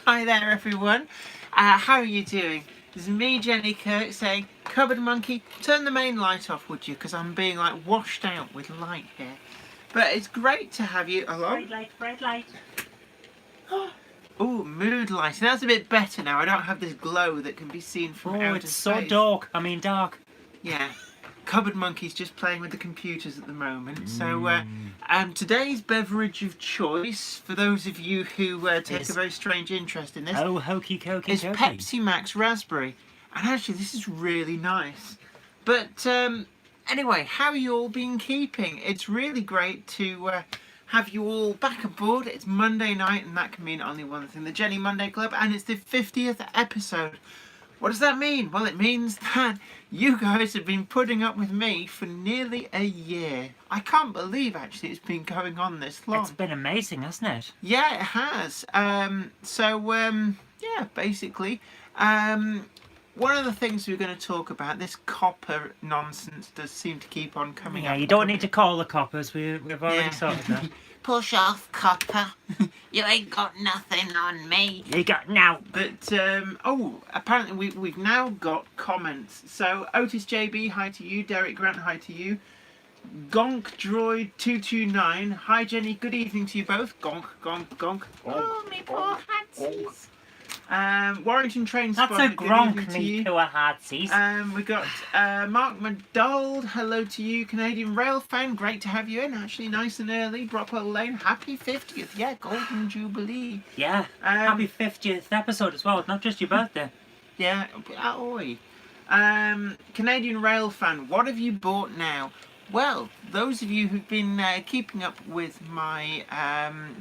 Hi there, everyone. How are you doing? This is me, Jenny Kirk, saying, Cupboard Monkey, turn the main light off, would you? Because I'm being like washed out with light here. But it's great to have you along. Bright light. Oh, mood lighting. That's a bit better now. I don't have this glow that can be seen from outer it's space. so dark. I mean, dark. Yeah. Cupboard Monkey's just playing with the computers at the moment. So, today's beverage of choice, for those of you who take a very strange interest in this, Oh, hokey cokey is cokey. Pepsi Max Raspberry. And actually, this is really nice. But anyway, how are you all been keeping? It's really great to have you all back aboard. It's Monday night, and that can mean only one thing, the Jenny Monday Club, and it's the 50th episode. What does that mean? Well, it means that you guys have been putting up with me for nearly a year. I can't believe, actually, it's been going on this long. It's been amazing, hasn't it? Yeah, it has. Yeah, basically. One of the things we're going to talk about, this Coppa nonsense does seem to keep on coming up. Yeah, you don't need to call the coppers. We've already sorted that. Push off, Coppa. You ain't got nothing on me. You got now. But, apparently we've now got comments. So, Otis JB, hi to you. Derek Grant, hi to you. Gonk Droid 229, hi Jenny, good evening to you both. Gonk, gonk, gonk. Oh, me poor Hatsies. Warrington Train That's Spotter, a good gronk, evening to me you. poor heartsies. We got Mark McDonald, hello to you. Canadian Rail fan, great to have you in. Actually, nice and early. Brockpole Lane, happy 50th. Yeah, Golden Jubilee. Yeah, happy 50th episode as well. Not just your birthday. Yeah, oi. Canadian Rail fan, what have you bought now? Well, those of you who've been keeping up with my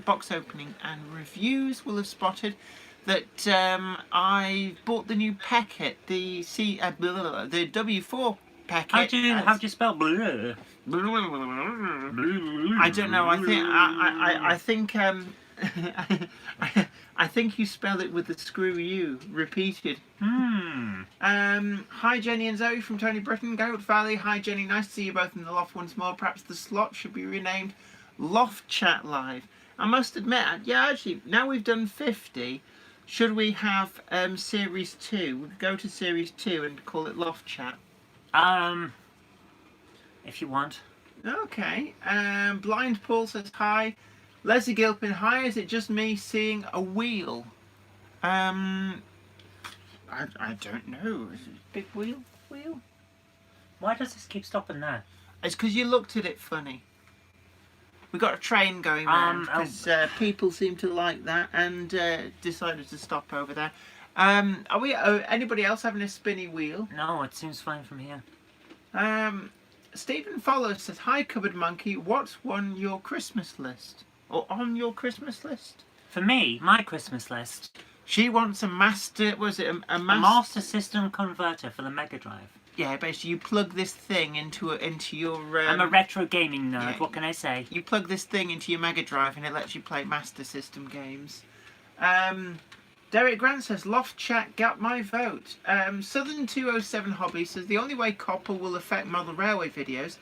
box opening and reviews will have spotted that I bought the new packet, the W4 packet. How do you spell blue? I don't know. I think I think you spell it with the screw you repeated. Hi Jenny and Zoe from Tony Britton, Goat Valley. Hi Jenny, nice to see you both in the loft once more. Perhaps the slot should be renamed Loft Chat Live. I must admit, yeah, actually, now we've done 50. Should we have series 2? We'd go to series 2 and call it Loft Chat. If you want. Okay. Blind Paul says hi. Leslie Gilpin, hi. Is it just me seeing a wheel? I don't know. Is it a big wheel? Why does this keep stopping there? It's because you looked at it funny. We got a train going round because people seem to like that and decided to stop over there. Are we? Anybody else having a spinny wheel? No, it seems fine from here. Stephen Follows says, hi Cupboard Monkey, what's on your Christmas list? Or on your Christmas list? For me, my Christmas list. She wants a master, A Master System converter for the Mega Drive. Yeah, basically you plug this thing into your... I'm a retro gaming nerd, yeah, what can I say? You plug this thing into your Mega Drive and it lets you play Master System games. Derek Grant says, Loft Chat got my vote. Southern 207 Hobby says, the only way Coppa will affect model railway videos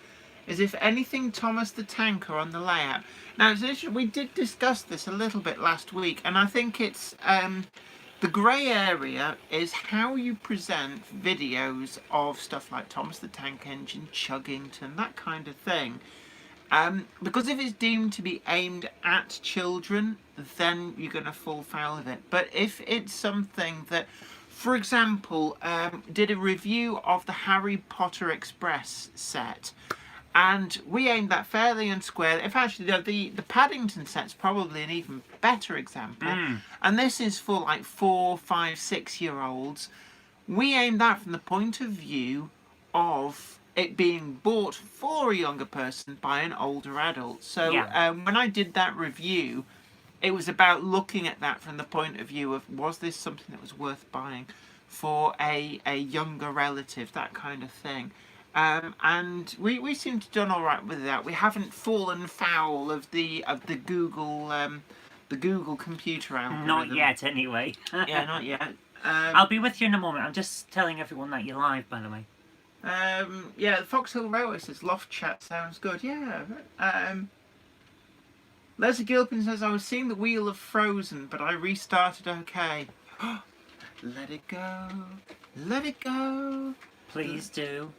is if anything Thomas the Tanker on the layout. Now, we did discuss this a little bit last week, and I think it's... the grey area is how you present videos of stuff like Thomas the Tank Engine, Chuggington, that kind of thing. Because if it's deemed to be aimed at children, then you're going to fall foul of it. But if it's something that, for example, did a review of the Harry Potter Express set, and we aimed that fairly and square. If actually the Paddington set's probably an even better example, and this is for like 4, 5, 6-year-olds. We aimed that from the point of view of it being bought for a younger person by an older adult. So when I did that review, it was about looking at that from the point of view of, was this something that was worth buying for a younger relative, that kind of thing. And we seem to have done all right with that. We haven't fallen foul of the Google computer algorithm. Not yet, anyway. Yeah, not yet. I'll be with you in a moment. I'm just telling everyone that you're live, by the way. Yeah, the Fox Hill Railway says Loft Chat sounds good. Yeah. Leslie Gilpin says, I was seeing the wheel of Frozen, but I restarted okay. Let it go. Let it go. Please do.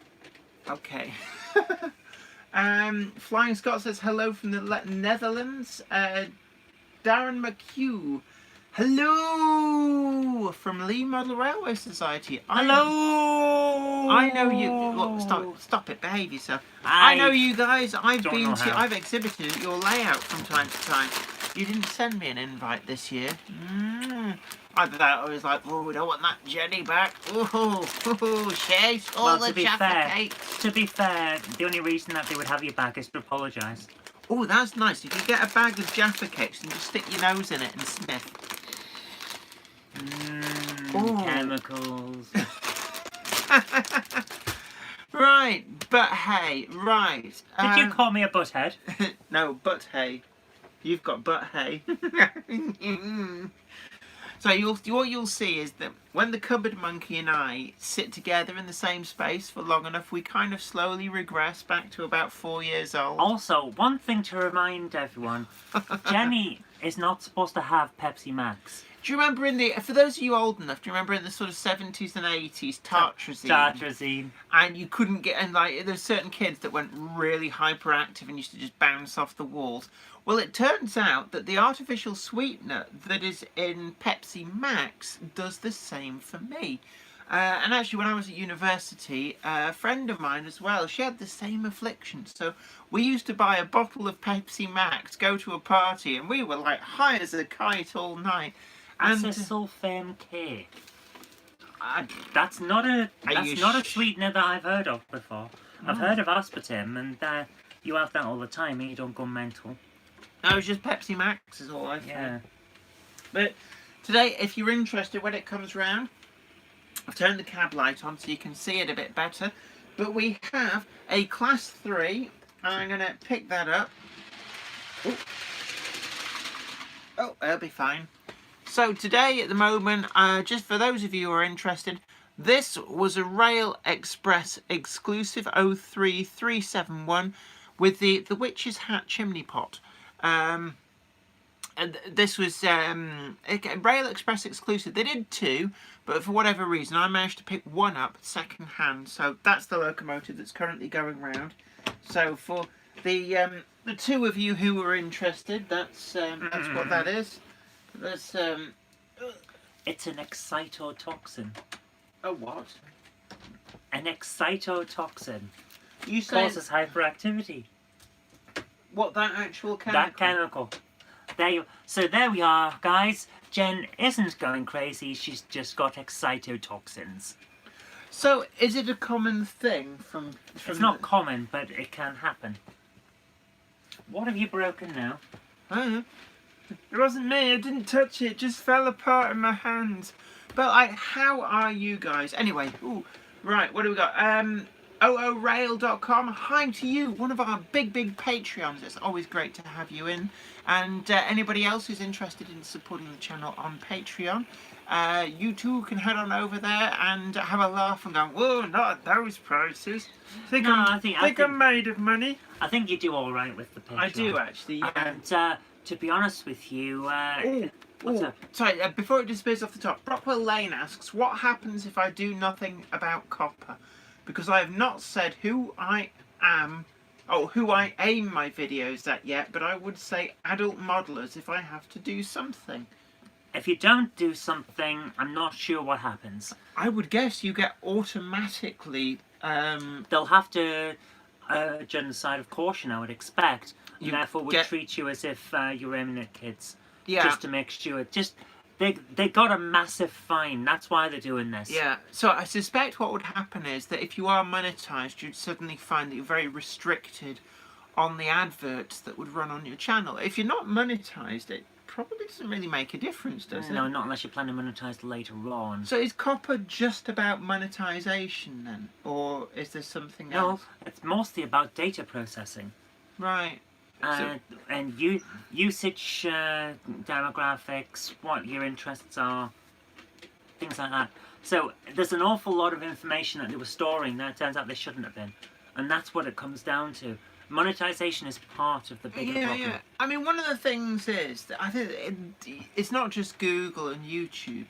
Okay. Flying Scott says, hello from the Netherlands. Darren McHugh. Hello from Lee Model Railway Society. Hello. I know you. Look, stop it. Behave yourself. I know you guys. I've exhibited at your layout from time to time. You didn't send me an invite this year. Either that, or I was like, oh, we don't want that Jenny back. Ooh, chase all Well, the Jaffa cakes. To be fair, the only reason that they would have you back is to apologise. Oh, that's nice. If you get a bag of Jaffa cakes and just stick your nose in it and sniff. Chemicals. Right, but hey, right. Did you call me a butthead? No, but hey. You've got but hey. So what you'll see is that when the cupboard monkey and I sit together in the same space for long enough, we kind of slowly regress back to about 4 years old. Also, one thing to remind everyone, Jenny is not supposed to have Pepsi Max. Do you remember for those of you old enough, do you remember in the sort of 70s and 80s, Tartrazine? And you couldn't get, and like, there's certain kids that went really hyperactive and used to just bounce off the walls. Well, it turns out that the artificial sweetener that is in Pepsi Max does the same for me. And actually, when I was at university, a friend of mine as well, she had the same affliction. So we used to buy a bottle of Pepsi Max, go to a party, and we were like high as a kite all night. That's a sulfame K. That's not a sweetener that I've heard of before. I've heard of aspartame, and you have that all the time, and you don't go mental. No, it's just Pepsi Max is all I've heard. But today, if you're interested when it comes round, I've turned the cab light on so you can see it a bit better. But we have a Class 3. I'm going to pick that up. Ooh. Oh, it'll be fine. So today, at the moment, just for those of you who are interested, this was a Rail Express exclusive 03371 with the Witch's Hat chimney pot. And this was Rail Express exclusive. They did 2, but for whatever reason, I managed to pick 1 up second hand. So that's the locomotive that's currently going round. So for the 2 of you who are interested, that's what that is. There's It's an excitotoxin. a what? An excitotoxin. You say Causes hyperactivity. what, that actual chemical? That chemical. So there we are, guys. Jen isn't going crazy. She's just got excitotoxins. So is it a common thing from It's not common, but it can happen. What have you broken now? I don't know. It wasn't me, I didn't touch it, it just fell apart in my hands. But like, how are you guys? Anyway, right, what do we got? oorail.com, hi to you, one of our big Patreons. It's always great to have you in. And anybody else who's interested in supporting the channel on Patreon, you too can head on over there and have a laugh and go, whoa, not at those prices. I think I'm made of money. I think you do all right with the Patreon. I do actually, yeah. And to be honest with you, what's up? Sorry, before it disappears off the top, Brockwell Lane asks, what happens if I do nothing about Coppa? Because I have not said who I am, who I aim my videos at yet, but I would say adult modelers if I have to do something. If you don't do something, I'm not sure what happens. I would guess you get automatically... They'll have to err on the side of caution, I would expect. And therefore would treat you as if you're aiming at kids. Yeah. Just to make sure. They got a massive fine. That's why they're doing this. Yeah. So I suspect what would happen is that if you are monetized, you'd suddenly find that you're very restricted on the adverts that would run on your channel. If you're not monetized, it probably doesn't really make a difference, does it? No, not unless you plan to monetize later on. So is Coppa just about monetization then? Or is there something else? No, it's mostly about data processing. Right. And usage demographics, what your interests are, things like that. So there's an awful lot of information that they were storing that it turns out they shouldn't have been. And that's what it comes down to. Monetization is part of the bigger problem. Yeah. I mean, one of the things is that I think it's not just Google and YouTube.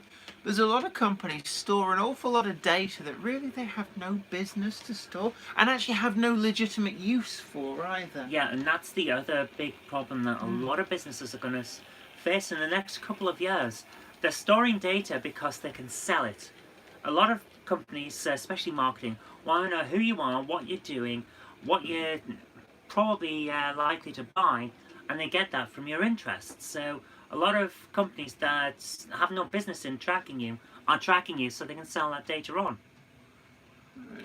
There's a lot of companies store an awful lot of data that really they have no business to store and actually have no legitimate use for either. Yeah, and that's the other big problem that a lot of businesses are going to face in the next couple of years. They're storing data because they can sell it. A lot of companies, especially marketing, want to know who you are, what you're doing, what you're probably likely to buy, and they get that from your interests. So a lot of companies that have no business in tracking you are tracking you so they can sell that data on.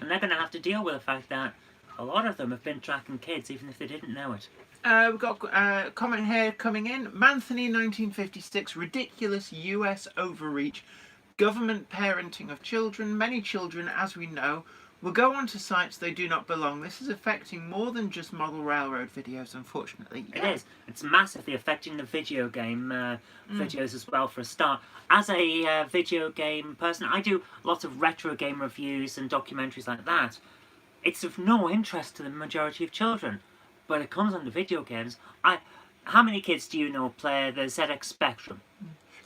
And they're going to have to deal with the fact that a lot of them have been tracking kids even if they didn't know it. We've got a comment here coming in. Manthony 1956, ridiculous US overreach, government parenting of children. Many children, as we know, will go onto sites they do not belong. This is affecting more than just model railroad videos, unfortunately. Yeah. It is. It's massively affecting the video game videos as well, for a start. As a video game person, I do lots of retro game reviews and documentaries like that. It's of no interest to the majority of children, but it comes on the video games. How many kids do you know play the ZX Spectrum?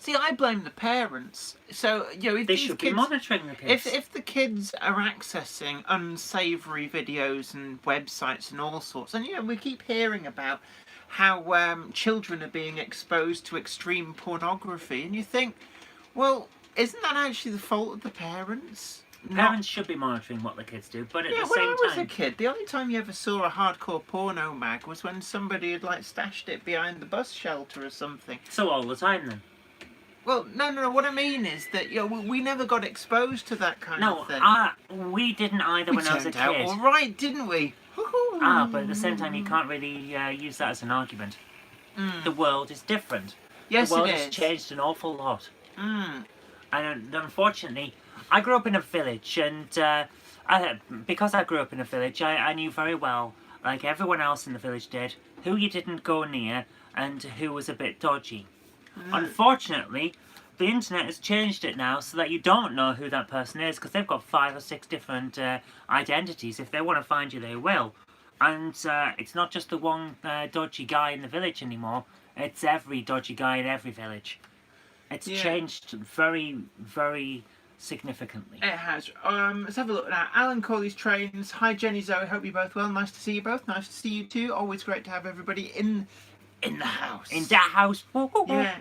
See, I blame the parents. So, if they these should kids, be monitoring the kids. If the kids are accessing unsavoury videos and websites and all sorts, and we keep hearing about how children are being exposed to extreme pornography, and you think, well, isn't that actually the fault of the parents? Parents should be monitoring what the kids do, but at the same when I was time... a kid, the only time you ever saw a hardcore porno mag was when somebody had stashed it behind the bus shelter or something. So all the time then? Well, no. What I mean is that we never got exposed to that kind of thing. No, we didn't either when I was a kid. All right, didn't we? But at the same time, you can't really use that as an argument. The world is different. Yes, the world it is. has changed an awful lot. And unfortunately, I grew up in a village, and because I grew up in a village, I knew very well, like everyone else in the village did, who you didn't go near and who was a bit dodgy. Unfortunately, the internet has changed it now so that you don't know who that person is, because they've got 5 or 6 different identities. If they want to find you, they will. And it's not just the one dodgy guy in the village anymore. It's every dodgy guy in every village. It's changed very, very significantly. It has. Let's have a look now. Alan Corley's Trains. Hi, Jenny, Zoe. Hope you both well. Nice to see you both. Nice to see you too. Always great to have everybody in the house. In that house. Yeah.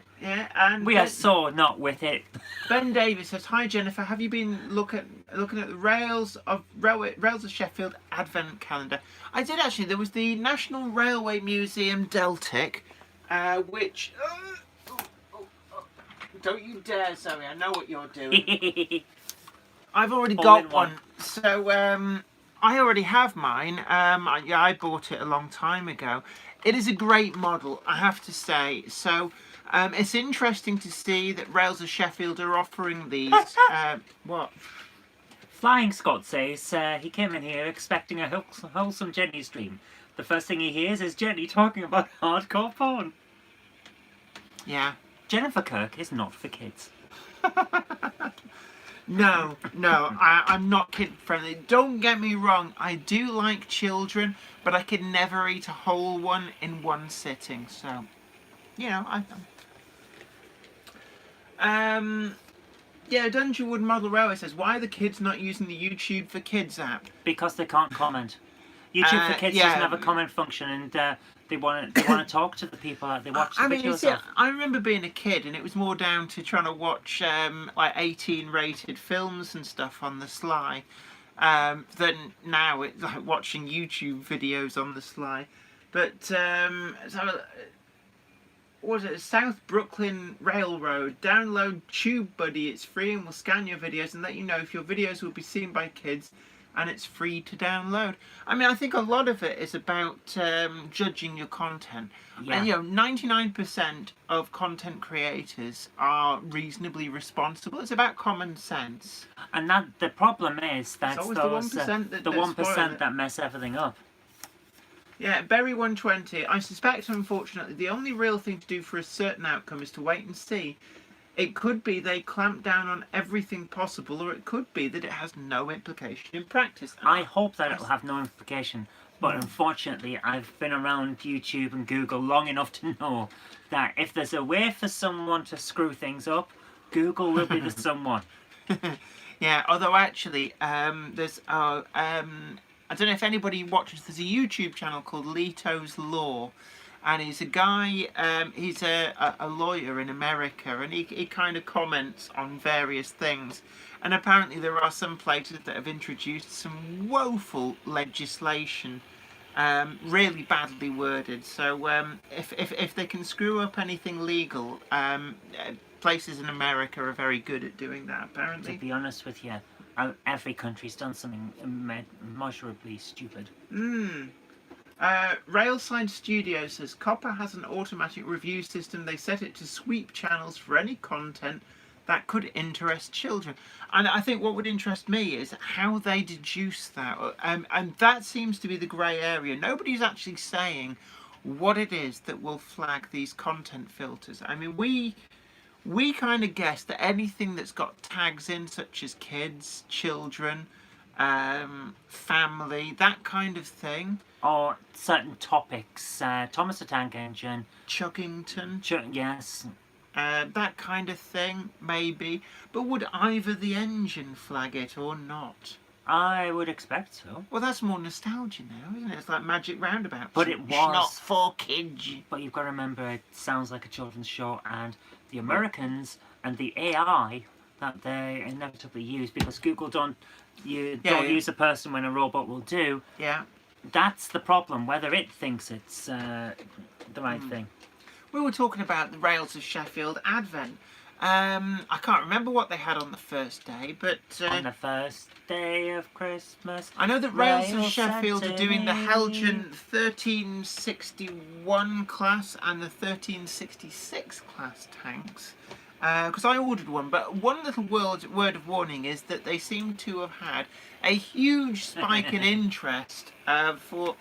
And we are so not with it. Ben Davis says, "Hi Jennifer, have you been looking at the Rails of Sheffield Advent Calendar?" I did actually. There was the National Railway Museum Deltic, which don't you dare, Zoe! I know what you're doing. I've already got one, so I already have mine. I bought it a long time ago. It is a great model, I have to say. So it's interesting to see that Rails of Sheffield are offering these. What? Flying Scott says he came in here expecting a wholesome Jenny stream. The first thing he hears is Jenny talking about hardcore porn. Yeah. Jennifer Kirk is not for kids. No, I'm not kid friendly. Don't get me wrong, I do like children, but I could never eat a whole one in one sitting. So, Dungeonwood Model Railway says, why are the kids not using the YouTube for Kids app? Because they can't comment. YouTube for Kids doesn't have a comment function, and they want to talk to the people that they watch the videos of. I remember being a kid, and it was more down to trying to watch 18 rated films and stuff on the sly, than now it's like watching YouTube videos on the sly. But what was it? South Brooklyn Railroad. Download TubeBuddy. It's free and will scan your videos and let you know if your videos will be seen by kids. And it's free to download. I mean, I think a lot of it is about judging your content. Yeah. And 99% of content creators are reasonably responsible. It's about common sense. And the problem is that it's those the 1% the 1% that mess everything up. Yeah, Berry120. I suspect, unfortunately, the only real thing to do for a certain outcome is to wait and see. It could be they clamp down on everything possible, or it could be that it has no implication in practice. I hope that it'll have no implication. But unfortunately, I've been around YouTube and Google long enough to know that if there's a way for someone to screw things up, Google will be the someone. Yeah, although actually, there's I don't know if anybody watches. There's a YouTube channel called Leto's Law, and he's a guy. He's a lawyer in America, and he kind of comments on various things. And apparently, there are some places that have introduced some woeful legislation, really badly worded. So if they can screw up anything legal, places in America are very good at doing that, apparently. To be honest with you, every country's done something immeasurably stupid. Railside Studio says Coppa has an automatic review system. They set it to sweep channels for any content that could interest children. And I think what would interest me is how they deduce that. And that seems to be the grey area. Nobody's actually saying what it is that will flag these content filters. I mean, we kind of guess that anything that's got tags in, such as kids, children, family, that kind of thing. Or certain topics, Thomas the Tank Engine. Chuggington. Yes. That kind of thing, maybe. But would either the engine flag it or not? I would expect so. Well, that's more nostalgia now, isn't it? It's like Magic Roundabout. But it was Not for kids. But you've got to remember, it sounds like a children's show, and the Americans and the AI that they inevitably use, because Google don't use a person when a robot will do. Yeah. That's the problem, whether it thinks it's the right thing. We were talking about the Rails of Sheffield Advent. I can't remember what they had on the first day, but... on the first day of Christmas... I know that Rails of Rails Sheffield are doing the Saturday. Helgen 1361 class and the 1366 class tanks. Because I ordered one, but one little word of warning is that they seem to have had a huge spike in interest for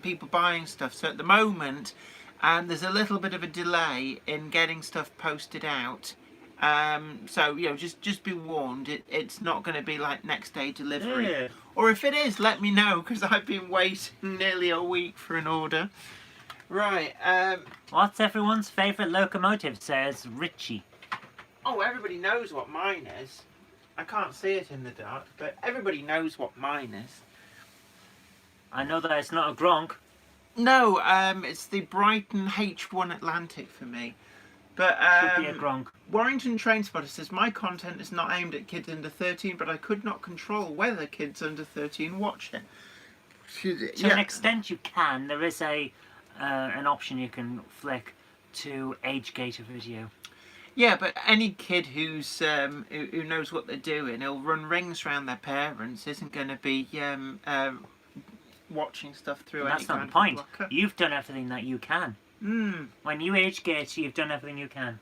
people buying stuff. So at the moment, there's a little bit of a delay in getting stuff posted out. So just be warned. It's not going to be like next day delivery. Yeah. Or if it is, let me know, because I've been waiting nearly a week for an order. Right. What's everyone's favourite locomotive, says Richie. Oh, everybody knows what mine is. I can't see it in the dark, but everybody knows what mine is. I know that it's not a Gronk. No, it's the Brighton H1 Atlantic for me. But Should be a Gronk. Warrington Trainspotter says, my content is not aimed at kids under 13, but I could not control whether kids under 13 watch it. To an extent you can. There is an option you can flick to age gate a video. Yeah, but any kid who knows what they're doing, he'll run rings around their parents, isn't going to be watching stuff through any That's not kind the point. of blocker. You've done everything that you can. When you age gate, you've done everything you can.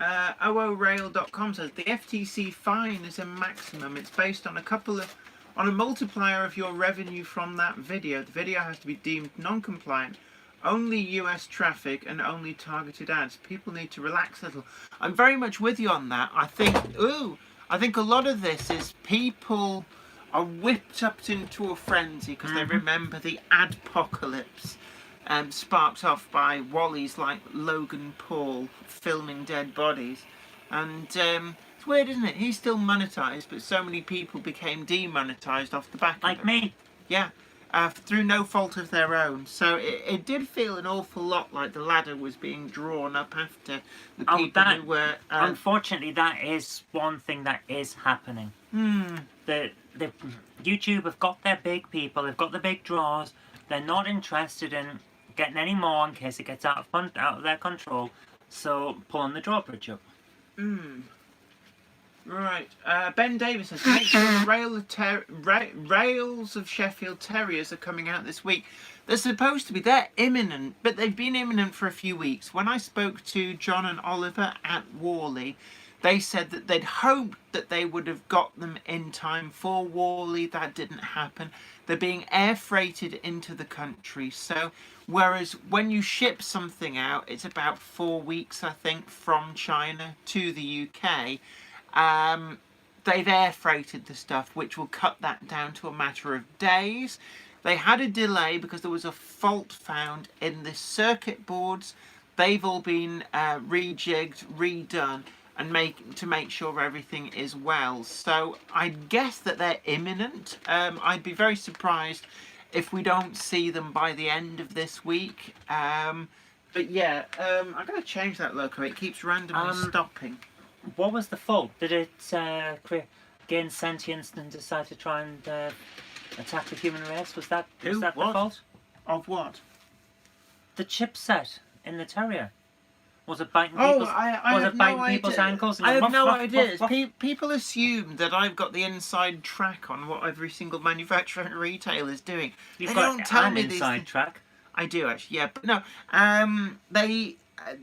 OORail.com says the FTC fine is a maximum. It's based on on a multiplier of your revenue from that video. The video has to be deemed non-compliant. Only US traffic and only targeted ads. People need to relax a little. I'm very much with you on that. I think a lot of this is people are whipped up into a frenzy because they remember the adpocalypse sparked off by Wally's like Logan Paul filming dead bodies. And it's weird, isn't it? He's still monetized, but so many people became demonetized off the back of it. Like me. Yeah. Through no fault of their own. So it did feel an awful lot like the ladder was being drawn up after the people who were... unfortunately, that is one thing that is happening. The YouTube have got their big people, they've got the big draws. They're not interested in getting any more in case it gets out of their control. So pulling the drawbridge up. Right. Ben Davis says, make sure Rails of Sheffield Terriers are coming out this week. They're supposed to be. They're imminent, but they've been imminent for a few weeks. When I spoke to John and Oliver at Worley, they said that they'd hoped that they would have got them in time for Worley. That didn't happen. They're being air freighted into the country. So, whereas when you ship something out, it's about 4 weeks, I think, from China to the UK. they've air freighted the stuff, which will cut that down to a matter of days. They had a delay because there was a fault found in the circuit boards. They've all been rejigged, redone, and make sure everything is well. So I guess that they're imminent. I'd be very surprised if we don't see them by the end of this week. But yeah, I'm going to change that loco. It keeps randomly stopping. What was the fault? Did it gain sentience and decide to try and attack the human race? Was that the fault? Of what? The chipset in the Terrier. Was it biting people's ankles? I have no idea. People assume that I've got the inside track on what every single manufacturer and retailer is doing. You've got an inside track. I do actually, yeah, but no.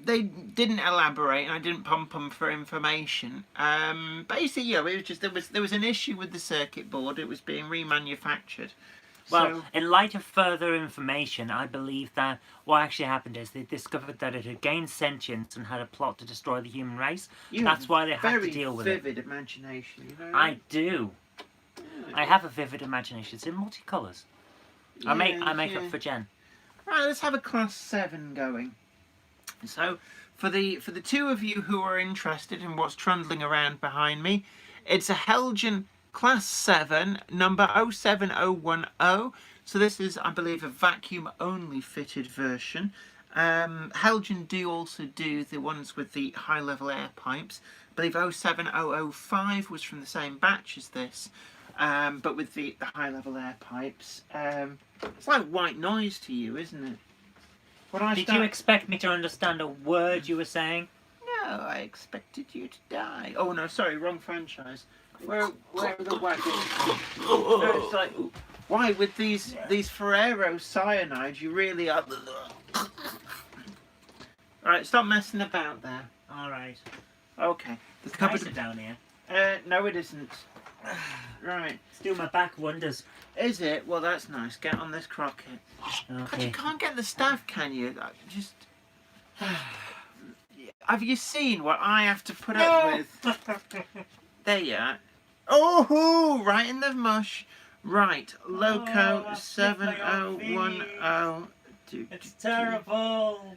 They didn't elaborate, and I didn't pump them for information. Basically, yeah, it was just there was an issue with the circuit board. It was being remanufactured. Well, in light of further information, I believe that what actually happened is they discovered that it had gained sentience and had a plot to destroy the human race. That's why they had to deal with it. Very vivid imagination, you know. I do. I have a vivid imagination. It's in multicolours. I make up for Jen. Right, let's have a class 7 going. So, for the two of you who are interested in what's trundling around behind me, it's a Helgen Class 7, number 07010. So this is, I believe, a vacuum-only fitted version. Helgen do also do the ones with the high-level air pipes. I believe 07005 was from the same batch as this, but with the high-level air pipes. It's like white noise to you, isn't it? Did you expect me to understand a word you were saying? No, I expected you to die. Oh no, sorry, wrong franchise. Where are the wagons? No, it's like, why with these Ferrero cyanides you really are. Right, stop messing about there. All right. Okay. It's nicer down here. No, it isn't. Right. It's doing my back wonders. Is it? Well, that's nice. Get on this croquet. Okay. God, you can't get the staff, can you? Just. Have you seen what I have to put up with? There you are. Oh, right in the mush. Right, Loco 7010. It's terrible.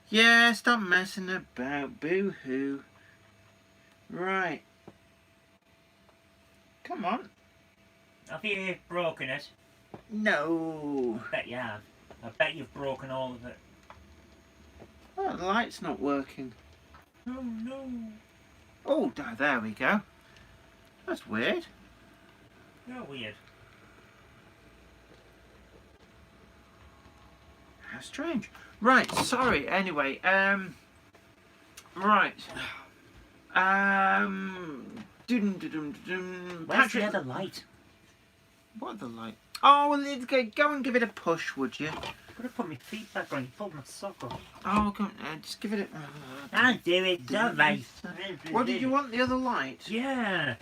Yeah, stop messing about. Boo-hoo. Right. Come on. Have you broken it? No. I bet you have. I bet you've broken all of it. Oh, the light's not working. Oh, no. Oh, there we go. That's weird. You're weird. How strange. Right, sorry. Anyway, right. Where's the other light? What other light? Oh, well, go and give it a push, would you? Could have put my feet back on. You pulled my sock off. Oh, come on, just give it a... I'll do it, don't I? What did you want? The other light? Yeah.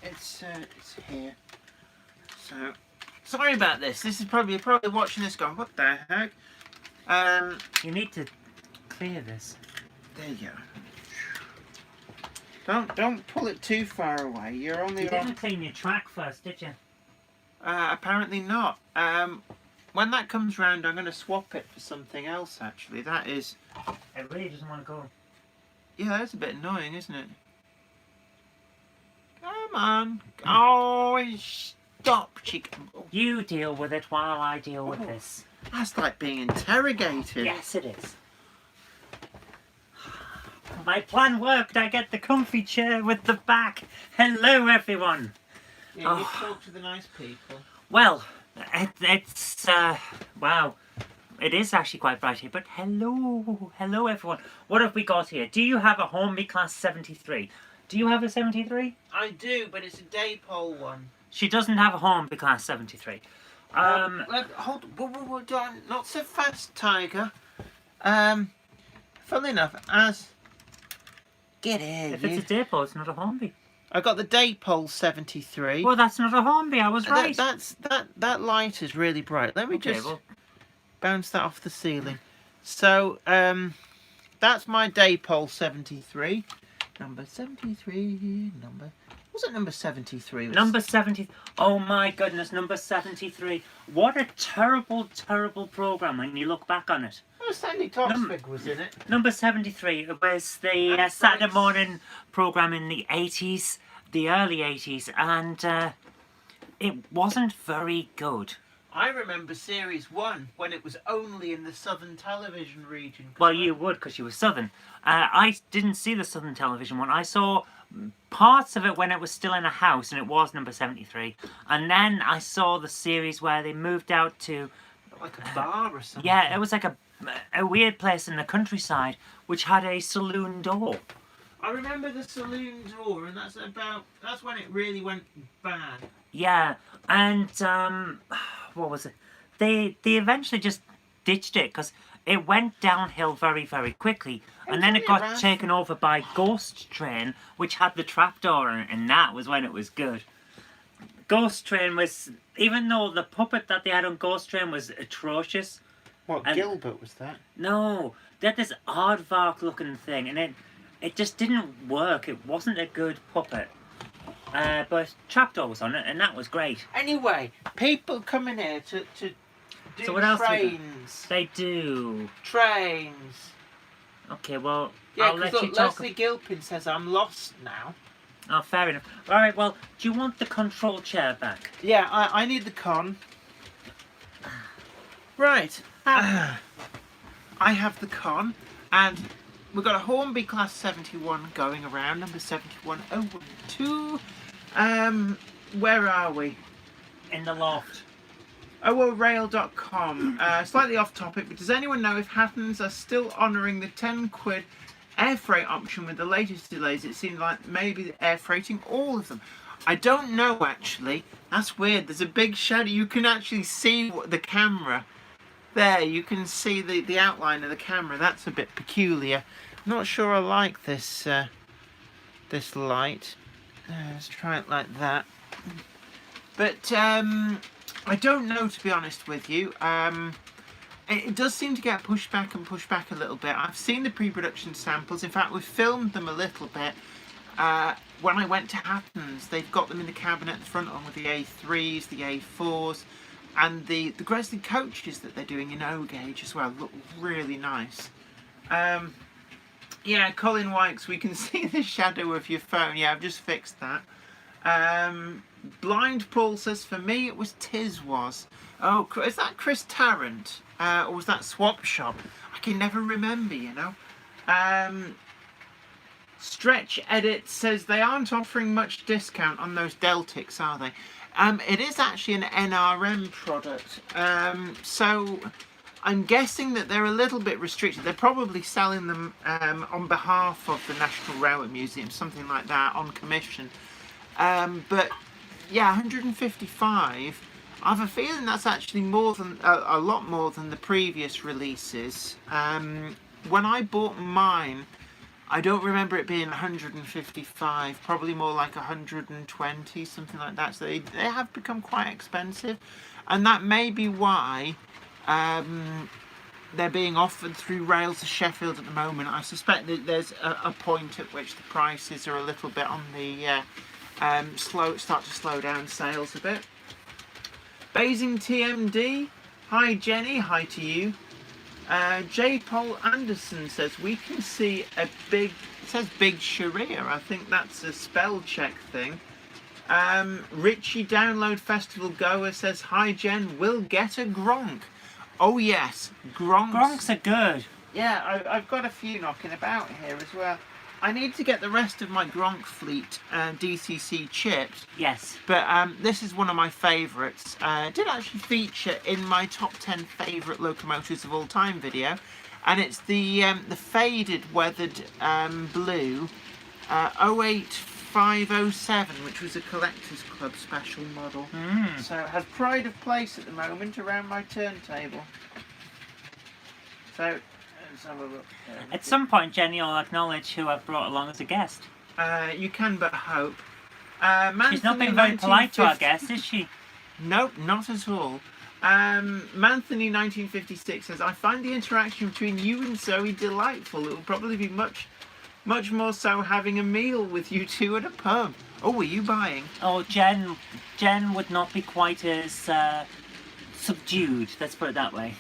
It's here. So, sorry about this. This is probably watching this going, what the heck? You need to clear this. There you go. Don't pull it too far away. You're only. You didn't clean your track first, did you? Apparently not. When that comes round, I'm going to swap it for something else. Actually, that is. It really doesn't want to go. Yeah, that's a bit annoying, isn't it? Come on. Oh, stop, chicken. You deal with it while I deal with this. That's like being interrogated. Yes, it is. My plan worked. I get the comfy chair with the back. Hello, everyone. Yeah, you talk to the nice people. Well, it's wow. It is actually quite bright here, but hello, everyone. What have we got here? Do you have a Hornby Class 73? Do you have a 73? I do, but it's a Daypole one. She doesn't have a Hornby Class 73. Hold on, not so fast, Tiger. Funnily enough, get in. If it's a Daypole, it's not a Hornby. I got the Daypole 73. Well, that's not a Hornby. I was right. That light is really bright. Let me just bounce that off the ceiling. So that's my Daypole 73. Number 73. Was it number 73? Number 70. Oh my goodness, number 73. What a terrible, terrible program when you look back on it. Oh, Sandy Toksvig was in it. Number 73. It was the And Saturday Frank's. morning program in the 80s, the early 80s, and it wasn't very good. I remember Series 1 when it was only in the Southern Television region. Well, you would because you were Southern. I didn't see the Southern Television one. I saw parts of it when it was still in a house, and it was number 73. And then I saw the series where they moved out to... Like a bar or something. Yeah, it was like a weird place in the countryside, which had a saloon door. I remember the saloon door, and that's when it really went bad. Yeah, and what was it? They eventually just ditched it because it went downhill very, very quickly, and then it got taken over by Ghost Train, which had the trapdoor in it, and that was when it was good. Ghost Train was, even though the puppet that they had on Ghost Train was atrocious. What, Gilbert was that? No, they had this aardvark looking thing, and it just didn't work. It wasn't a good puppet. But Trapdoor was on it, and that was great. Anyway, people come in here to do So what else do we do? trains. They do. Trains. Okay, well, Yeah, I'll let because you talk. Leslie Gilpin says I'm lost now. Oh, fair enough. All right, well, do you want the control chair back? Yeah, I need the con. Right. I have the con, and we've got a Hornby Class 71 going around, number 71012. Where are we? In the loft. OORail.com. Slightly off topic, but does anyone know if Hattons are still honouring the 10 quid air freight option with the latest delays? It seems like maybe they're air freighting all of them. I don't know, actually. That's weird. There's a big shadow. You can actually see the camera. There, you can see the outline of the camera. That's a bit peculiar. I'm not sure I like this this light. Let's try it like that. But I don't know, to be honest with you. It does seem to get pushed back a little bit. I've seen the pre-production samples. In fact, we filmed them a little bit. When I went to Hattons, they've got them in the cabinet at the front on with the A3s, the A4s, and the Gresley coaches that they're doing in O-gauge as well look really nice. Yeah, Colin Wykes, we can see the shadow of your phone. Yeah, I've just fixed that. Blind Paul says, for me it was Tiswas. Oh, is that Chris Tarrant? Or was that Swap Shop? I can never remember, you know. Stretch Edit says they aren't offering much discount on those Deltics, are they? It is actually an NRM product. So I'm guessing that they're a little bit restricted. They're probably selling them on behalf of the National Railway Museum, something like that, on commission. But yeah, 155. I have a feeling that's actually more than a lot more than the previous releases. When I bought mine, I don't remember it being 155. Probably more like 120, something like that. So they have become quite expensive, and that may be why they're being offered through Rails to Sheffield at the moment. I suspect that there's a point at which the prices are a little bit on the start to slow down sales a bit. Basing TMD, hi Jenny, hi to you. J. Paul Anderson says we can see a big, it says Big Sharia. I think that's a spell check thing. Richie Download Festival Goer says, hi Jen, we'll get a Gronk. Oh yes, Gronks are good. Yeah, I've got a few knocking about here as well. I need to get the rest of my Gronk fleet DCC chipped. Yes. But this is one of my favourites. It did actually feature in my top 10 favourite locomotives of all time video. And it's the faded weathered blue 08507, which was a Collectors Club special model. So it has pride of place at the moment around my turntable. So let's have a look. At some point, Jenny will acknowledge who I've brought along as a guest. You can but hope. She's not been very polite to our guest, is she? Nope, not at all. Manthony 1956 says, I find the interaction between you and Zoe delightful. It will probably be much Much more so having a meal with you two at a pub. Oh, were you buying? Oh, Jen would not be quite as subdued. Let's put it that way.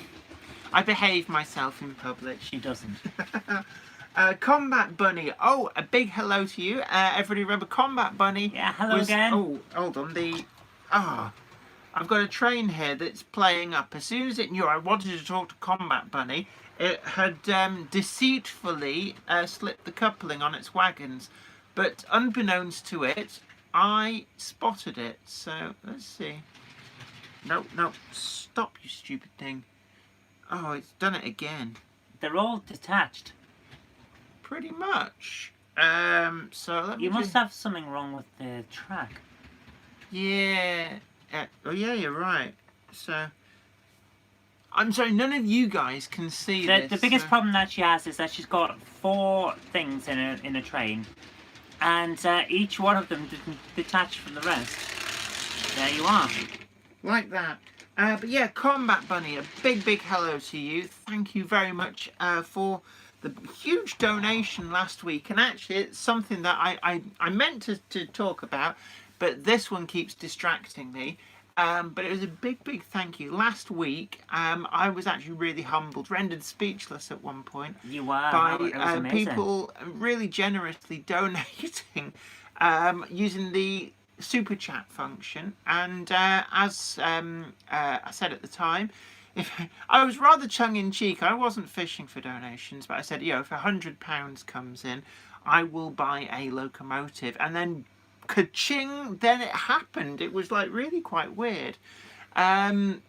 I behave myself in public. She doesn't. Combat Bunny. Oh, a big hello to you. Everybody remember Combat Bunny? Yeah, hello again. Oh, hold on. I've got a train here that's playing up. As soon as it knew I wanted to talk to Combat Bunny, it had deceitfully slipped the coupling on its wagons. But unbeknownst to it, I spotted it. So, let's see. No, stop, you stupid thing. Oh, it's done it again. They're all detached. Pretty much. So let me You must have something wrong with the track. Yeah. Oh yeah, you're right. So I'm sorry, none of you guys can see this. The biggest problem that she has is that she's got 4 things in a train, and each one of them detached from the rest. There you are. Like that. But yeah, Combat Bunny, a big hello to you. Thank you very much for the huge donation last week. And actually, it's something that I meant to talk about, but this one keeps distracting me. But it was a big thank you. Last week, I was actually really humbled, rendered speechless at one point. You were. By people really generously donating using the super chat function, and as I said at the time, if I was rather tongue-in-cheek, I wasn't fishing for donations, but I said, if £100 comes in, I will buy a locomotive. And then ka-ching, then it happened. It was like really quite weird.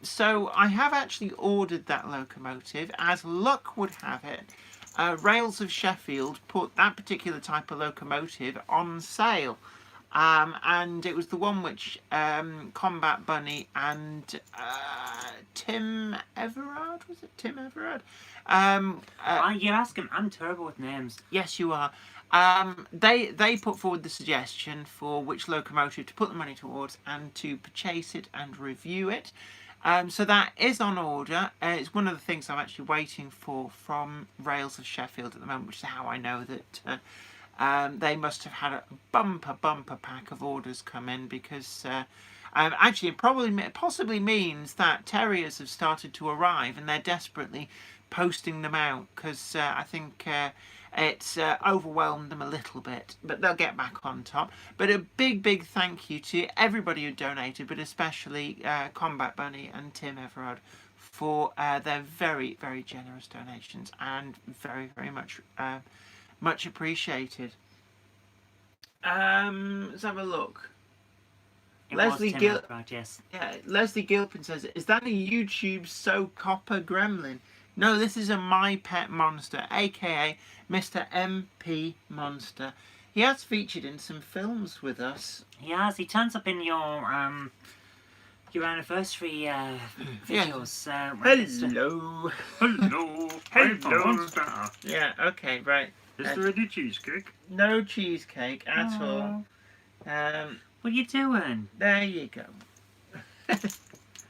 So I have actually ordered that locomotive. As luck would have it, Rails of Sheffield put that particular type of locomotive on sale. And it was the one which Combat Bunny and Tim Everard, was it Tim Everard? You're asking, I'm terrible with names. Yes, you are. They put forward the suggestion for which locomotive to put the money towards and to purchase it and review it. So that is on order. It's one of the things I'm actually waiting for from Rails of Sheffield at the moment, which is how I know that they must have had a bumper pack of orders come in, because actually it possibly means that terriers have started to arrive and they're desperately posting them out, because I think it's overwhelmed them a little bit, but they'll get back on top. But a big thank you to everybody who donated, but especially Combat Bunny and Tim Everard for their very generous donations, and very much appreciated. Let's have a look. Leslie Gilpin says, "Is that a YouTube So Coppa gremlin?" No, this is a My Pet Monster, aka Mr. MP Monster. He has featured in some films with us. He has. He turns up in your anniversary videos. Hello. Yeah. Okay. Right. Is there any cheesecake? No cheesecake at all. What are you doing? There you go.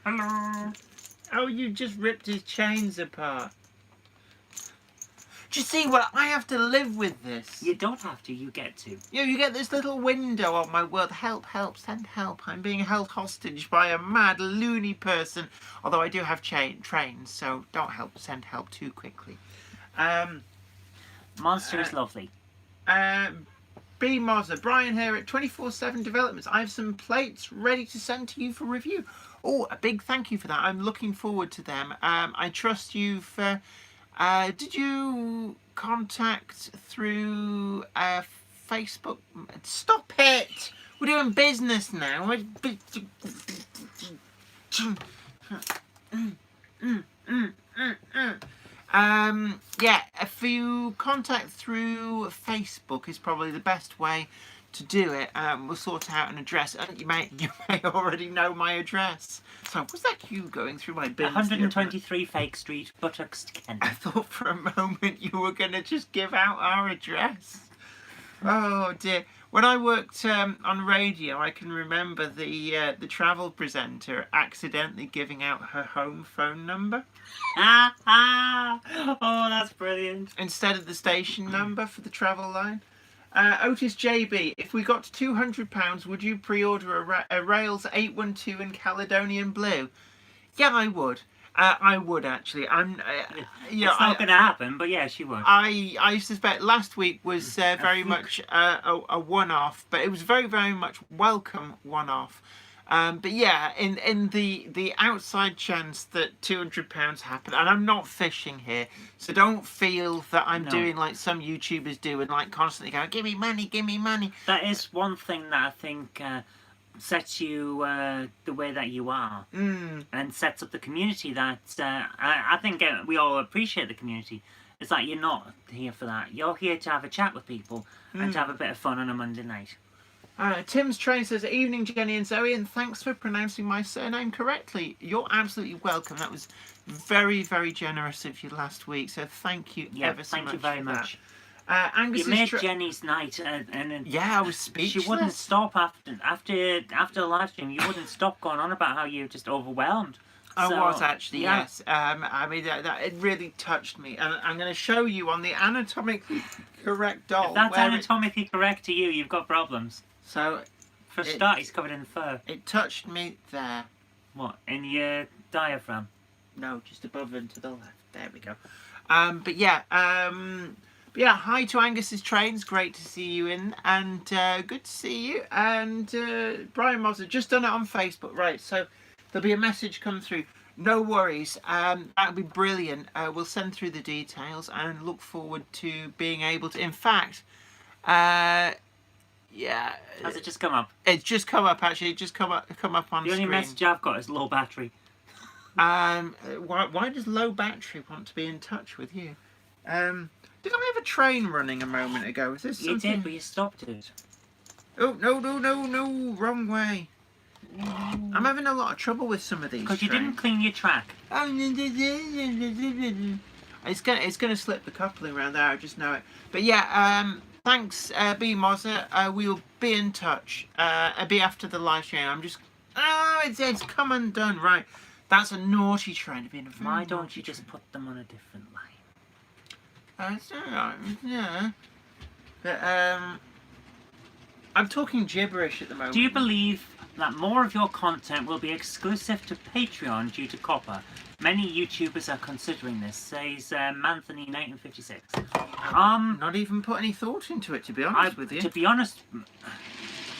Hello. Oh, you just ripped his chains apart. Do you see what? I have to live with this. You don't have to, you get to. You get this little window on my world. Help, send help. I'm being held hostage by a mad, loony person. Although I do have trains, so don't send help too quickly. Monster is lovely. B Mozza, Brian here at 24/7 Developments. I have some plates ready to send to you for review. Oh, a big thank you for that. I'm looking forward to them. I trust you've... did you contact through Facebook? Stop it! We're doing business now. Yeah, if you contact through Facebook is probably the best way to do it. We'll sort out an address. You may already know my address. So was that you going through my bins? 123 Fake Street, Buttocks, Kent. I thought for a moment you were going to just give out our address. Oh dear. When I worked on radio, I can remember the travel presenter accidentally giving out her home phone number Oh, that's brilliant. instead of the station number for the travel line. Otis JB, if we got to £200, would you pre-order a Rails 812 in Caledonian Blue? Yeah, I would. I would actually. It's not going to happen, but yeah, she would. I suspect last week was very much a one-off, but it was very, very much welcome one-off. But yeah, in the outside chance that £200 happen, and I'm not fishing here, so don't feel that I'm doing like some YouTubers do and like constantly going, give me money, give me money. That is one thing that I think sets you the way that you are, and sets up the community that I think we all appreciate the community. It's like you're not here for that. You're here to have a chat with people and to have a bit of fun on a Monday night. Tim's Train says, evening Jenny and Zoe, and thanks for pronouncing my surname correctly. You're absolutely welcome. That was very, very generous of you last week, so thank you ever so much. Thank you very much. Angus you made Jenny's night, and yeah, I was speechless. She wouldn't stop after the live stream. You wouldn't stop going on about how you're just overwhelmed. I was actually, yes. I mean, that it really touched me, and I'm going to show you on the anatomically correct doll. If that's anatomically correct to you, you've got problems. So, for a start, he's covered in fur. It touched me there. What, in your diaphragm? No, just above and to the left. There we go. But yeah, hi to Angus's Trains. Great to see you in, and good to see you. And Brian Moser just done it on Facebook, right? So there'll be a message come through. No worries. That'll be brilliant. We'll send through the details and look forward to being able to. In fact, yeah. Has it just come up? It's just come up. Actually, it just come up on the only screen. message I've got is low battery. Why does low battery want to be in touch with you? Did I have a train running a moment ago? Is this something? You did, but you stopped it. Oh no! Wrong way. I'm having a lot of trouble with some of these. Because you didn't clean your track. It's gonna slip the coupling around there. I just know it. But yeah, thanks, B Mozer. We'll be in touch. Be after the live stream. I'm just. Oh, it's come undone. Right, that's a naughty train to be in. Why don't you just put them on a different line? Yeah. But I'm talking gibberish at the moment. Do you believe that more of your content will be exclusive to Patreon due to Coppa? Many YouTubers are considering this, says Manthony 1956. Not even put any thought into it, to be honest with you. To be honest,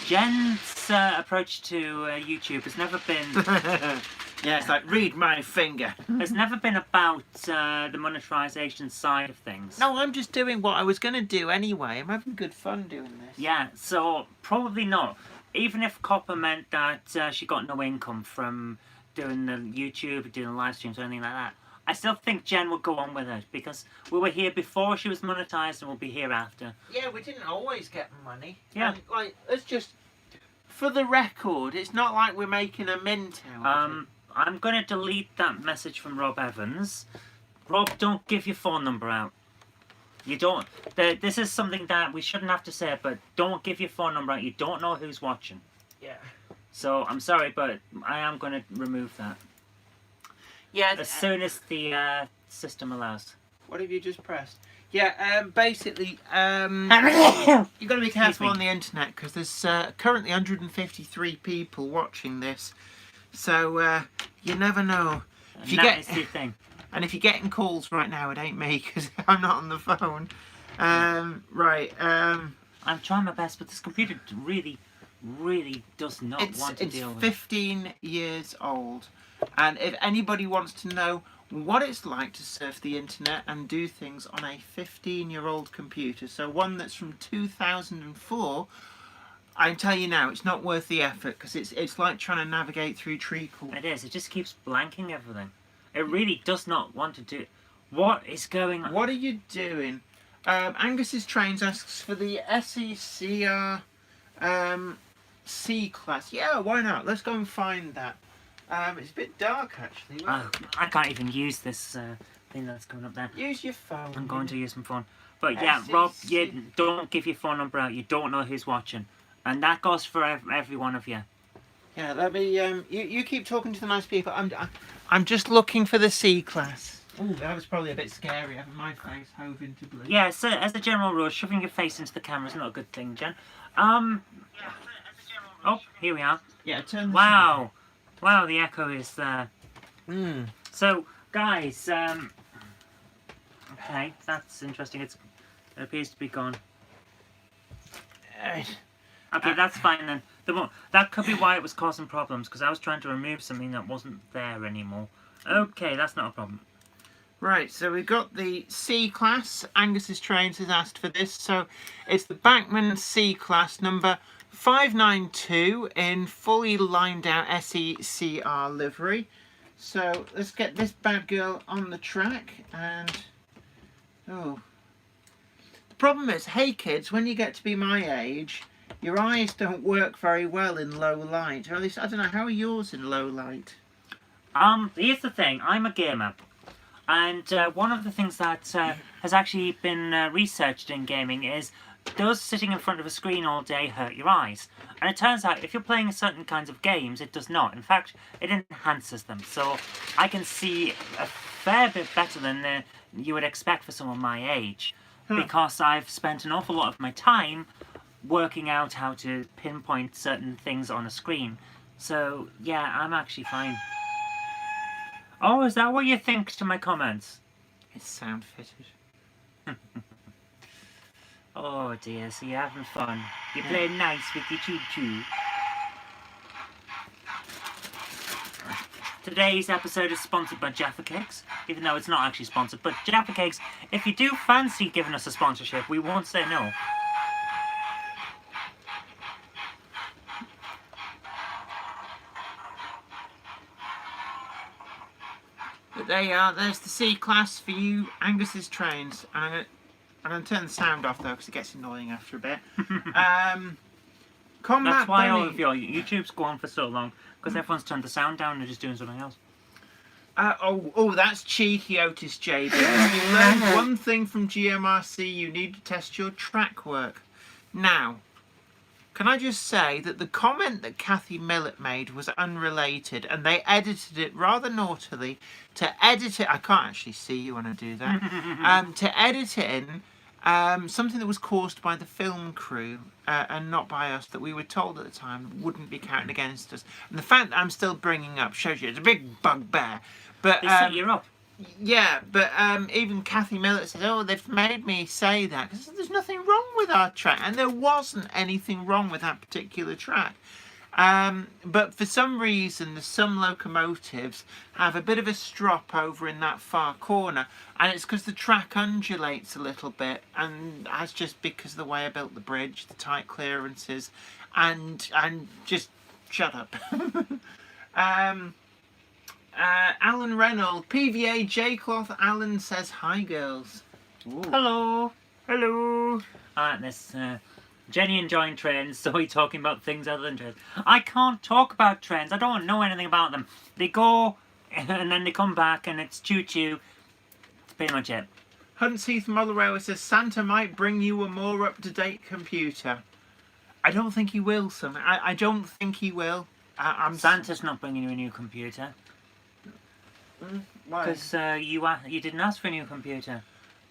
Jen's approach to YouTube has never been... Yeah, it's like, read my finger. It's never been about the monetization side of things. No, I'm just doing what I was going to do anyway. I'm having good fun doing this. Yeah, so probably not. Even if Coppa meant that she got no income from doing the YouTube, doing the live streams or anything like that, I still think Jen would go on with it because we were here before she was monetized and we'll be here after. Yeah, we didn't always get money. Yeah. And, like, let's just... For the record, it's not like we're making a mint out of it. I'm going to delete that message from Rob Evans. Rob, don't give your phone number out. You don't. This is something that we shouldn't have to say, but don't give your phone number out. You don't know who's watching. Yeah. So, I'm sorry, but I am going to remove that. Yeah. As soon as the system allows. What have you just pressed? Yeah, basically, you've got to be careful on the internet because there's currently 153 people watching this. So, you never know. If you get, is the thing. And if you're getting calls right now, it ain't me because I'm not on the phone. Right. I'm trying my best, but this computer really does not want to deal with it. It's 15 years old. And if anybody wants to know what it's like to surf the internet and do things on a 15-year-old computer, so one that's from 2004... I tell you now, it's not worth the effort because it's like trying to navigate through treacle. It is. It just keeps blanking everything. It really does not want to do. What is going on? What are you doing? Angus's Trains asks for the SECR C class. Yeah, why not? Let's go and find that. It's a bit dark actually. I can't even use this thing that's coming up there. Use your phone. I'm going to use my phone. But yeah, Rob, you don't give your phone number out. You don't know who's watching. And that goes for every one of you. Yeah, let me. You keep talking to the nice people. I'm just looking for the C class. Oh, that was probably a bit scary, having my face hove into blue. Yeah, so as a general rule, shoving your face into the camera is not a good thing, Jen. Oh, here we are. Yeah, turn. Wow, wow, the echo is there. Hmm. So, guys, okay, that's interesting. It appears to be gone. Okay, that's fine then. That could be why it was causing problems, because I was trying to remove something that wasn't there anymore. Okay, that's not a problem. Right, so we've got the C class. Angus's Trains has asked for this, so it's the Bachmann C class number 592 in fully lined out SECR livery. So let's get this bad girl on the track, and oh, the problem is, hey kids, when you get to be my age, your eyes don't work very well in low light, or at least I don't know, how are yours in low light? Here's the thing, I'm a gamer. And one of the things that has actually been researched in gaming is, does sitting in front of a screen all day hurt your eyes? And it turns out if you're playing certain kinds of games, it does not. In fact, it enhances them. So I can see a fair bit better than you would expect for someone my age. Because I've spent an awful lot of my time working out how to pinpoint certain things on a screen. So yeah, I'm actually fine. Oh, is that what you think to my comments? It's sound fitted. Oh dear, so you're having fun. You're playing nice with your choo-choo. Today's episode is sponsored by Jaffa Cakes, even though it's not actually sponsored. But Jaffa Cakes, if you do fancy giving us a sponsorship, we won't say no. But there you are, there's the C class for you, Angus's Trains. And I'm going to turn the sound off though, because it gets annoying after a bit. Combat That's why Bunny. all of your YouTube's go on for so long, because everyone's turned the sound down and they're just doing something else. Oh, that's cheeky, Otis JB. You learned one thing from GMRC, you need to test your track work. Now, can I just say that the comment that Kathy Millett made was unrelated, and they edited it rather naughtily to edit it. I can't actually see you when I do that. To edit it in something that was caused by the film crew and not by us, that we were told at the time wouldn't be counted against us. And the fact that I'm still bringing up shows you it's a big bugbear. But They set you up. yeah, but even Kathy Millett says, oh, they've made me say that because there's nothing wrong with our track. And there wasn't anything wrong with that particular track. But for some reason, some locomotives have a bit of a strop over in that far corner. And it's because the track undulates a little bit. And that's just because of the way I built the bridge, the tight clearances. And just shut up. Alan Reynolds, PVA J-Cloth Alan says, hi girls. Ooh. Hello. Hello. Alright, this Jenny enjoying trains, Zoe talking about things other than trains. I can't talk about trains. I don't know anything about them. They go and then they come back and it's choo-choo. That's pretty much it. Huntsheath Mollerawa says, Santa might bring you a more up-to-date computer. I don't think he will, son. I don't think he will. Santa's not bringing you a new computer. Why? Because you didn't ask for a new computer.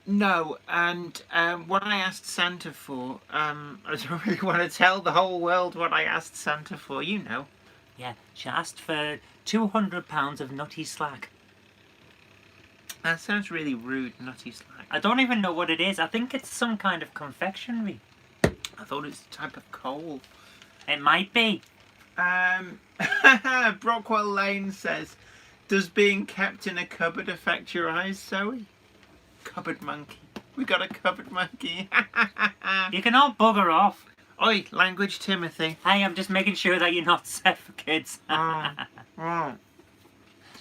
No, and what I asked Santa for, I don't really want to tell the whole world what I asked Santa for, you know. Yeah, she asked for £200 of nutty slack. That sounds really rude, nutty slack. I don't even know what it is. I think it's some kind of confectionery. I thought it's a type of coal. It might be. Brockwell Lane says, does being kept in a cupboard affect your eyes, Zoe? Cupboard monkey. We got a cupboard monkey. You can all bugger off. Oi, language Timothy. Hey, I'm just making sure that you're not set for kids. Right.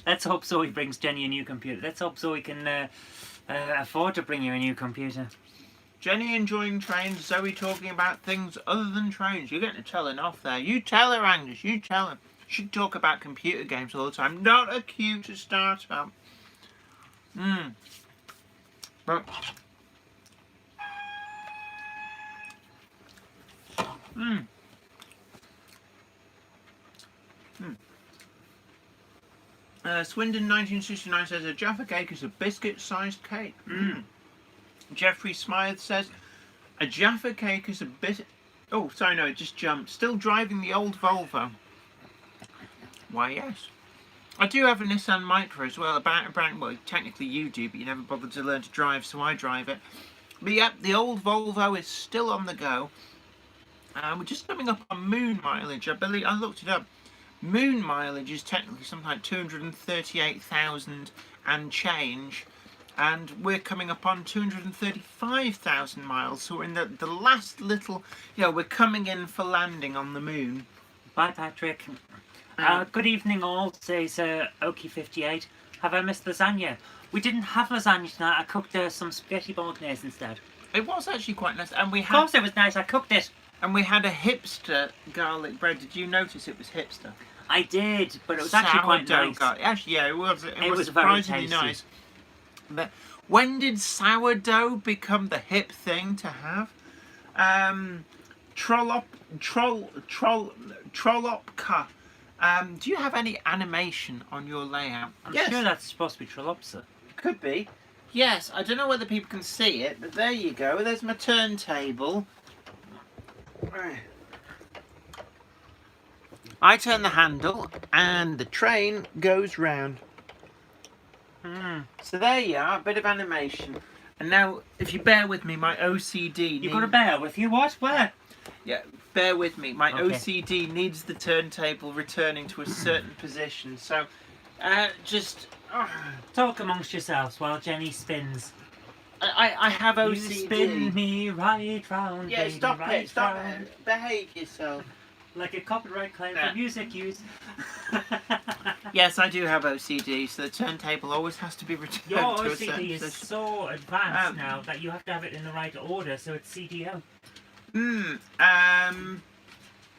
Let's hope Zoe brings Jenny a new computer. Let's hope Zoe can afford to bring you a new computer. Jenny enjoying trains, Zoe talking about things other than trains. You're getting to tell her off there. You tell her, Angus, you tell her. She talk about computer games all the time. Not a cue to start up. But Swindon 1969 says a Jaffa cake is a biscuit-sized cake. Jeffrey Smythe says a Jaffa cake is a bit. Oh, sorry, no, it just jumped. Still driving the old Volvo. Why, yes. I do have a Nissan Micra as well. Well, technically you do, but you never bothered to learn to drive, so I drive it. But yep, the old Volvo is still on the go. We're just coming up on moon mileage. I believe I looked it up. Moon mileage is technically something like 238,000 and change, and we're coming up on 235,000 miles. So we're in the last little. We're coming in for landing on the moon. Bye, Patrick. Good evening, all. Says Oki58. Have I missed lasagna? We didn't have lasagna tonight. I cooked some spaghetti bolognese instead. It was actually quite nice, and we Of had. course, it was nice. I cooked it. And we had a hipster garlic bread. Did you notice it was hipster? I did, but it was actually quite nice. Actually, yeah, it was. It was very surprisingly tasty. nice. But when did sourdough become the hip thing to have? Trollopka. Do you have any animation on your layout? I'm sure that's supposed to be Trollopsa. Could be. Yes, I don't know whether people can see it, but there you go. There's my turntable. I turn the handle and the train goes round. So there you are, a bit of animation. And now, if you bear with me, my OCD. You've got to bear with you? What? Where? Yeah, bear with me. My Okay. OCD needs the turntable returning to a certain position. So, just. Talk amongst yourselves while Jenny spins. I have OCD. You spin me right round. Yeah, baby, stop right it. Stop round. it. Behave yourself. Like a copyright claim Yeah. for music use. Yes, I do have OCD, so the turntable always has to be returned Your to a certain OCD is position. so advanced now that you have to have it in the right order, so it's CDO.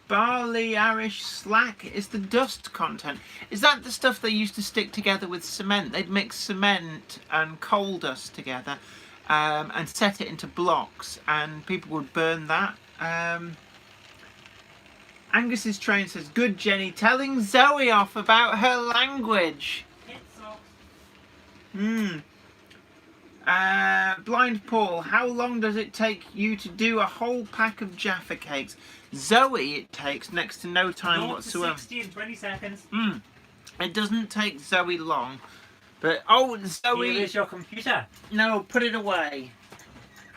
Barley Irish slack is the dust content. Is that the stuff they used to stick together with cement? They'd mix cement and coal dust together and set it into blocks, and people would burn that. Angus's train says, "Good Jenny, telling Zoe off about her language." It sucks. Blind Paul, how long does it take you to do a whole pack of Jaffa cakes? Zoe, it takes next to no time 0 to whatsoever. 60 in 20 seconds. It doesn't take Zoe long. But, Zoe... Here is your computer. No, put it away.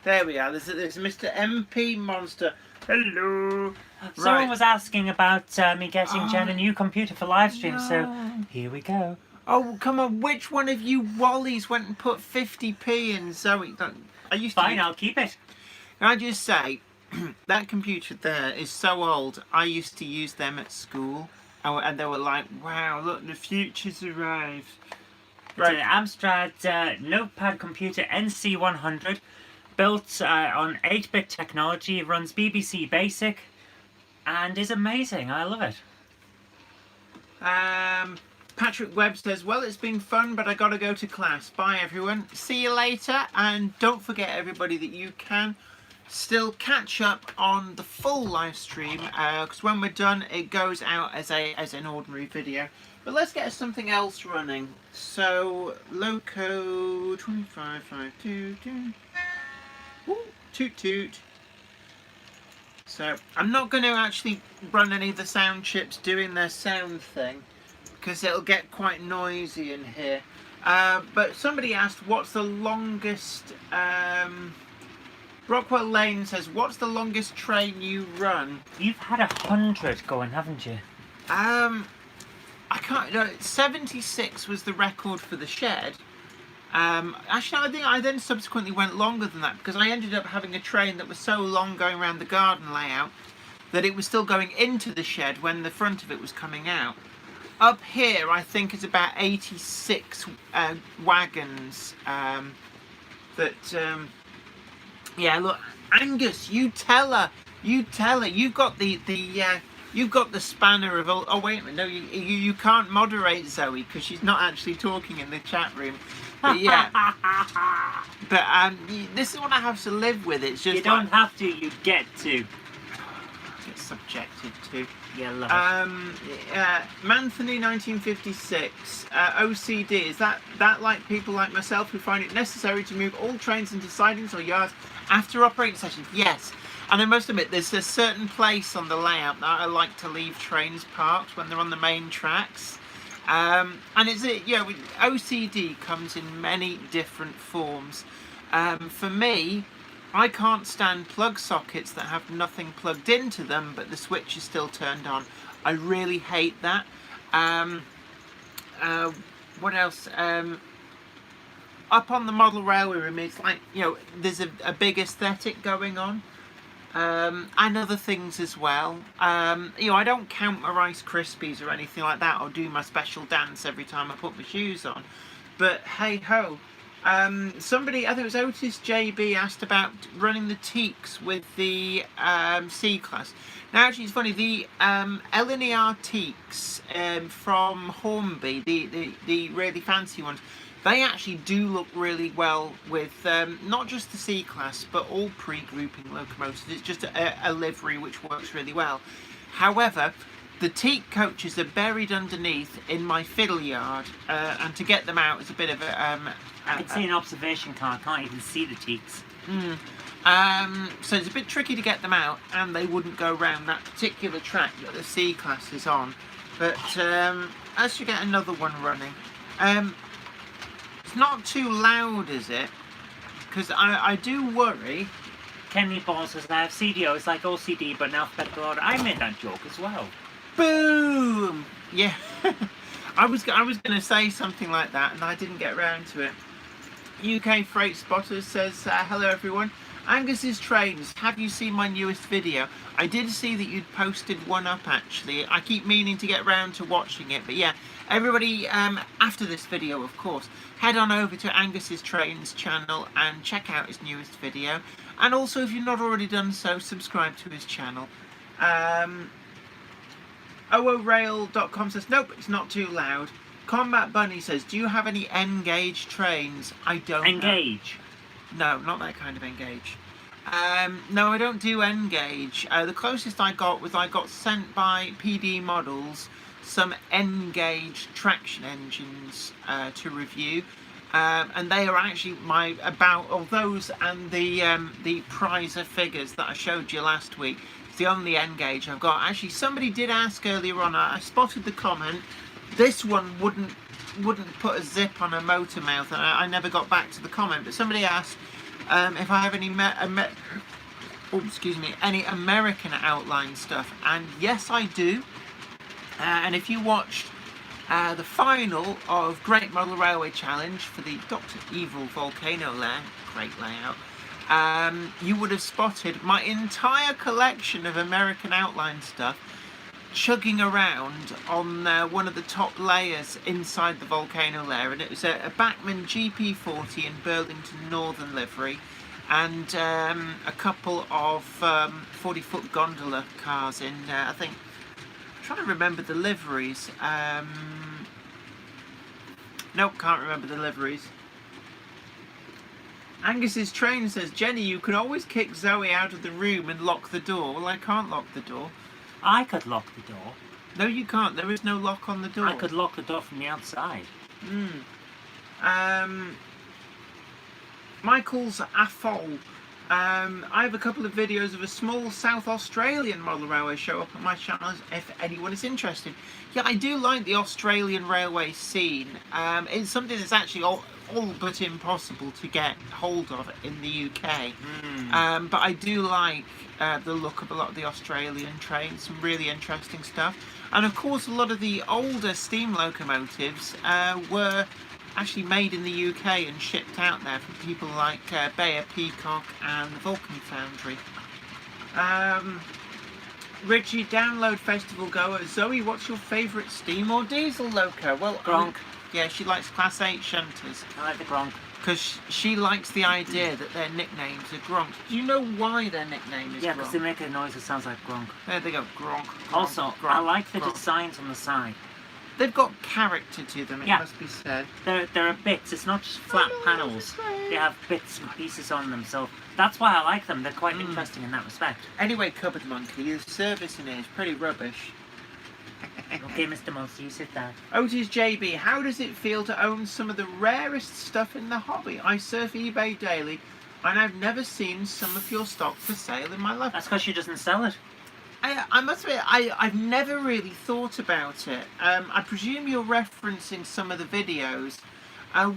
There we are. There's Mr. MP Monster. Hello. Someone Right. was asking about me getting Jen a new computer for live stream, so here we go. Oh, come on. Which one of you Wallies went and put 50p in Zoe? I used to... Fine, I'll keep it. Can I just say, that computer there is so old. I used to use them at school. And they were like, wow, look, the future's arrived. It's an Amstrad notepad computer NC100, built on 8-bit technology, runs BBC Basic, and is amazing. I love it. Patrick Webb says, well, it's been fun, but I gotta go to class. Bye, everyone. See you later. And don't forget, everybody, that you can still catch up on the full live stream, because when we're done, it goes out as an ordinary video. But let's get something else running. So, Loco 25522. Ooh, toot toot. So, I'm not going to actually run any of the sound chips doing their sound thing, because it'll get quite noisy in here. But somebody asked, what's the longest... Rockwell Lane says, what's the longest train you run? You've had 100 going, haven't you? I can't... No, 76 was the record for the shed. Actually, I think I then subsequently went longer than that, because I ended up having a train that was so long going around the garden layout that it was still going into the shed when the front of it was coming out. Up here, I think it's about 86 wagons yeah, look, Angus, you tell her. You've got you've got the spanner of all. Oh wait a minute, no, you can't moderate Zoe because she's not actually talking in the chat room. But yeah. But this is what I have to live with. It's just you don't have to, you get to. Get subjected to. Yeah, love Manthony 1956, OCD, is that like people like myself who find it necessary to move all trains into sidings or yards after operating sessions? Yes. And I must admit, there's a certain place on the layout that I like to leave trains parked when they're on the main tracks. And it's, OCD comes in many different forms. For me, I can't stand plug sockets that have nothing plugged into them, but the switch is still turned on. I really hate that. What else? Up on the model railway room, it's like, there's a big aesthetic going on. And other things as well. I don't count my Rice Krispies or anything like that, or do my special dance every time I put my shoes on. But hey ho. Somebody, I think it was Otis JB, asked about running the Teaks with the C-Class. Now actually it's funny, the LNER Teaks from Hornby, the really fancy ones, they actually do look really well with not just the C-Class but all pre-grouping locomotives. It's just a livery which works really well. However, the teak coaches are buried underneath in my fiddle yard, and to get them out is a bit of a... I can see an observation car, I can't even see the teaks. So it's a bit tricky to get them out, and they wouldn't go round that particular track that the C-Class is on. But as you get another one running, it's not too loud, is it? Because I do worry. Kenny Ball says I have CDO, it's like OCD but in alphabetical order. I made that joke as well. Boom! Yeah. I was going to say something like that, and I didn't get around to it. UK Freight Spotters says, hello everyone. Angus's Trains, have you seen my newest video? I did see that you'd posted one up actually. I keep meaning to get round to watching it, but yeah, everybody, after this video of course, head on over to Angus's Trains channel and check out his newest video. And also, if you've not already done so, subscribe to his channel. OORail.com says, nope, it's not too loud. Combat Bunny says, do you have any N-gauge trains? I don't. Engage? No, not that kind of N-gauge. No, I don't do N-gauge. The closest I got was I got sent by PD Models some N-gauge traction engines to review. And they are actually of those and the Prizer figures that I showed you last week. It's the only N-gauge I've got. Actually, somebody did ask earlier on. I spotted the comment. This one wouldn't put a zip on a motor mouth, and I never got back to the comment. But somebody asked if I have any any American outline stuff, and yes, I do. And if you watched the final of Great Model Railway Challenge for the Dr. Evil Volcano Lair, great layout, you would have spotted my entire collection of American outline stuff chugging around on one of the top layers inside the volcano lair, and it was a Bachmann GP40 in Burlington Northern livery, and a couple of 40-foot gondola cars in, I think, I'm trying to remember the liveries. Nope, can't remember the liveries. Angus's Train says, Jenny, you can always kick Zoe out of the room and lock the door. Well, I can't lock the door. I could lock the door. No, you can't. There is no lock on the door. I could lock the door from the outside. Michael's Afol. I have a couple of videos of a small South Australian model railway show up on my channel if anyone is interested. Yeah, I do like the Australian railway scene. It's something that's actually all but impossible to get hold of in the UK. But I do like the look of a lot of the Australian trains, some really interesting stuff. And of course a lot of the older steam locomotives were actually made in the UK and shipped out there from people like Bayer Peacock and the Vulcan Foundry. Richie, download festival goer. Zoe, what's your favourite steam or diesel loco? Well, Gronk. Yeah, she likes Class 8 shunters. I like the Gronk. Because she likes the idea that their nicknames are Gronk. Do you know why their nickname is Yeah, Gronk? because they make a noise that sounds like Gronk. There they go, Gronk. Also, Gronk, I like the Gronk. designs on the side. they've got character to them, it must be said. There are bits, it's not just flat panels. They have bits and pieces on them, so that's why I like them. They're quite interesting in that respect. Anyway, Cupboard Monkey, your service in here is pretty rubbish. Okay, Mr. Monster, you sit down. Otis JB, how does it feel to own some of the rarest stuff in the hobby? I surf eBay daily, and I've never seen some of your stock for sale in my life. That's because she doesn't sell it. I must admit, I've never really thought about it. I presume you're referencing some of the videos.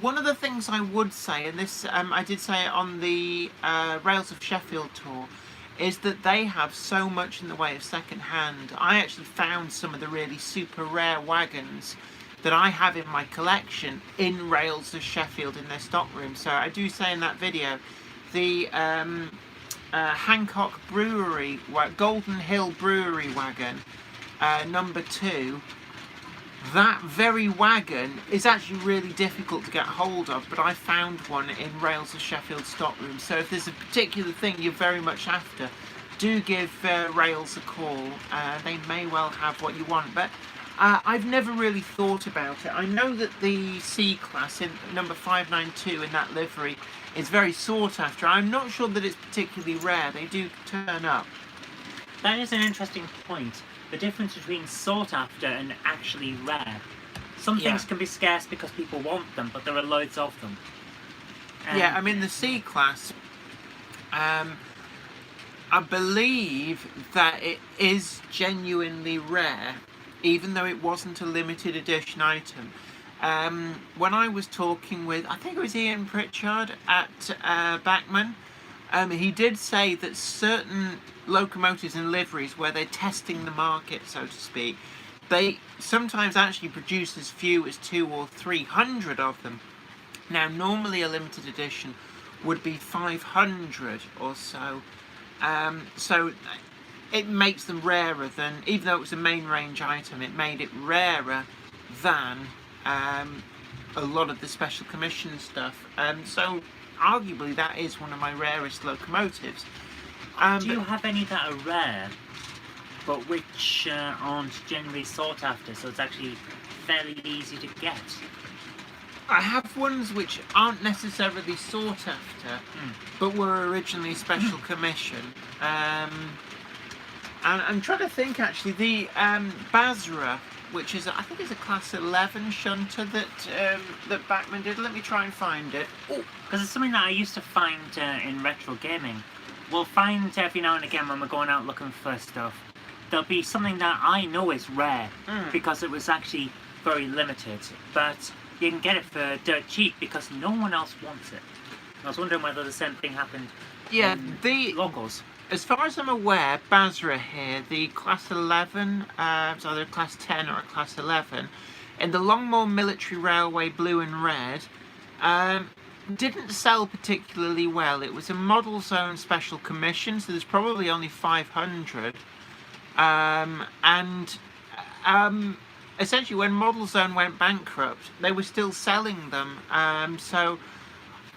One of the things I would say, and this I did say it on the Rails of Sheffield tour, is that they have so much in the way of second hand. I actually found some of the really super rare wagons that I have in my collection in Rails of Sheffield in their stock room. So I do say in that video, the Hancock Brewery, Golden Hill Brewery wagon, number 2, that very wagon is actually really difficult to get hold of, but I found one in Rails of Sheffield stockroom. So if there's a particular thing you're very much after, do give Rails a call. They may well have what you want, but I've never really thought about it. I know that the C-Class in number 592 in that livery is very sought after. I'm not sure that it's particularly rare. They do turn up. That is an interesting point. The difference between sought after and actually rare. Some things can be scarce because people want them, but there are loads of them. Yeah, I mean the C-Class, I believe that it is genuinely rare, even though it wasn't a limited edition item. When I was talking with, I think it was Ian Pritchard at Bachmann, he did say that certain locomotives and liveries where they're testing the market, so to speak, they sometimes actually produce as few as 200 or 300 of them. Now, normally a limited edition would be 500 or so. So it makes them rarer than, even though it was a main range item, it made it rarer than a lot of the special commission stuff. So arguably that is one of my rarest locomotives. Do you have any that are rare, but which aren't generally sought after, so it's actually fairly easy to get? I have ones which aren't necessarily sought after, but were originally special commission. And I'm trying to think actually, the Basra, which is, I think it's a class 11 shunter that Bachmann did. Let me try and find it. Because it's something that I used to find in retro gaming. We'll find every now and again when we're going out looking for stuff, there'll be something that I know is rare because it was actually very limited, but you can get it for dirt cheap because no one else wants it. I was wondering whether the same thing happened in the locals. As far as I'm aware, Basra here, the class 11, it's either a class 10 or a class 11, in the Longmoor Military Railway blue and red, didn't sell particularly well. It was a Model Zone special commission, so there's probably only 500. Essentially when Model Zone went bankrupt, they were still selling them. So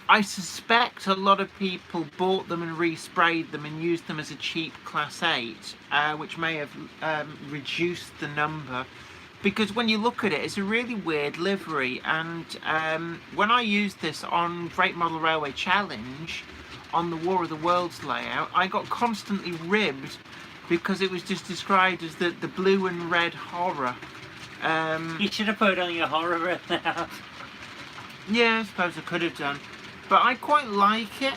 I suspect a lot of people bought them and resprayed them and used them as a cheap Class 8, which may have reduced the number. Because when you look at it, it's a really weird livery, and when I used this on Great Model Railway Challenge, on the War of the Worlds layout, I got constantly ribbed because it was just described as the blue and red horror. You should have put on your horror rib now. Yeah, I suppose I could have done. But I quite like it,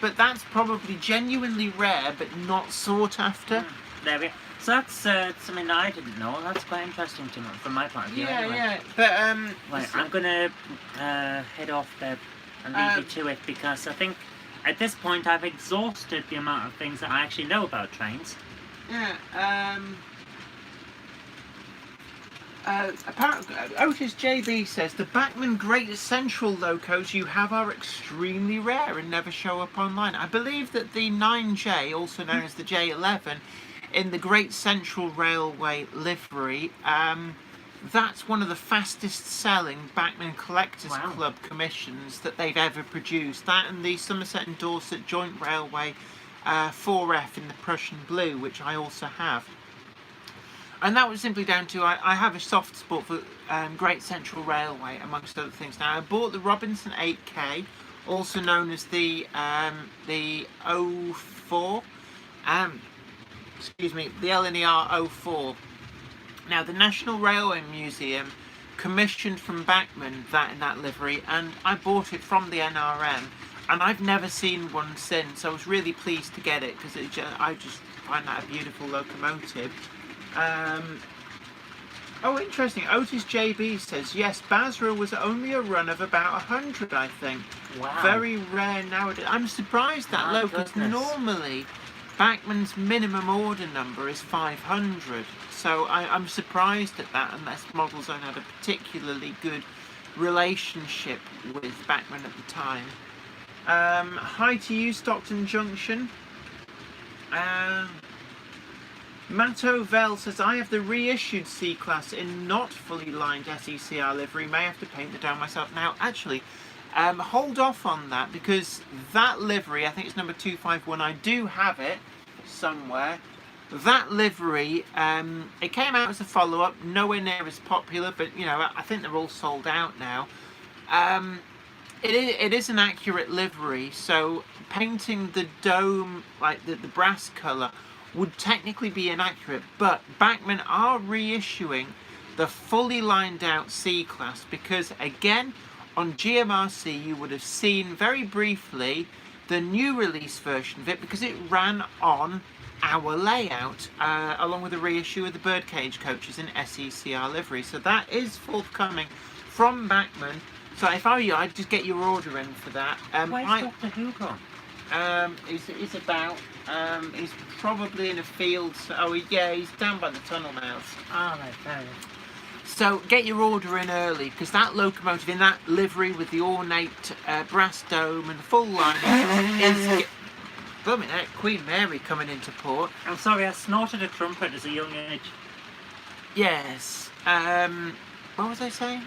but that's probably genuinely rare, but not sought after. There we go. So that's something that I didn't know. That's quite interesting to know from my point of view. Yeah, anyway. yeah. But Right, I'm gonna head off there and leave you to it because I think at this point I've exhausted the amount of things that I actually know about trains. yeah, apparently, Otis JB says the Bachmann Great Central locos you have are extremely rare and never show up online. I believe that the 9J, also known as the J11, in the Great Central Railway livery, that's one of the fastest selling Bachmann Collectors Club commissions that they've ever produced. That and the Somerset and Dorset Joint Railway 4F in the Prussian blue, which I also have. And that was simply down to I have a soft spot for Great Central Railway, amongst other things. Now, I bought the Robinson 8K, also known as the 04, excuse me, the LNER 04. Now, the National Railway Museum commissioned from Bachmann that in that livery, and I bought it from the NRM, and I've never seen one since. I was really pleased to get it because I just find that a beautiful locomotive. Oh, interesting. Otis JB says, yes, Basra was only a run of about 100, I think. Wow. Very rare nowadays. I'm surprised that low, because normally Bachmann's minimum order number is 500. So I'm surprised at that, unless Model Zone had a particularly good relationship with Bachmann at the time. Hi to you, Stockton Junction. Matto Vel says, I have the reissued C-Class in not fully lined SECR livery. May have to paint the dome myself. Now, actually, hold off on that, because that livery, I think it's number 251, I do have it somewhere. That livery, it came out as a follow-up, nowhere near as popular, but, you know, I think they're all sold out now. It is an accurate livery, so painting the dome, like the brass colour, would technically be inaccurate, but Bachmann are reissuing the fully lined out C-Class, because again, on GMRC you would have seen very briefly the new release version of it, because it ran on our layout, along with a reissue of the birdcage coaches in SECR livery. So that is forthcoming from Bachmann. So if I were you, I'd just get your order in for that. Where's Dr. Who gone? He's about, he's probably in a field, so, yeah, he's down by the tunnel mouth. Oh, right, fair enough. So get your order in early, because that locomotive in that livery with the ornate brass dome and the full line is... Blooming heck, Queen Mary coming into port. I'm sorry, I snorted a trumpet as a young age. Yes. What was I saying?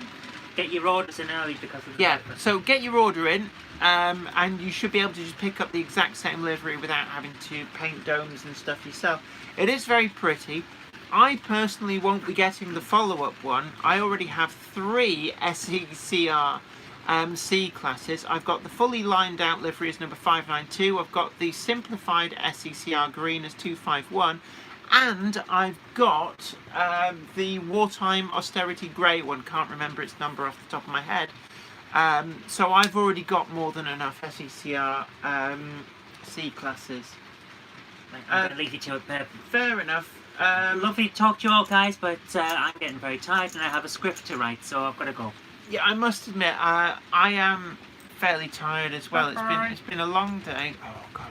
Get your orders in early because of the weather. So get your order in, and you should be able to just pick up the exact same livery without having to paint domes and stuff yourself. It is very pretty. I personally won't be getting the follow-up one. I already have 3 SECR C-Classes. I've got the fully lined out livery as number 592. I've got the simplified SECR green as 251. And I've got the wartime austerity grey one. Can't remember its number off the top of my head. So I've already got more than enough SECR C-Classes. I'm going to leave you to it, Pep. Fair enough. Lovely to talk to you all, guys, but I'm getting very tired and I have a script to write, so I've got to go. Yeah, I must admit, I am fairly tired as well. It's been a long day. Oh God.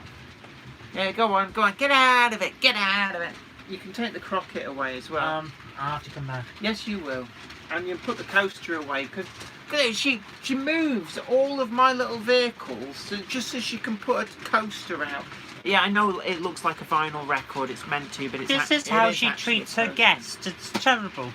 Yeah, go on, get out of it, get out of it. You can take the croquet away as well. I'll have to come back. Yes, you will. And you put the coaster away, because she moves all of my little vehicles just so she can put a coaster out. Yeah, I know it looks like a vinyl record. It's meant to, but it's this is how she treats her guests. It's terrible.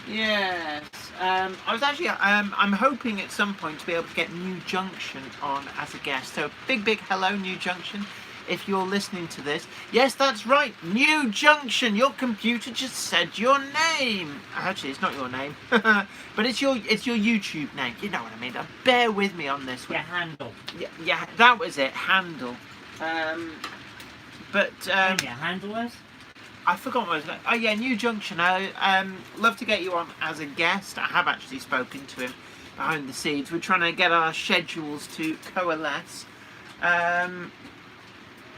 Yes. I was actually, I'm hoping at some point to be able to get New Junction on as a guest. So big hello, New Junction, if you're listening to this. Yes, that's right, New Junction. Your computer just said your name. Actually, it's not your name, but it's your YouTube name. You know what I mean. Bear with me on this one. Your handle. Yeah, that was it. Handle. Your handle is? I forgot what I was going to... Oh yeah, New Junction. I love to get you on as a guest. I have actually spoken to him behind the scenes. We're trying to get our schedules to coalesce. Matt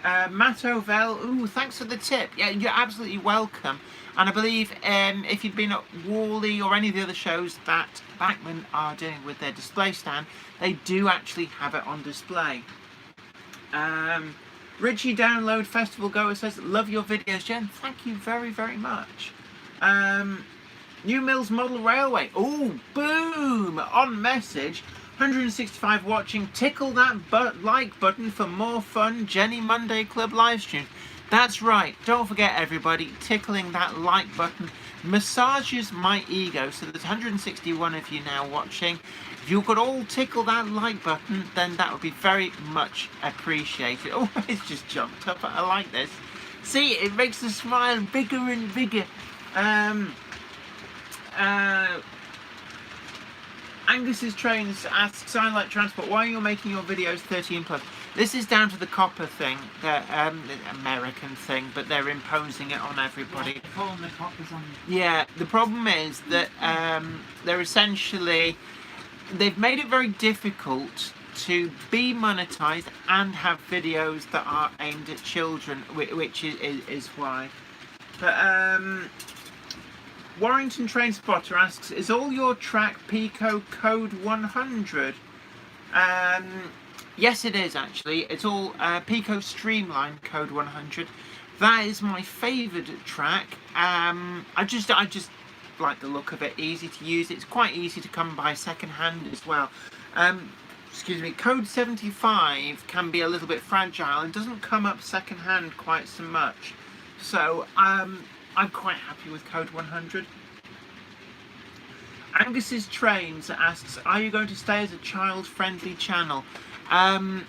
Ovell, ooh, thanks for the tip. Yeah, you're absolutely welcome. And I believe if you'd been at Wally or any of the other shows that Bachmann are doing with their display stand, they do actually have it on display. Richie Download Festival Goer says, love your videos, Jen. Thank you very, very much. New Mills Model Railway. Oh, boom! On message. 165 watching. Tickle that like button for more fun Jenny Monday Club live streams. That's right. Don't forget, everybody, tickling that like button massages my ego. So there's 161 of you now watching. If you could all tickle that like button, then that would be very much appreciated. Oh, it's just jumped up. I like this. See, it makes the smile bigger and bigger. Angus's Trains asks, I like transport, why are you making your videos 13 plus? This is down to the Coppa thing, the American thing, but they're imposing it on everybody. Yeah, pulling the coppers on. Yeah, the problem is that they're essentially, they've made it very difficult to be monetized and have videos that are aimed at children, which is why. But Warrington Train Spotter asks, is all your track Pico code 100? Yes, it is actually. It's all Pico Streamline code 100. That is my favoured track. I just like the look of it. Easy to use. It's quite easy to come by second hand as well. Excuse me. Code 75 can be a little bit fragile and doesn't come up second hand quite so much. So I'm quite happy with code 100. Angus's Trains asks, are you going to stay as a child-friendly channel? Yeah,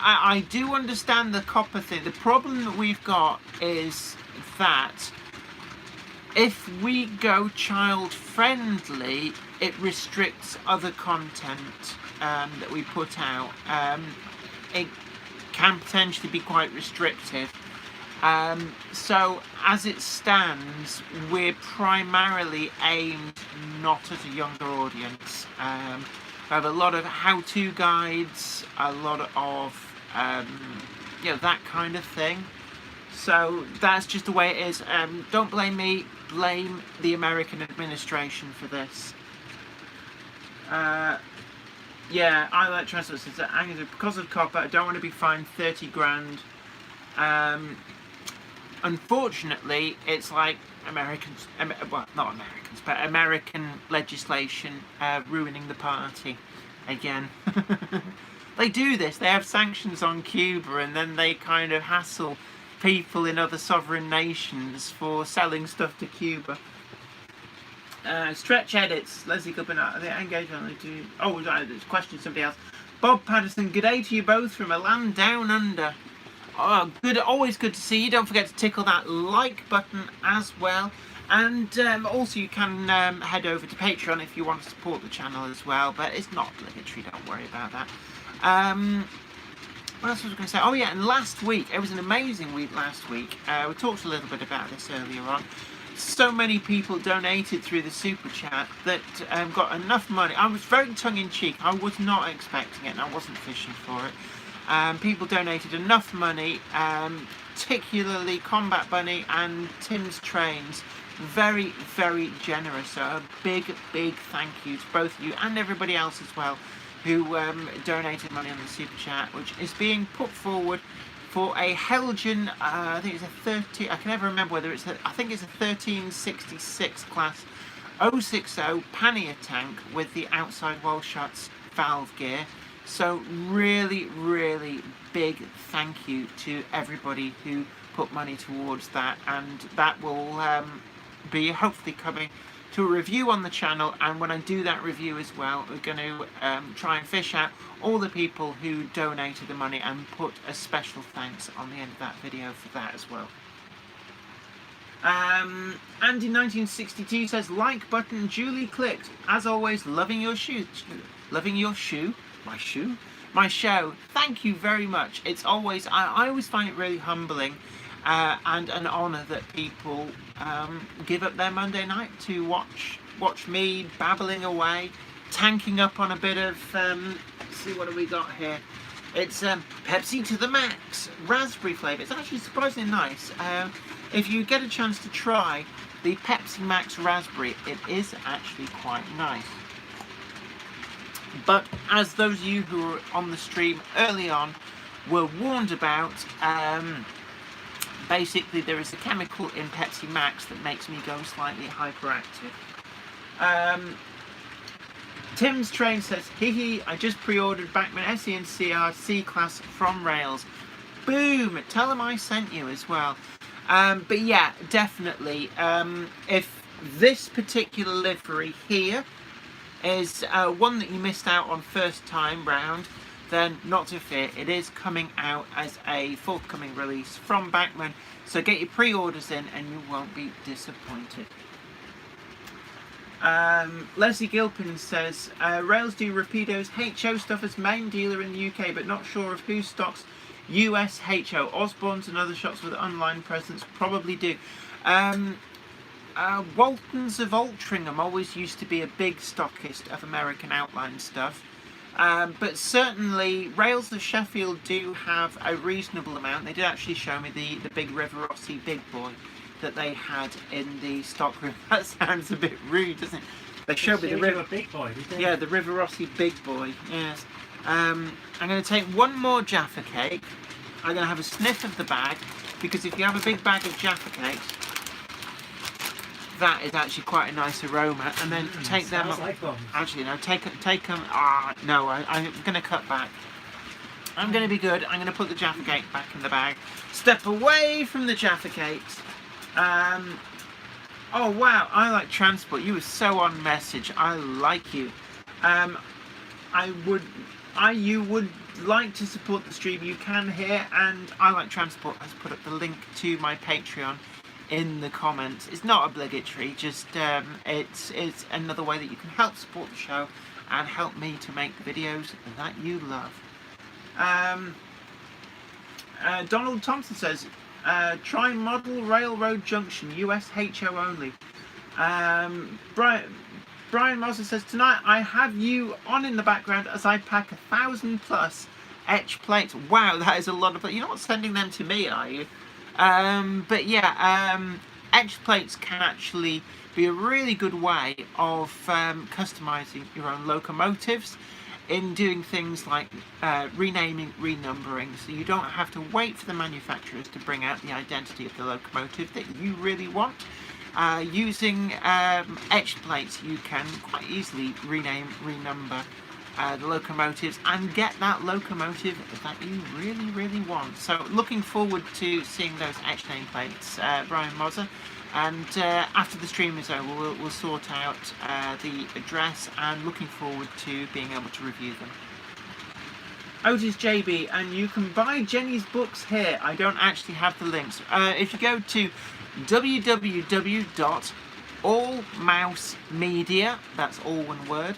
I do understand the Coppa thing. The problem that we've got is that if we go child-friendly, it restricts other content that we put out. It can potentially be quite restrictive. So as it stands, we're primarily aimed not at a younger audience. We have a lot of how-to guides, a lot of you know, that kind of thing. So that's just the way it is. Don't blame me, blame the American administration for this. Yeah, I like transport. Because of Coppa, I don't want to be fined 30 grand. Unfortunately, it's like Americans, well, not Americans, but American legislation ruining the party again. They do this, they have sanctions on Cuba and then they kind of hassle people in other sovereign nations for selling stuff to Cuba. Stretch edits, Leslie Goodman, they engage on the oh, there's a question, somebody else. Bob Patterson, good day to you both from a land down under. Oh, good, always good to see you. Don't forget to tickle that like button as well. And also you can head over to Patreon if you want to support the channel as well. But it's not obligatory, don't worry about that. What else was I going to say? Oh yeah, and last week, it was an amazing week last week. We talked a little bit about this earlier on. So many people donated through the super chat that got enough money. I was very tongue-in-cheek. I was not expecting it and I wasn't fishing for it. People donated enough money, particularly Combat Bunny and Tim's Trains. Very, very generous. So a big, big thank you to both of you and everybody else as well who donated money on the super chat, which is being put forward for a Helgen, I think it's a 30, I can never remember whether it's I think it's a 1366 class 060 pannier tank with the outside wall shuts valve gear. So really, really big thank you to everybody who put money towards that, and that will be hopefully coming to a review on the channel. And when I do that review as well, we're going to try and fish out all the people who donated the money and put a special thanks on the end of that video for that as well. Andy 1962 says, like button duly clicked. As always, loving your shoe. Loving your shoe? My shoe? My show. Thank you very much. It's always, I always find it really humbling and an honour that people give up their Monday night to watch me babbling away, tanking up on a bit of, let's see, what have we got here? It's Pepsi to the max, raspberry flavour. It's actually surprisingly nice. If you get a chance to try the Pepsi Max Raspberry, it is actually quite nice. But as those of you who were on the stream early on were warned about, basically there is a chemical in Pepsi Max that makes me go slightly hyperactive. Tim's Train says, hee hee, I just pre-ordered Bachmann SE and CR C-Class from Rails. Boom! Tell them I sent you as well. But yeah, definitely, if this particular livery here is one that you missed out on first time round, then not to fear, it is coming out as a forthcoming release from Bachman. So get your pre-orders in and you won't be disappointed. Leslie Gilpin says, Rails do Rapido's HO stuff as main dealer in the UK, but not sure of who stocks US HO. Osborne's and other shops with online presence probably do. Waltons of Altrincham always used to be a big stockist of American outline stuff. But certainly Rails of Sheffield do have a reasonable amount. They did actually show me the big River Rossi big boy that they had in the stock room. That sounds a bit rude, doesn't it? They showed me the River big boy, did they? Yeah, the River Rossi big boy. Yes. I'm going to take one more Jaffa cake. I'm going to have a sniff of the bag, because if you have a big bag of Jaffa cakes, that is actually quite a nice aroma. And then take them. Like actually, no, take them. No, I'm going to cut back. I'm going to be good. I'm going to put the Jaffa cake back in the bag. Step away from the Jaffa cakes. Oh wow, I like transport. You were so on message. I like you. You would like to support the stream, you can here, and I Like Transport has put up the link to my Patreon in the comments. It's not obligatory, just it's another way that you can help support the show and help me to make the videos that you love. Donald Thompson says, try Model Railroad Junction, US HO only. Brian Moser says, tonight I have you on in the background as I pack 1,000+ etch plates. Wow, that is a lot of... You're not sending them to me, are you? But yeah, etch plates can actually be a really good way of customizing your own locomotives in doing things like renaming, renumbering, so you don't have to wait for the manufacturers to bring out the identity of the locomotive that you really want. Using etched plates, you can quite easily rename, renumber the locomotives and get that locomotive that you really, really want. So looking forward to seeing those etched nameplates, Brian Moser. And after the stream is over, we'll sort out the address, and looking forward to being able to review them. Otis JB, and you can buy Jenny's books here. I don't actually have the links. If you go to www.allmousemedia, that's all one word,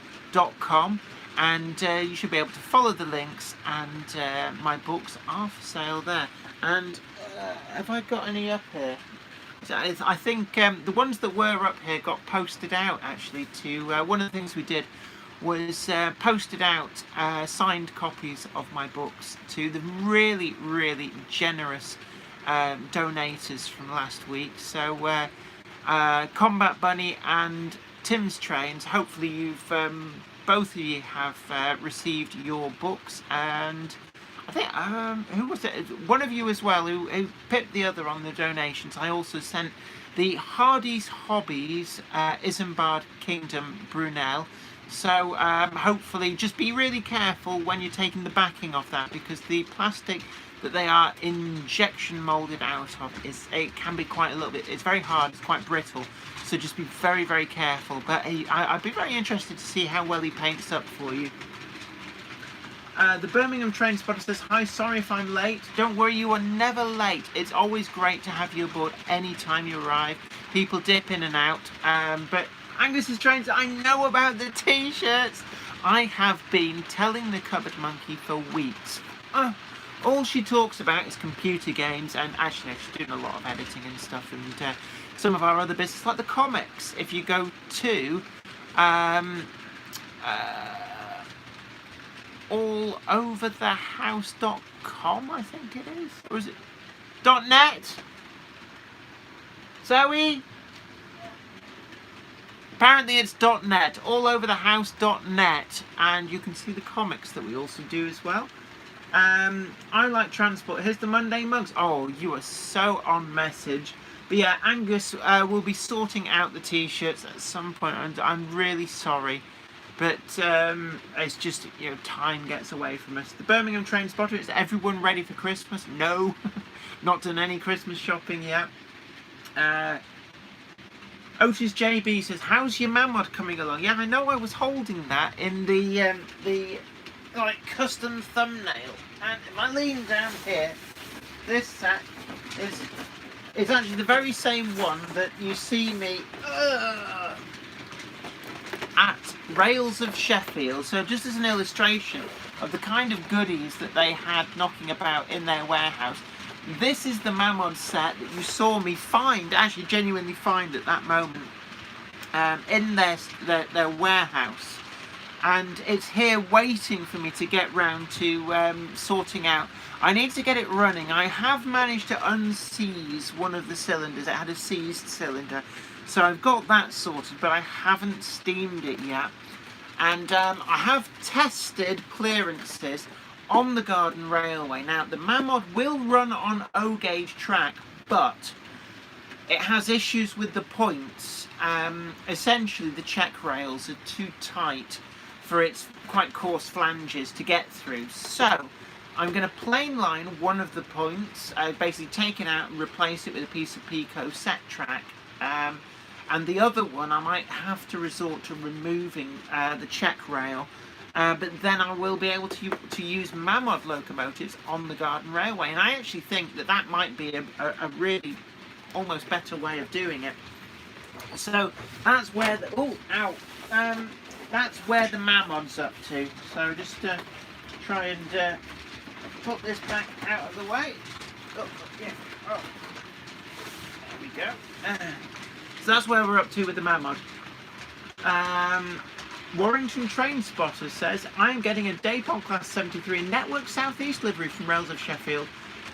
.com, and you should be able to follow the links, and my books are for sale there. And have I got any up here? I think the ones that were up here got posted out, actually, to one of the things we did was posted out signed copies of my books to the really, really generous donators from last week. So Combat Bunny and Tim's Trains, hopefully you've both of you have received your books, and I think, who was it? One of you as well who pipped the other on the donations. I also sent the Hardy's Hobbies Isambard Kingdom Brunel. So hopefully just be really careful when you're taking the backing off that, because the plastic that they are injection molded out of it can be quite a little bit, it's very hard, it's quite brittle. So just be very, very careful. But I'd be very interested to see how well he paints up for you. The Birmingham train spotter says, hi, sorry if I'm late. Don't worry, you are never late. It's always great to have you aboard any time you arrive. People dip in and out. But Angus's Trains, I know about the t-shirts. I have been telling the Cupboard Monkey for weeks. All she talks about is computer games, and actually she's doing a lot of editing and stuff, and some of our other business, like the comics. If you go to alloverthehouse.com, I think it is, or is it .net? Zoe? Apparently it's .net, alloverthehouse.net, and you can see the comics that we also do as well. I Like Transport. Here's the Monday mugs. Oh, you are so on message. But yeah, Angus will be sorting out the t-shirts at some point, and I'm really sorry. But it's just, time gets away from us. The Birmingham Train Spotter, is everyone ready for Christmas? No, not done any Christmas shopping yet. Otis JB says, how's your Mammoth coming along? Yeah, I know I was holding that in the like custom thumbnail. And if I lean down here, this set is actually the very same one that you see me at Rails of Sheffield. So just as an illustration of the kind of goodies that they had knocking about in their warehouse, this is the Mamod set that you saw me find, actually genuinely find at that moment, in their warehouse. And it's here waiting for me to get round to sorting out. I need to get it running. I have managed to unseize one of the cylinders. It had a seized cylinder. So I've got that sorted, but I haven't steamed it yet. And I have tested clearances on the Garden Railway. Now, the Mamod will run on O-gauge track, but it has issues with the points. Essentially, the check rails are too tight for its quite coarse flanges to get through. So I'm going to plain line one of the points, basically take it out and replace it with a piece of Pico set track. And the other one I might have to resort to removing the check rail. But then I will be able to use Mamod locomotives on the Garden Railway. And I actually think that that might be a really almost better way of doing it. So that's where the... that's where the Mamod's up to. So just try and put this back out of the way. Oh, yeah. Oh. There we go. So that's where we're up to with the Mamod. Warrington Train Spotter says, I'm getting a Daypol Class 73 Network Southeast livery from Rails of Sheffield.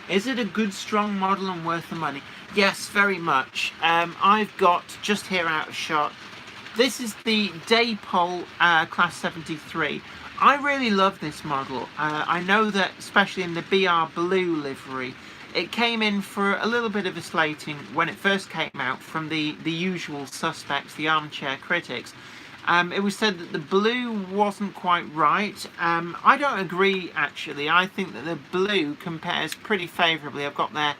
Is it a good, strong model and worth the money? Yes, very much. I've got, just here out of shot, this is the Daypol Class 73. I really love this model. I know that, especially in the BR Blue livery, it came in for a little bit of a slating when it first came out from the usual suspects, the armchair critics. It was said that the blue wasn't quite right. I don't agree, actually. I think that the blue compares pretty favourably. I've got there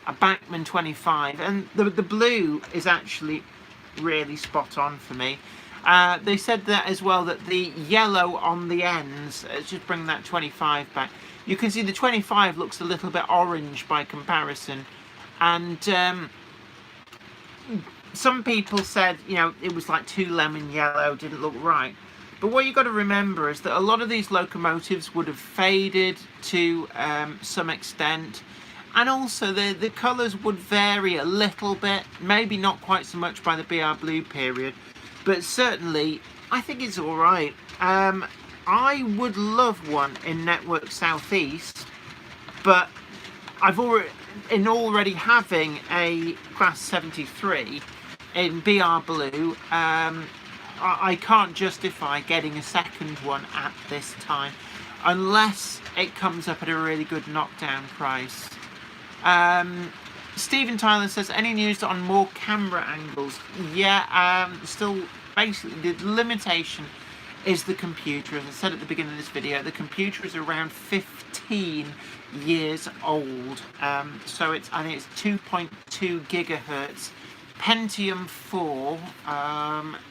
a Bachmann 25, and the blue is actually really spot on for me. They said that as well, that the yellow on the ends, let's just bring that 25 back, you can see the 25 looks a little bit orange by comparison, and some people said, you know, it was like too lemon yellow, didn't look right. But what you've got to remember is that a lot of these locomotives would have faded to some extent, and also the colours would vary a little bit, maybe not quite so much by the BR Blue period, but certainly I think it's alright. I would love one in Network Southeast, but I've already having a Class 73 in BR Blue, I can't justify getting a second one at this time unless it comes up at a really good knockdown price. Stephen Tyler says, any news on more camera angles? Yeah, still basically the limitation is the computer. As I said at the beginning of this video, the computer is around 15 years old. So it's 2.2 gigahertz Pentium 4,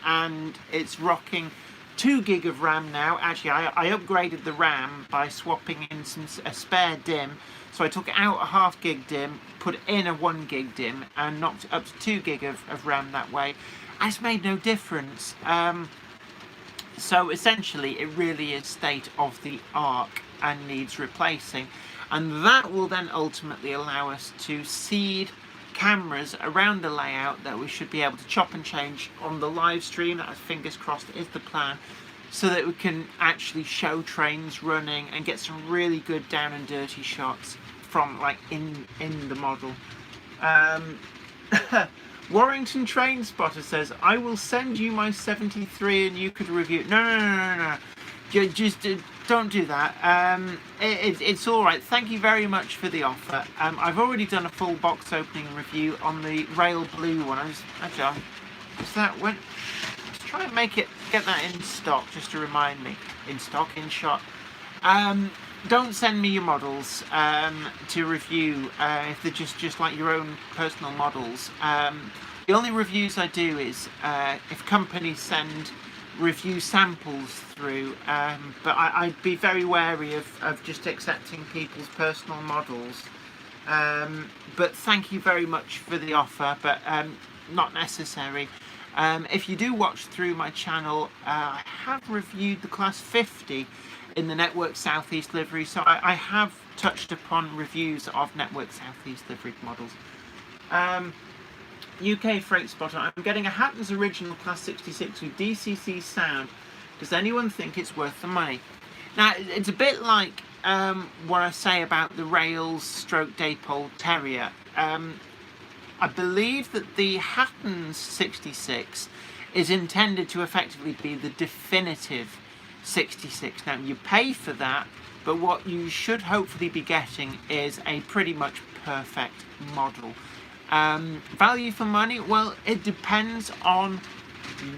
and it's rocking 2 gig of RAM now. Actually, I upgraded the RAM by swapping in a spare DIMM. So I took out a half gig DIMM, put in a 1 gig DIMM, and knocked it up to 2 gig of RAM that way. And it's made no difference. So essentially, it really is state of the art and needs replacing. And that will then ultimately allow us to seed cameras around the layout that we should be able to chop and change on the live stream. That, fingers crossed, is the plan, so that we can actually show trains running and get some really good down and dirty shots from like in the model. Warrington Train Spotter says, I will send you my 73 and you could review it. No. Just don't do that. It's alright. Thank you very much for the offer. I've already done a full box opening review on the Rail Blue one. Let's try and get that in stock, just to remind me. In shot. Don't send me your models to review if they're just like your own personal models. The only reviews I do is if companies send review samples through, but I'd be very wary of just accepting people's personal models. But thank you very much for the offer, but not necessary. If you do watch through my channel, I have reviewed the Class 50 in the Network Southeast livery, so I have touched upon reviews of Network Southeast livery models. UK Freight Spotter, I'm getting a Hatton's original Class 66 with DCC sound. Does anyone think it's worth the money? Now, it's a bit like what I say about the Rails stroke Daypole Terrier. I believe that the Hatton's 66 is intended to effectively be the definitive 66. Now, you pay for that, but what you should hopefully be getting is a pretty much perfect model. Value for money? Well, it depends on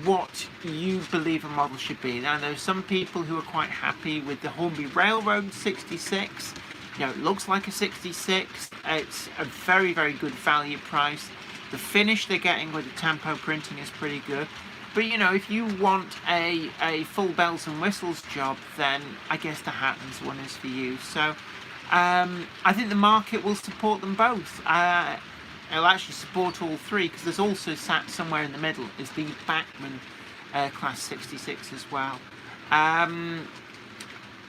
what you believe a model should be. Now, there's some people who are quite happy with the Hornby Railroad 66. You know, it looks like a 66. It's a very, very good value price. The finish they're getting with the tempo printing is pretty good. But, you know, if you want a full bells and whistles job, then I guess the Hatton's one is for you. So, I think the market will support them both. It'll actually support all three, because there's also sat somewhere in the middle is the Bachmann Class 66 as well.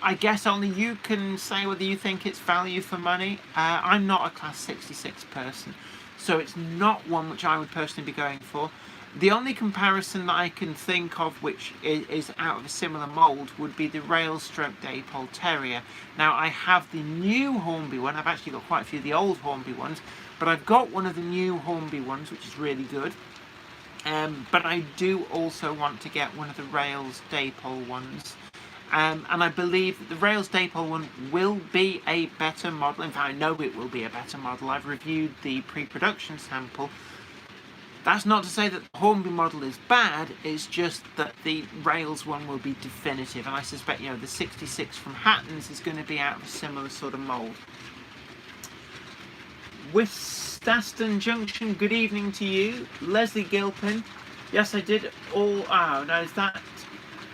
I guess only you can say whether you think it's value for money. I'm not a Class 66 person, so it's not one which I would personally be going for. The only comparison that I can think of which is out of a similar mould would be the Rail stroke Daypole Terrier. Now, I have the new Hornby one. I've actually got quite a few of the old Hornby ones, but I've got one of the new Hornby ones, which is really good. But I do also want to get one of the Rails Daypole ones. And I believe that the Rails Daypole one will be a better model. In fact, I know it will be a better model. I've reviewed the pre-production sample. That's not to say that the Hornby model is bad, it's just that the Rails one will be definitive. And I suspect, you know, the 66 from Hatton's is going to be out of a similar sort of mould. Wistaston Junction, good evening to you. Leslie Gilpin. Yes, I did all... Oh, no, is that...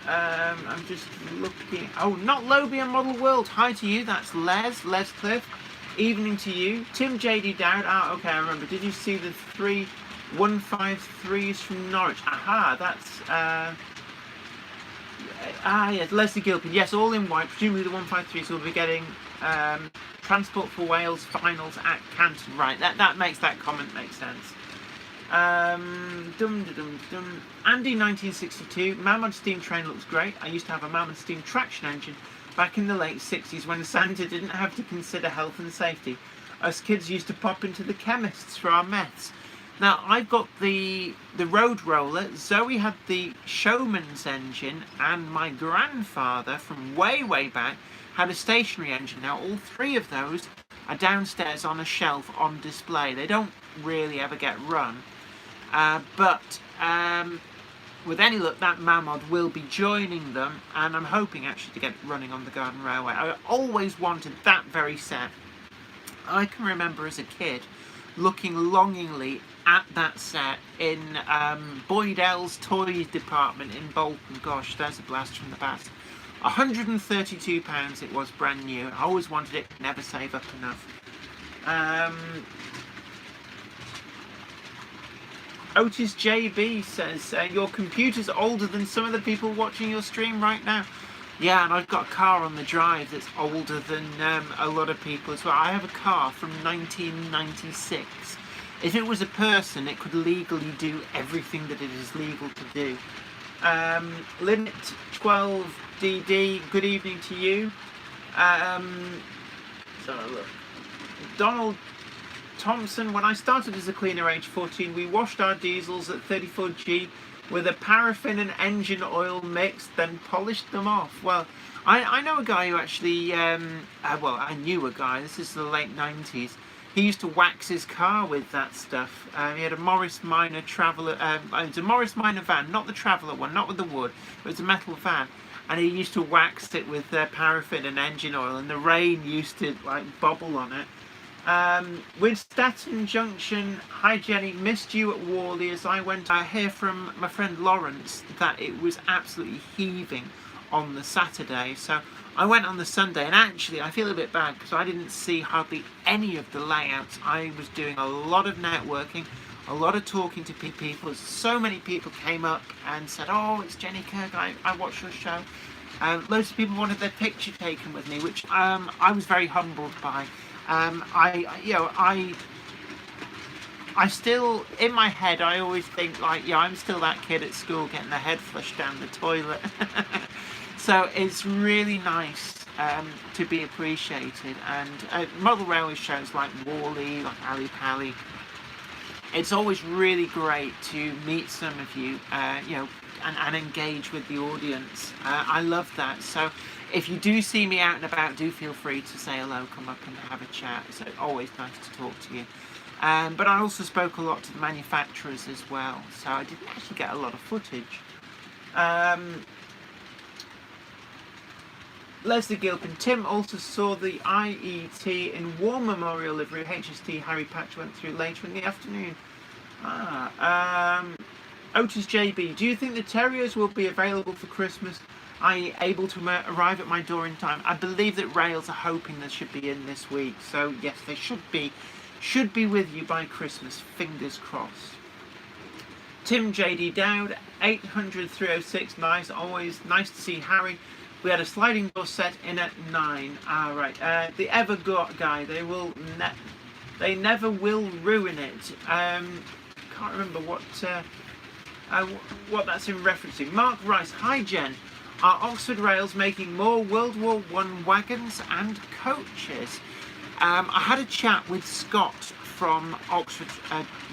I'm just looking... Oh, not Lothian Model World. Hi to you, that's Les Cliff. Evening to you. Tim J.D. Dowd. Ah, okay, I remember. Did you see the 3 153s from Norwich? Aha, that's... yes, Leslie Gilpin. Yes, all in white. Presumably the 153s will be getting... Transport for Wales finals at Canton. Right, that makes that comment make sense. Andy 1962. Mammoth steam train looks great. I used to have a Mammoth steam traction engine back in the late 60s when Santa didn't have to consider health and safety. Us kids used to pop into the chemists for our meths. Now, I've got the road roller. Zoe had the Showman's engine, and my grandfather from way, way back had a stationary engine. Now, all three of those are downstairs on a shelf on display. They don't really ever get run. But with any luck, that Mammoth will be joining them, and I'm hoping actually to get it running on the Garden Railway. I always wanted that very set. I can remember as a kid looking longingly at that set in Boyd L's toys department in Bolton. Gosh, there's a blast from the past. £132 it was, brand new. I always wanted it, never save up enough. Otis JB says, your computer's older than some of the people watching your stream right now. Yeah, and I've got a car on the drive that's older than a lot of people as well. I have a car from 1996. If it was a person, it could legally do everything that it is legal to do. Limit 12DD, good evening to you. So look, Donald Thompson, when I started as a cleaner age 14, we washed our diesels at 34G with a paraffin and engine oil mix, then polished them off. Well, I know a guy who actually, well, I knew a guy, this is the late 90s, he used to wax his car with that stuff. He had a Morris Minor Traveller, it was a Morris Minor van, not the Traveller one, not with the wood, it was a metal van. And he used to wax it with paraffin and engine oil, and the rain used to like bubble on it. With Staton Junction, hi Jenny, missed you at Worley as I went. I hear from my friend Lawrence that it was absolutely heaving on the Saturday, so I went on the Sunday, and actually I feel a bit bad because I didn't see hardly any of the layouts. I was doing a lot of networking, a lot of talking to people. So many people came up and said, oh, it's Jenny Kirk, I watched your show. Loads of people wanted their picture taken with me, which I was very humbled by. I still, in my head, I always think like, yeah, I'm still that kid at school getting their head flushed down the toilet. So it's really nice to be appreciated. And model railway shows like Worley, like Ali Pally, it's always really great to meet some of you, and engage with the audience. I love that. So if you do see me out and about, do feel free to say hello, come up and have a chat. It's always nice to talk to you. But I also spoke a lot to the manufacturers as well, so I didn't actually get a lot of footage. Leslie Gilpin, Tim also saw the IET in War Memorial livery. HST Harry Patch went through later in the afternoon. Otis JB, do you think the Terriers will be available for Christmas? Are you able to arrive at my door in time? I believe that Rails are hoping they should be in this week, so yes, they should be with you by Christmas, fingers crossed. Tim JD Dowd, 800 306, nice, always nice to see Harry. We had a sliding door set in at 9. Right, the Evergot guy, they never will ruin it. Can't remember what that's in referencing. Mark Rice, hi Jen. Are Oxford Rails making more World War I wagons and coaches? I had a chat with Scott from Oxford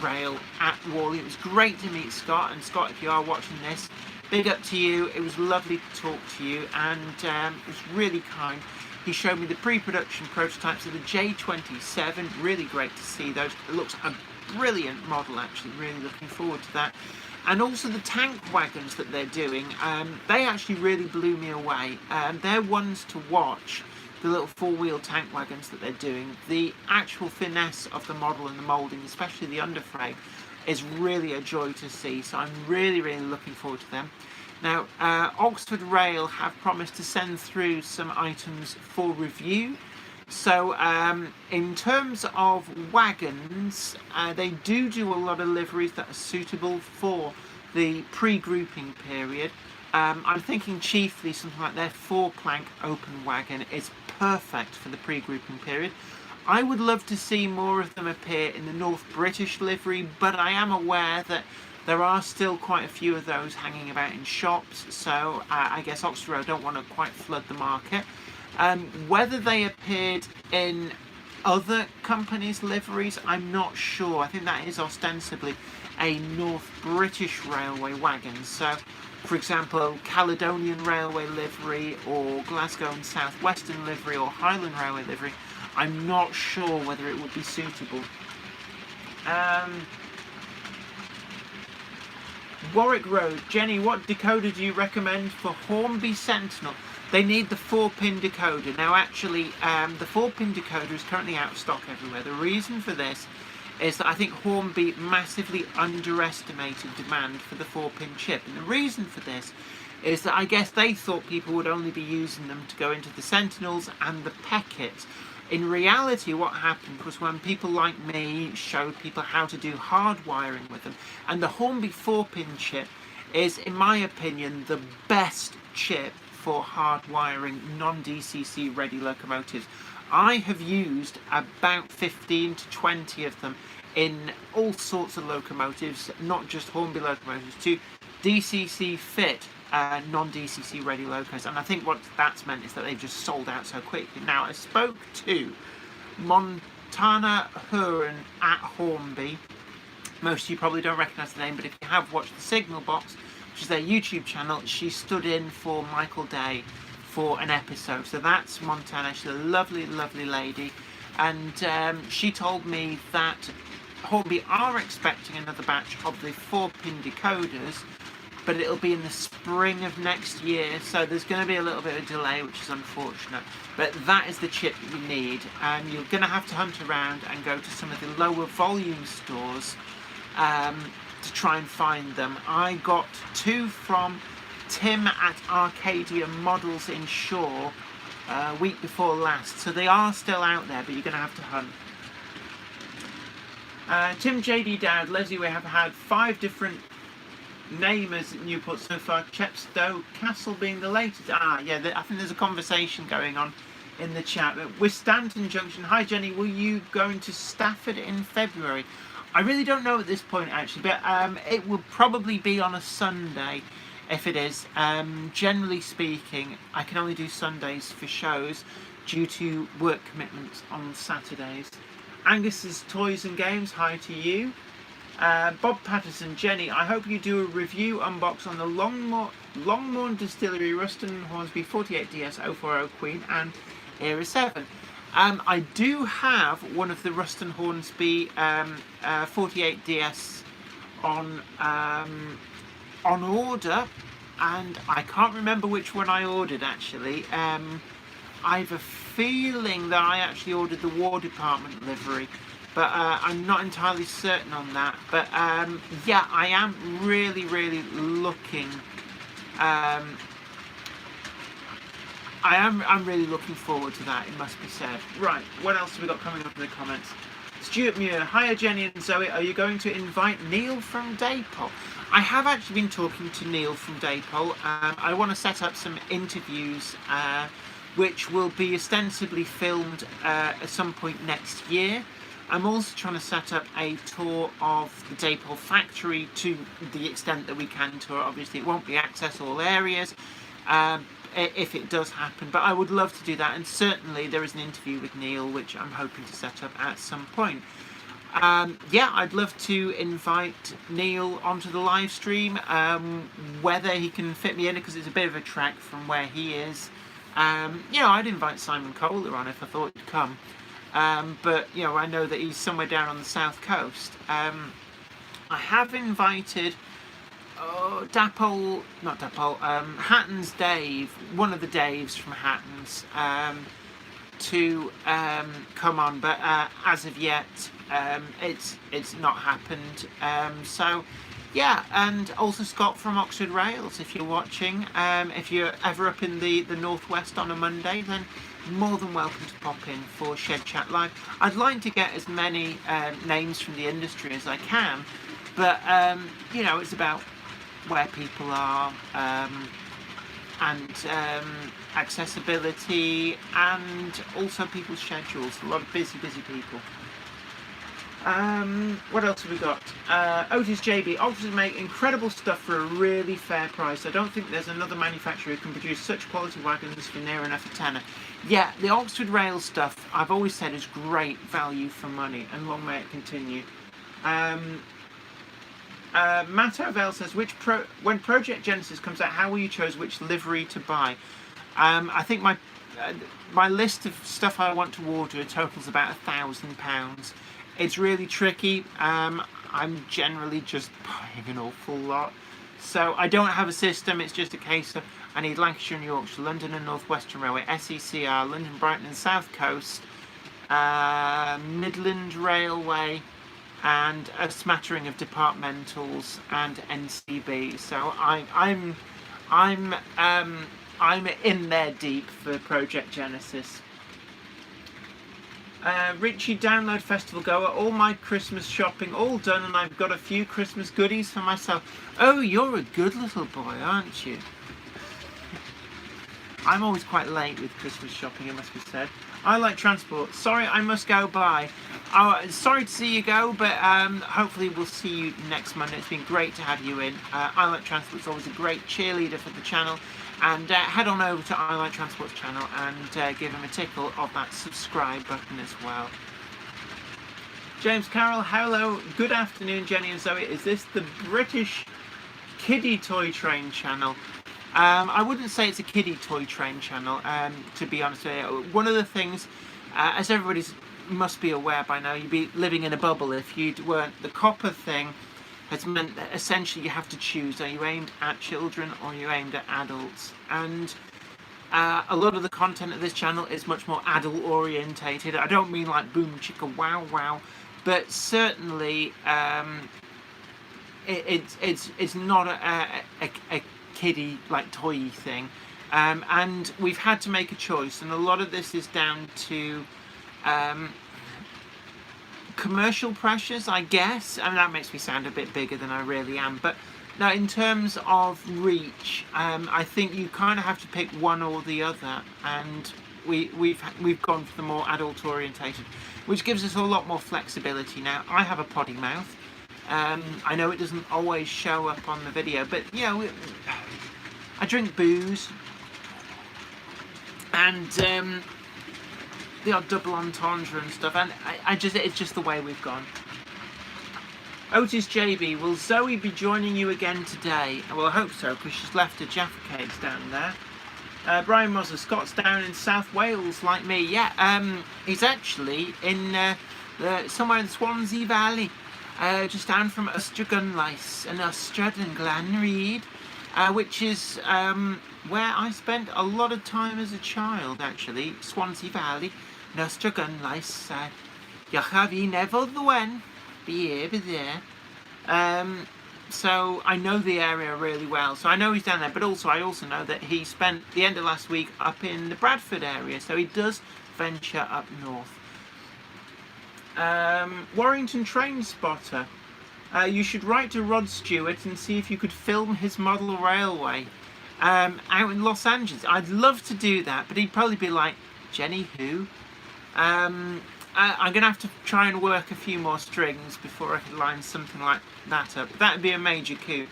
Rail at Worley. It was great to meet Scott, and Scott, if you are watching this, big up to you. It was lovely to talk to you, and it was really kind. He showed me the pre-production prototypes of the J27. Really great to see those. It looks a brilliant model, actually. Really looking forward to that. And also the tank wagons that they're doing. They actually really blew me away. They're ones to watch, the little four-wheel tank wagons that they're doing. The actual finesse of the model and the moulding, especially the underframe, is really a joy to see. So I'm really, really looking forward to them. Now, Oxford Rail have promised to send through some items for review. So, in terms of wagons, they do a lot of liveries that are suitable for the pre-grouping period. I'm thinking chiefly something like their 4-plank open wagon is perfect for the pre-grouping period. I would love to see more of them appear in the North British livery, but I am aware that there are still quite a few of those hanging about in shops, so I guess Oxford Rail don't want to quite flood the market. Whether they appeared in other companies' liveries, I'm not sure. I think that is ostensibly a North British Railway wagon. So, for example, Caledonian Railway livery, or Glasgow and South Western livery, or Highland Railway livery, I'm not sure whether it would be suitable. Warwick Road, Jenny, what decoder do you recommend for Hornby Sentinel? They need the 4-pin decoder. Now actually, the 4-pin decoder is currently out of stock everywhere. The reason for this is that I think Hornby massively underestimated demand for the 4-pin chip. And the reason for this is that I guess they thought people would only be using them to go into the Sentinels and the Peckets. In reality, what happened was when people like me showed people how to do hard wiring with them, and the Hornby 4-pin chip is, in my opinion, the best chip for hard wiring non-DCC ready locomotives. I have used about 15 to 20 of them in all sorts of locomotives, not just Hornby locomotives, to DCC fit non-DCC ready locos, and I think what that's meant is that they've just sold out so quickly. Now, I spoke to Montana Huron at Hornby. Most of you probably don't recognise the name, but if you have watched the Signal Box, which is their YouTube channel, she stood in for Michael Day for an episode. So that's Montana. She's a lovely, lovely lady, and she told me that Hornby are expecting another batch of the 4-pin decoders but it'll be in the spring of next year, so there's going to be a little bit of a delay, which is unfortunate. But that is the chip that you need, and you're going to have to hunt around and go to some of the lower volume stores to try and find them. I got 2 from Tim at Arcadia Models in Shaw week before last, so they are still out there, but you're going to have to hunt. Tim JD Dowd, Leslie, we have had 5 different namers at Newport so far, Chepstow Castle being the latest. Yeah, I think there's a conversation going on in the chat. With Stanton Junction, hi Jenny, will you going to Stafford in February? I really don't know at this point actually, but it will probably be on a Sunday if it is. Generally speaking, I can only do Sundays for shows due to work commitments on Saturdays. Angus's Toys and Games, hi to you. Bob Patterson, Jenny, I hope you do a review unbox on the Longmorn Distillery Ruston Hornsby 48DS 040 Queen and Era 7. I do have one of the Ruston Hornsby 48DS on order, and I can't remember which one I ordered actually. I have a feeling that I actually ordered the War Department livery, but I'm not entirely certain on that. But yeah, I am really looking. I'm really looking forward to that, it must be said. Right, what else have we got coming up in the comments? Stuart Muir, hiya Jenny and Zoe, are you going to invite Neil from Daypol? I have actually been talking to Neil from Daypol. I want to set up some interviews which will be ostensibly filmed at some point next year. I'm also trying to set up a tour of the Daypol factory to the extent that we can tour. Obviously it won't be access all areas if it does happen, but I would love to do that, and certainly there is an interview with Neil which I'm hoping to set up at some point. Yeah, I'd love to invite Neil onto the live stream, whether he can fit me in, because it's a bit of a trek from where he is. You know, I'd invite Simon Kohler on if I thought he'd come, but you know, I know that he's somewhere down on the south coast. I have invited Hatton's Dave, one of the Daves from Hatton's, to come on, but as of yet it's not happened. So yeah, and also Scott from Oxford Rails, if you're watching, if you're ever up in the northwest on a Monday, then more than welcome to pop in for Shed Chat Live. I'd like to get as many names from the industry as I can, but you know, it's about where people are, and accessibility, and also people's schedules. A lot of busy people. What else have we got? Otis JB, Oxford make incredible stuff for a really fair price. I don't think there's another manufacturer who can produce such quality wagons for near enough a tenner. Yeah, the Oxford Rail stuff, I've always said, is great value for money, and long may it continue. Matt Ovell says, when Project Genesis comes out, how will you choose which livery to buy? I think my list of stuff I want to order totals about £1,000. It's really tricky. I'm generally just buying an awful lot, so I don't have a system. It's just a case of I need Lancashire and Yorkshire, London and North Western Railway, SECR, London, Brighton and South Coast, Midland Railway, and a smattering of departmentals and NCB. So I'm in there deep for Project Genesis. Richie, download festival goer, all my Christmas shopping all done, and I've got a few Christmas goodies for myself. Oh, you're a good little boy, aren't you? I'm always quite late with Christmas shopping, it must be said. I like transport. Sorry, I must go. Bye. Sorry to see you go, but hopefully we'll see you next Monday. It's been great to have you in. I Like Transport's always a great cheerleader for the channel, and head on over to I Like Transport's channel and give him a tickle of that subscribe button as well. James Carroll, hello, good afternoon, Jenny and Zoe. Is this the British Kiddie Toy Train channel? I wouldn't say it's a kiddie toy train channel, to be honest with you. One of the things, as everybody must be aware by now, you'd be living in a bubble if you weren't, the Coppa thing has meant that essentially you have to choose: are you aimed at children or are you aimed at adults? And a lot of the content of this channel is much more adult orientated. I don't mean like boom chicka wow wow, but certainly it's not a kiddie like toy thing, and we've had to make a choice, and a lot of this is down to commercial pressures, I guess. I mean, that makes me sound a bit bigger than I really am, but now in terms of reach, I think you kind of have to pick one or the other, and we've gone for the more adult orientated, which gives us a lot more flexibility. Now, I have a potty mouth. I know it doesn't always show up on the video, but you know, I drink booze, and the odd double entendre and stuff, and it's just the way we've gone. Otis JB, will Zoe be joining you again today? Well, I hope so, because she's left her Jaffa cakes down there. Brian Mosser, Scott's down in South Wales like me. Yeah, he's actually in somewhere in Swansea Valley, just down from Ystrad and Ystrad and Glanreed, which is where I spent a lot of time as a child, actually. Swansea Valley, Ystrad. Yachavi never the when. Be here, be there. So I know the area really well. So I know he's down there, but I also know that he spent the end of last week up in the Bradford area. So he does venture up north. Warrington Train Spotter. You should write to Rod Stewart and see if you could film his model railway out in Los Angeles. I'd love to do that, but he'd probably be like, Jenny who? I'm going to have to try and work a few more strings before I can line something like that up. That would be a major coup.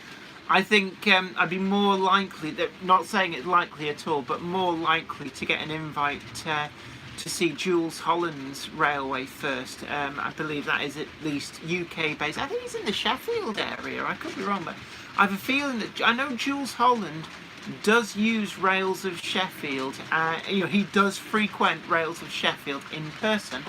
I think I'd be more likely, not saying it's likely at all, but more likely to get an invite to see Jules Holland's railway first. I believe that is at least UK based. I think he's in the Sheffield area. I could be wrong, but I have a feeling that I know Jules Holland does use Rails of Sheffield. You know, he does frequent Rails of Sheffield in person.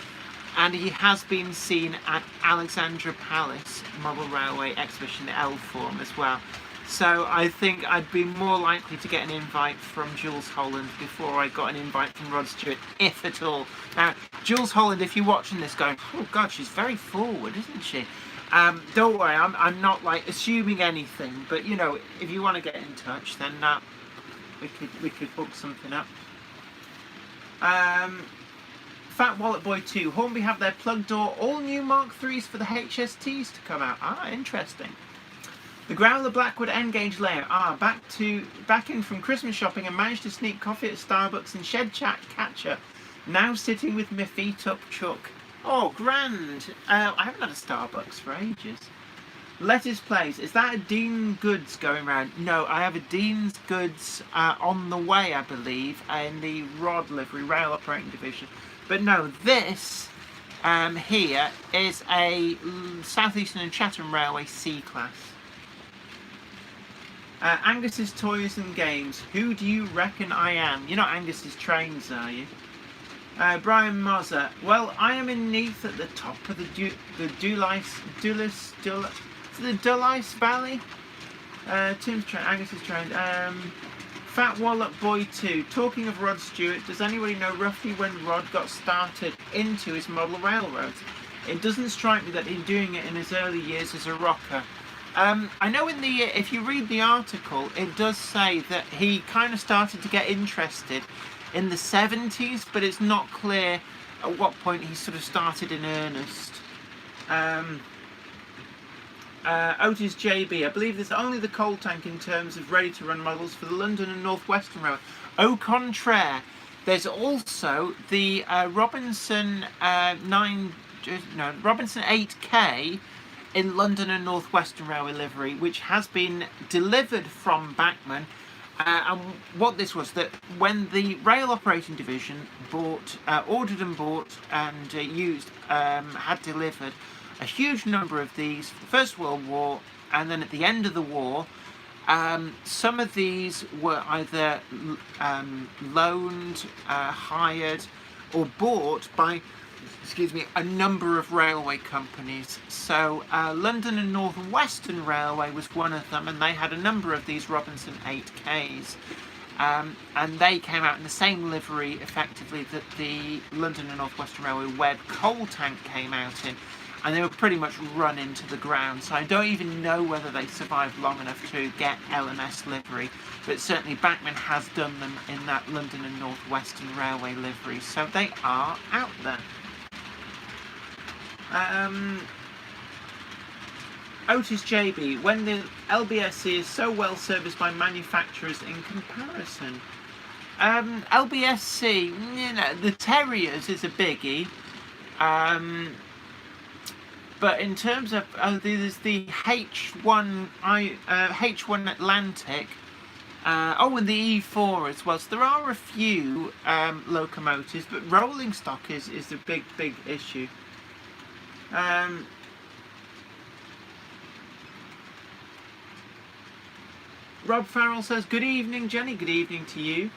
And he has been seen at Alexandra Palace Model Railway Exhibition, the L form as well. So I think I'd be more likely to get an invite from Jules Holland before I got an invite from Rod Stewart, if at all. Now, Jules Holland, if you're watching this going, oh God, she's very forward, isn't she? Don't worry, I'm not like assuming anything, but you know, if you want to get in touch, then we could book something up. Fat Wallet Boy 2. Hornby have their plug door all new Mark 3s for the HSTs to come out. Ah, interesting. The Growler Blackwood N-Gauge layout. Ah, back in from Christmas shopping and managed to sneak coffee at Starbucks and shed chat catcher. Now sitting with my feet up Chuck. Oh, grand. I haven't had a Starbucks for ages. Lettuce Place. Is that a Dean Goods going round? No, I have a Dean's Goods on the way, I believe, in the Rod Livery Rail Operating Division. But no, this here is a South Eastern and Chatham Railway C-Class. Angus's Toys and Games. Who do you reckon I am? You're not Angus's Trains, are you? Brian Mozzer. Well, I am in Neath at the top of the Dullice Valley. Tim's Train, Angus's Train. Fat Wallop Boy 2. Talking of Rod Stewart, does anybody know roughly when Rod got started into his model railroads? It doesn't strike me that he's doing it in his early years as a rocker. I know if you read the article, it does say that he kind of started to get interested in the 70s, but it's not clear at what point he sort of started in earnest. Otis JB, I believe there's only the coal tank in terms of ready-to-run models for the London and North Western Railway. Au contraire, there's also the Robinson 8K in London and North Western Railway livery, which has been delivered from Bachmann. And what this was, that when the Rail Operating Division ordered and bought and used, had delivered a huge number of these for the First World War, and then at the end of the war, some of these were either loaned, hired, or bought by excuse me, a number of railway companies. So London and North and Western Railway was one of them, and they had a number of these Robinson 8Ks. And they came out in the same livery, effectively, that the London and North Western Railway Webb coal tank came out in. And they were pretty much run into the ground. So I don't even know whether they survived long enough to get LMS livery. But certainly Bachmann has done them in that London and North Western Railway livery. So they are out there. Otis JB, when the LBSC is so well serviced by manufacturers in comparison. LBSC, you know, the Terriers is a biggie. But in terms of, there's the H1 Atlantic, and the E4 as well. So there are a few locomotives, but rolling stock is a big issue. Rob Farrell says, good evening, Jenny. Good evening to you.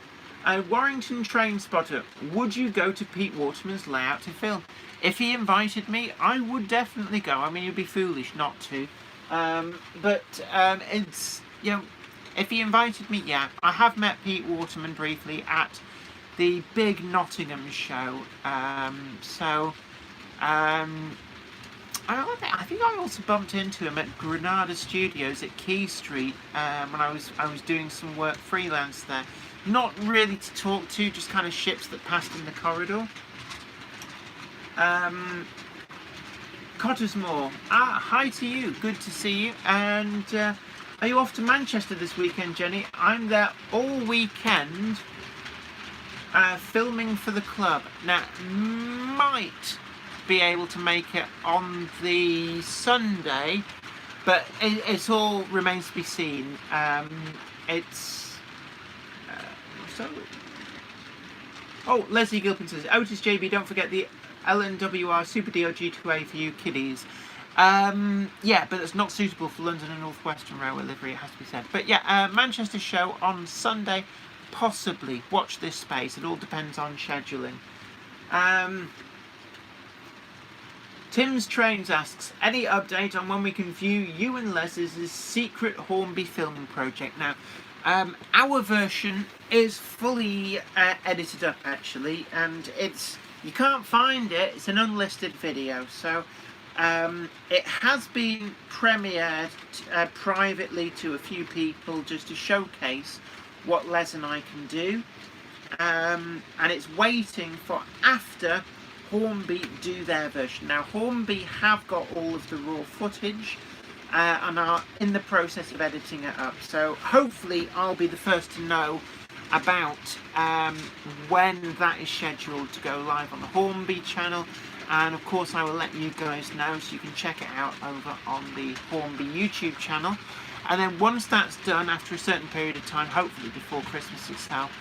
Warrington train spotter, would you go to Pete Waterman's layout to film? If he invited me, I would definitely go. I mean, you'd be foolish not to. It's, you know, if he invited me, yeah. I have met Pete Waterman briefly at the big Nottingham show. I think I also bumped into him at Granada Studios at Key Street when I was doing some work freelance there. Not really to talk to, just kind of ships that passed in the corridor. Cottersmore, hi to you, good to see you. And are you off to Manchester this weekend, Jenny? I'm there all weekend filming for the club. Now, might be able to make it on the Sunday, but it all remains to be seen. Leslie Gilpin says, Otis JB, don't forget the LNWR Super DOG2A for you kiddies. Yeah, but it's not suitable for London and North Western Railway livery, it has to be said. But yeah, Manchester show on Sunday, possibly. Watch this space, it all depends on scheduling. Tim's Trains asks, any update on when we can view you and Les's secret Hornby filming project? Now, our version is fully edited up, actually, and you can't find it. It's an unlisted video, so it has been premiered privately to a few people just to showcase what Les and I can do, and it's waiting for after Hornby do their version. Now, Hornby have got all of the raw footage and are in the process of editing it up, so hopefully I'll be the first to know about when that is scheduled to go live on the Hornby channel, and of course I will let you guys know, so you can check it out over on the Hornby YouTube channel. And then once that's done, after a certain period of time, hopefully before Christmas itself,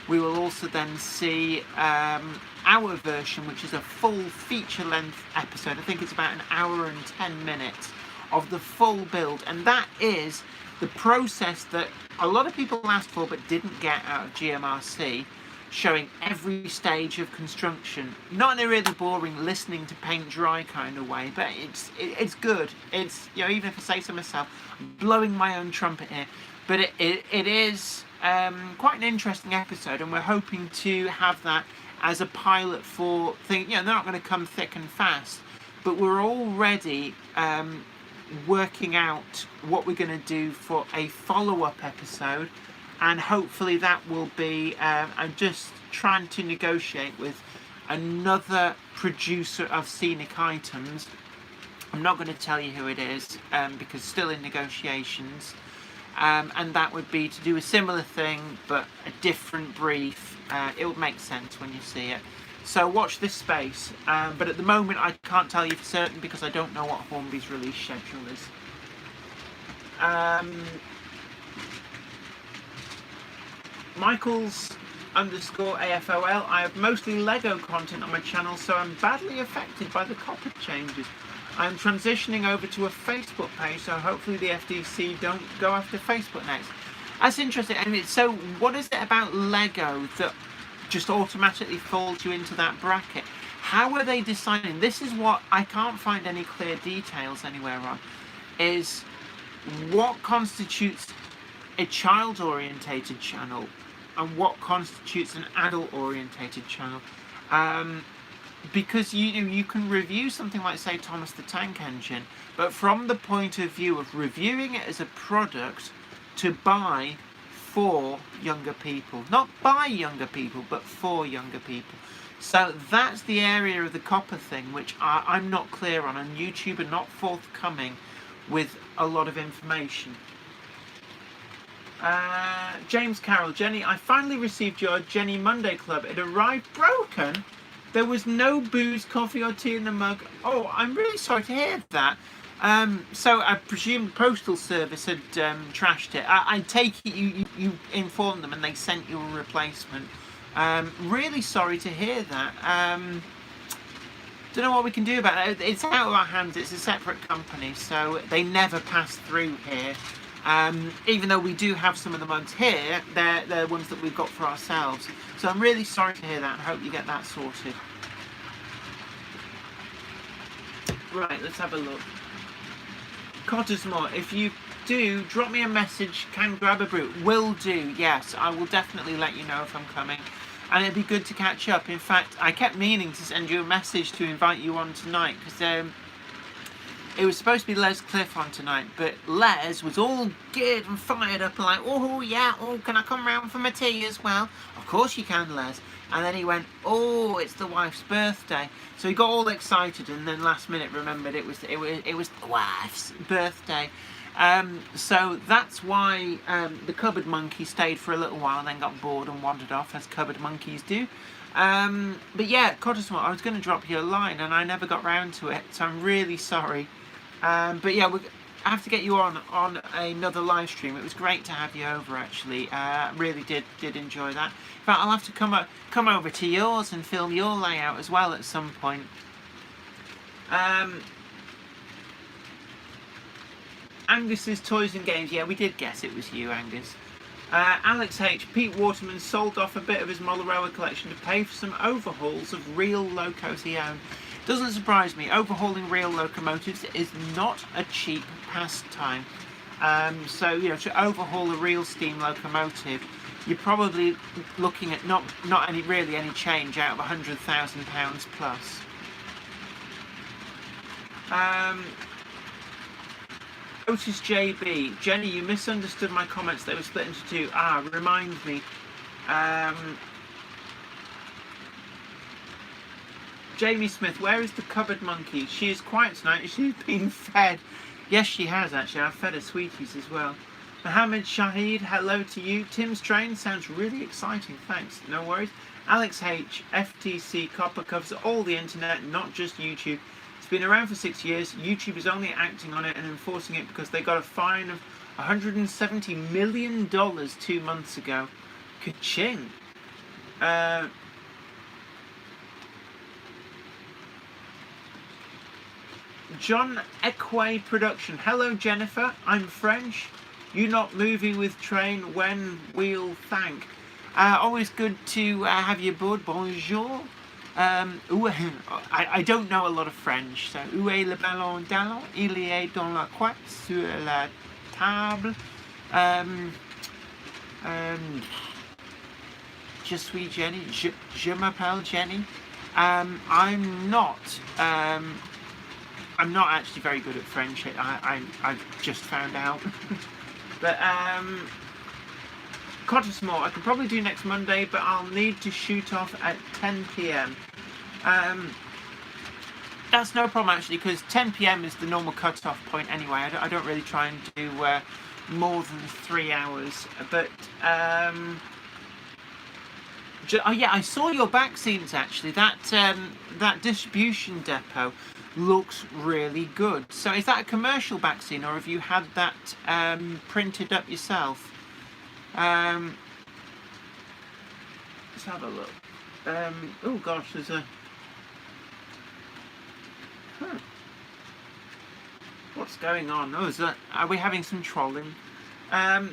we will also then see our version, which is a full feature-length episode. I think it's about 1 hour and 10 minutes of the full build, and that is the process that a lot of people asked for but didn't get out of GMRC, showing every stage of construction. Not in a really boring listening to paint dry kind of way, but it's good. It's, you know, even if I say so myself, I'm blowing my own trumpet here, but it is quite an interesting episode, and we're hoping to have that as a pilot for things. You know, they're not going to come thick and fast, but we're already working out what we're going to do for a follow-up episode, and hopefully that will be I'm just trying to negotiate with another producer of scenic items. I'm not going to tell you who it is because still in negotiations, and that would be to do a similar thing but a different brief. It will make sense when you see it. So watch this space, but at the moment I can't tell you for certain because I don't know what Hornby's release schedule is. Michaels_AFOL, I have mostly Lego content on my channel, so I'm badly affected by the Coppa changes. I'm transitioning over to a Facebook page, so hopefully the FDC don't go after Facebook next. That's interesting. I mean, so what is it about Lego that just automatically folds you into that bracket? how are they deciding? This is what I can't find any clear details anywhere on. Is what constitutes a child-orientated channel and what constitutes an adult-orientated channel. Because you can review something like, say, Thomas the Tank Engine, but from the point of view of reviewing it as a product to buy for younger people. Not by younger people, but for younger people. So that's the area of the Coppa thing which I'm not clear on, and YouTube are not forthcoming with a lot of information. James Carroll, Jenny, I finally received your Jenny Monday Club. It arrived broken. There was no booze, coffee or tea in the mug. Oh, I'm really sorry to hear that. So I presume the Postal Service had trashed it. I take it you informed them and they sent you a replacement. Really sorry to hear that. Don't know what we can do about it. It's out of our hands. It's a separate company, so they never pass through here. Even though we do have some of the mugs here, they're ones that we've got for ourselves. So I'm really sorry to hear that and hope you get that sorted. Right, let's have a look. Cottesmore, if you do, drop me a message, can grab a brew. Will do, yes. I will definitely let you know if I'm coming. And it'd be good to catch up. In fact, I kept meaning to send you a message to invite you on tonight, because it was supposed to be Les Cliff on tonight, but Les was all geared and fired up and like, oh yeah, oh, can I come round for my tea as well? Of course you can, Les. And then he went, oh, it's the wife's birthday. So he got all excited and then last minute remembered it was the wife's birthday. So that's why the cupboard monkey stayed for a little while and then got bored and wandered off, as cupboard monkeys do. But yeah, Cottesmore, I was going to drop you a line and I never got round to it, so I'm really sorry. But yeah, I have to get you on another live stream. It was great to have you over, actually. Really did enjoy that. In fact, I'll have to come over to yours and film your layout as well at some point. Angus's Toys and Games. Yeah, we did guess it was you, Angus. Alex H. Pete Waterman sold off a bit of his Molaroa collection to pay for some overhauls of real locos he owned. Doesn't surprise me. Overhauling real locomotives is not a cheap pastime. So, you know, to overhaul a real steam locomotive, you're probably looking at not really any change out of £100,000 plus. Otis JB, Jenny, you misunderstood my comments. They were split into two. Remind me. Jamie Smith, where is the cupboard monkey? She is quiet tonight. She's been fed. Yes, she has actually. I've fed her sweeties as well. Mohammed Shahid, hello to you. Tim's train sounds really exciting. Thanks. No worries. Alex H, FTC Coppa covers all the internet, not just YouTube. It's been around for 6 years. YouTube is only acting on it and enforcing it because they got a fine of $170 million 2 months ago. Ka-ching. John Equay Production. Hello, Jennifer. I'm French. You not moving with train when we'll thank. Always good to have you aboard. Bonjour. I don't know a lot of French, so où est le ballon d'allon? Il est dans la couette sur la table. Je suis Jenny. Je m'appelle Jenny. I'm not actually very good at French. I've just found out. But Cottesmore, I could probably do next Monday, but I'll need to shoot off at 10 PM. That's no problem actually, because 10 PM is the normal cut-off point anyway. I don't really try and do more than 3 hours. But oh yeah, I saw your back scenes actually. That distribution depot looks really good. So is that a commercial back scene, or have you had that printed up yourself? Let's have a look. Oh gosh, there's a... What's going on? Oh, are we having some trolling?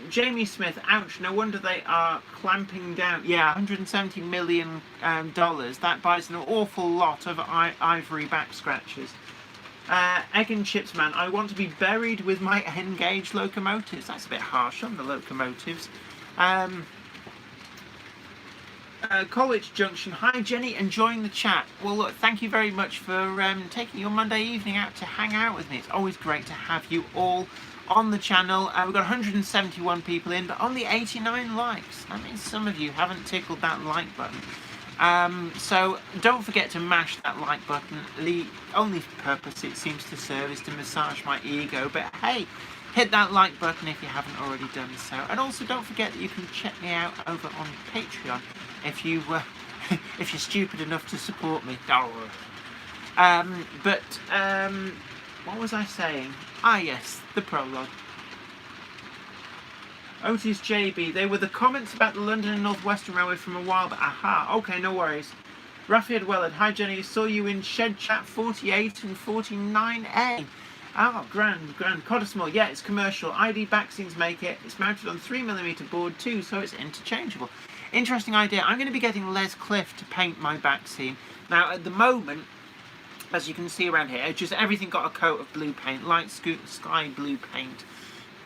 Jamie Smith, ouch, no wonder they are clamping down. Yeah, $170 million. That buys an awful lot of ivory back scratchers. Egg and Chips Man, I want to be buried with my N-gauge locomotives. That's a bit harsh on the locomotives. College Junction, hi Jenny, enjoying the chat. Well look, thank you very much for taking your Monday evening out to hang out with me. It's always great to have you all on the channel. We've got 171 people in, but only 89 likes. That means some of you haven't tickled that like button. So don't forget to mash that like button. The only purpose it seems to serve is to massage my ego, but hey, hit that like button if you haven't already done so. And also don't forget that you can check me out over on Patreon if you if you're stupid enough to support me. What was I saying? Ah yes, the prologue. Otis JB, they were the comments about the London and North Western Railway from a while back. Aha, okay, no worries. Raphael Wellard, hi Jenny, saw you in Shed Chat 48 and 49A. Oh, grand. Cottesmore, yeah, it's commercial. ID vaccines make it. It's mounted on 3mm board too, so it's interchangeable. Interesting idea. I'm going to be getting Les Cliff to paint my vaccine. Now, at the moment, as you can see around here, just everything got a coat of blue paint, light sky blue paint.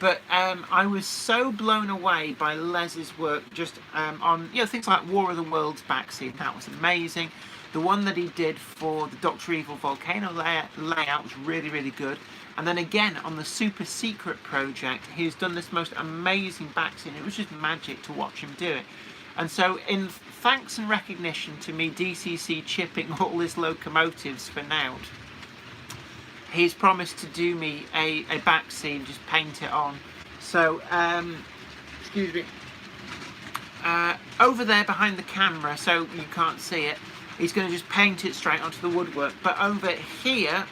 But I was so blown away by Les's work just on things like War of the Worlds vaccine. That was amazing. The one that he did for the Dr. Evil Volcano layout was really, really good. And then again on the Super Secret project, he's done this most amazing vaccine. It was just magic to watch him do it. And so in thanks and recognition to me DCC chipping all his locomotives for now, he's promised to do me a back scene, just paint it on. So, excuse me, over there behind the camera, so you can't see it, he's going to just paint it straight onto the woodwork. But over here,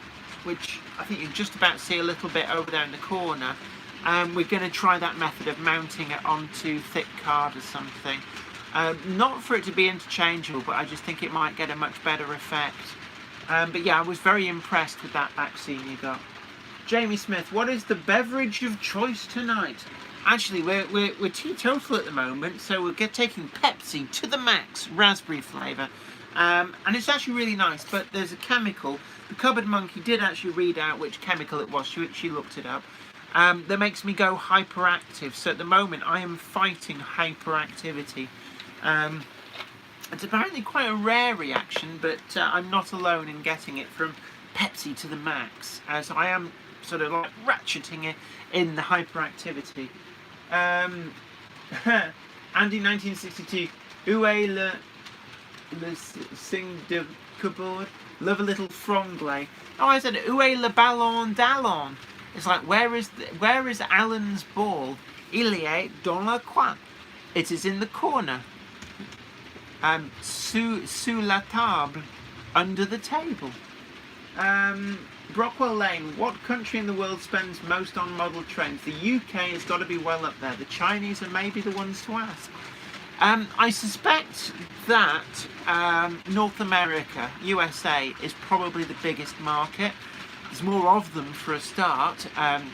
which I think you can just about see a little bit over there in the corner, we're going to try that method of mounting it onto thick card or something. Not for it to be interchangeable, but I just think it might get a much better effect. But yeah, I was very impressed with that vaccine you got. Jamie Smith, what is the beverage of choice tonight? Actually, we're teetotal at the moment, so we're taking Pepsi to the max, raspberry flavour. And it's actually really nice, but there's a chemical. The Cupboard Monkey did actually read out which chemical it was. She looked it up. That makes me go hyperactive. So at the moment, I am fighting hyperactivity. It's apparently quite a rare reaction, but I'm not alone in getting it from Pepsi to the max, as I am sort of like ratcheting it in the hyperactivity. Andy 1962, où est le sing de cupboard? Love a little franglais. Oh, I said, où est le ballon d'Allon? It's like, where is Alan's ball? Il est dans le coin. It is in the corner. Sous la table, under the table. Brockwell Lane, what country in the world spends most on model trains? The UK has got to be well up there. The Chinese are maybe the ones to ask. I suspect that North America, USA, is probably the biggest market. There's more of them for a start,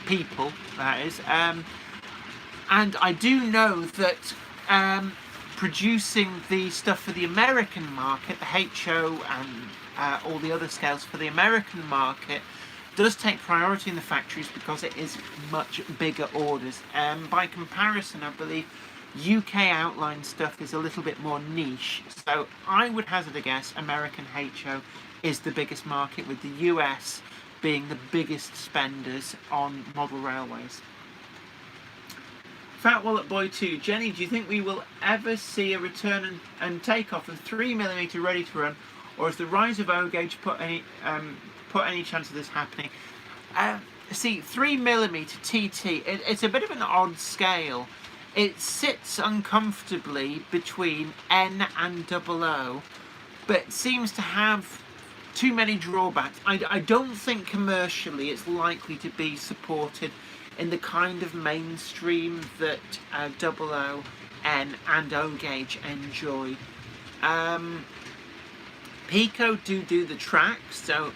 people, that is. And I do know that producing the stuff for the American market, the HO and all the other scales for the American market, does take priority in the factories because it is much bigger orders. By comparison, I believe UK outline stuff is a little bit more niche. So I would hazard a guess American HO is the biggest market, with the US being the biggest spenders on model railways. Fat Wallet Boy 2, Jenny, do you think we will ever see a return and takeoff of 3mm ready to run, or is the rise of O-gauge put any chance of this happening? See, 3mm TT, it's a bit of an odd scale. It sits uncomfortably between N and 00, but seems to have too many drawbacks. I don't think commercially it's likely to be supported in the kind of mainstream that 00, N and O-gauge enjoy. Pico do the tracks, so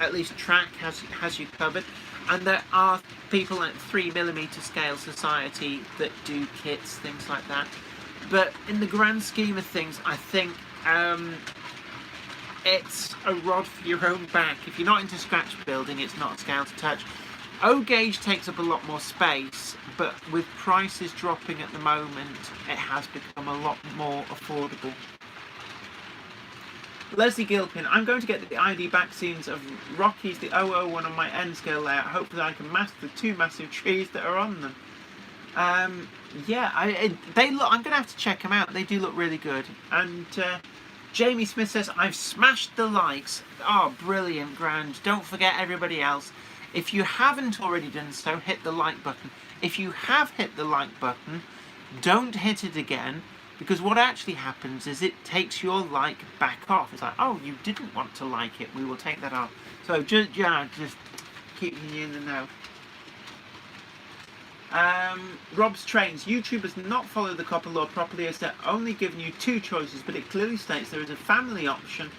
at least track has you covered. And there are people like 3mm Scale Society that do kits, things like that. But in the grand scheme of things, I think it's a rod for your own back. If you're not into scratch building, it's not a scale to touch. O-gauge takes up a lot more space, but with prices dropping at the moment, it has become a lot more affordable. Leslie Gilpin, I'm going to get the ID back scenes of Rocky's the 001 on my N scale layout. Hopefully I can master the 2 massive trees that are on them. Yeah, they look. I'm going to have to check them out. They do look really good. And Jamie Smith says, I've smashed the likes. Oh, brilliant, grand. Don't forget everybody else. If you haven't already done so, hit the like button. If you have hit the like button, don't hit it again. Because what actually happens is it takes your like back off. It's like, oh, you didn't want to like it. We will take that off. So just keeping you in the know. Rob's Trains. YouTube has not followed the Coppa law properly as they're only giving you 2 choices, but it clearly states there is a family option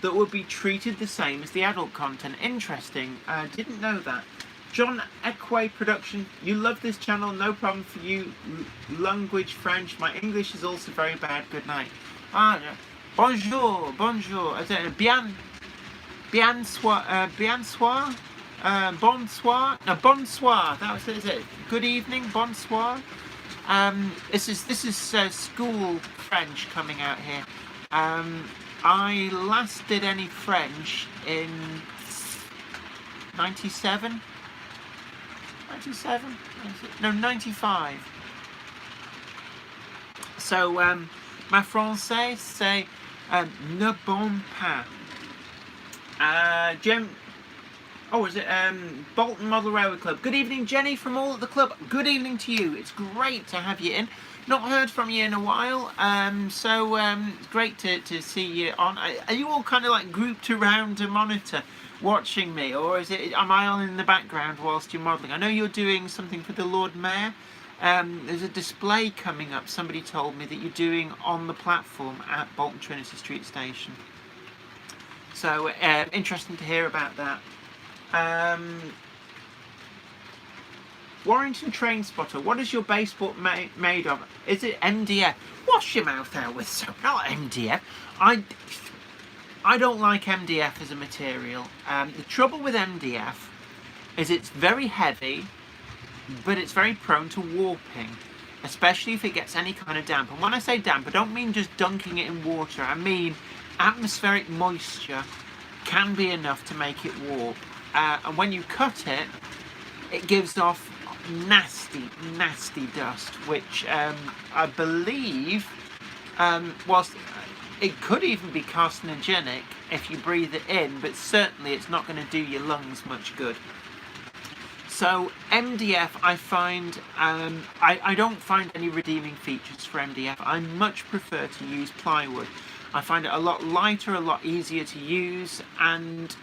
that would be treated the same as the adult content. Interesting. Didn't know that. John Equay Production, you love this channel, no problem for you. Language French, my English is also very bad. Good night. Bonjour, bonjour. Bien soir, bonsoir. No, bonsoir. That was it. Is it? Good evening, bonsoir. This is school French coming out here. I last did any French in 97. 97? No, 95. So, ma français, c'est ne bon pas. Is it Bolton Model Railway Club? Good evening, Jenny, from all at the club. Good evening to you. It's great to have you in. Not heard from you in a while, so it's great to see you on. Are you all kind of like grouped around a monitor watching me, or am I on in the background whilst you're modelling? I know you're doing something for the Lord Mayor. There's a display coming up, somebody told me, that you're doing on the platform at Bolton Trinity Street Station. So interesting to hear about that. Warrington Train Spotter, what is your baseboard made of? Is it MDF? Wash your mouth out with soap, not MDF. I don't like MDF as a material. The trouble with MDF is it's very heavy, but it's very prone to warping, especially if it gets any kind of damp. And when I say damp, I don't mean just dunking it in water. I mean atmospheric moisture can be enough to make it warp. And when you cut it, it gives off nasty dust, which I believe, whilst it could even be carcinogenic if you breathe it in, but certainly it's not going to do your lungs much good. So MDF, I find, I don't find any redeeming features for MDF. I much prefer to use plywood. I find it a lot lighter, a lot easier to use, and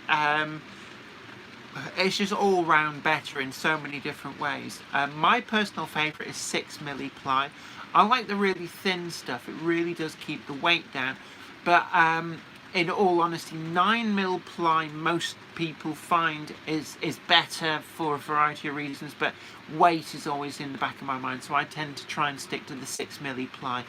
it's just all round better in so many different ways. My personal favourite is 6mm ply. I like the really thin stuff. It really does keep the weight down. But in all honesty, 9mm ply most people find is better for a variety of reasons, but weight is always in the back of my mind, so I tend to try and stick to the 6mm ply.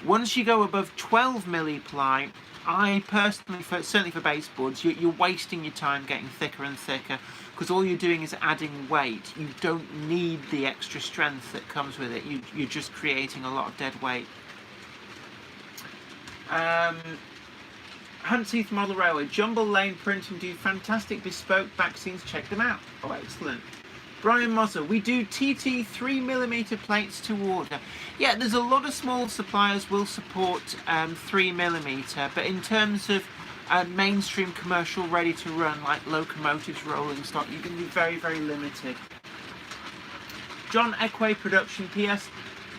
Once you go above 12mm ply, I personally, certainly for baseboards, you're wasting your time getting thicker and thicker, because all you're doing is adding weight. You don't need the extra strength that comes with it. You're just creating a lot of dead weight. Huntsheath Model Railway, Jumble Lane Printing do fantastic bespoke back scenes. Check them out. Oh, excellent. Brian Mozzer, we do TT 3mm plates to order. Yeah, there's a lot of small suppliers will support 3mm, but in terms of mainstream commercial ready to run, like locomotives, rolling stock, you're going to be very, very limited. John Equay Production, PS,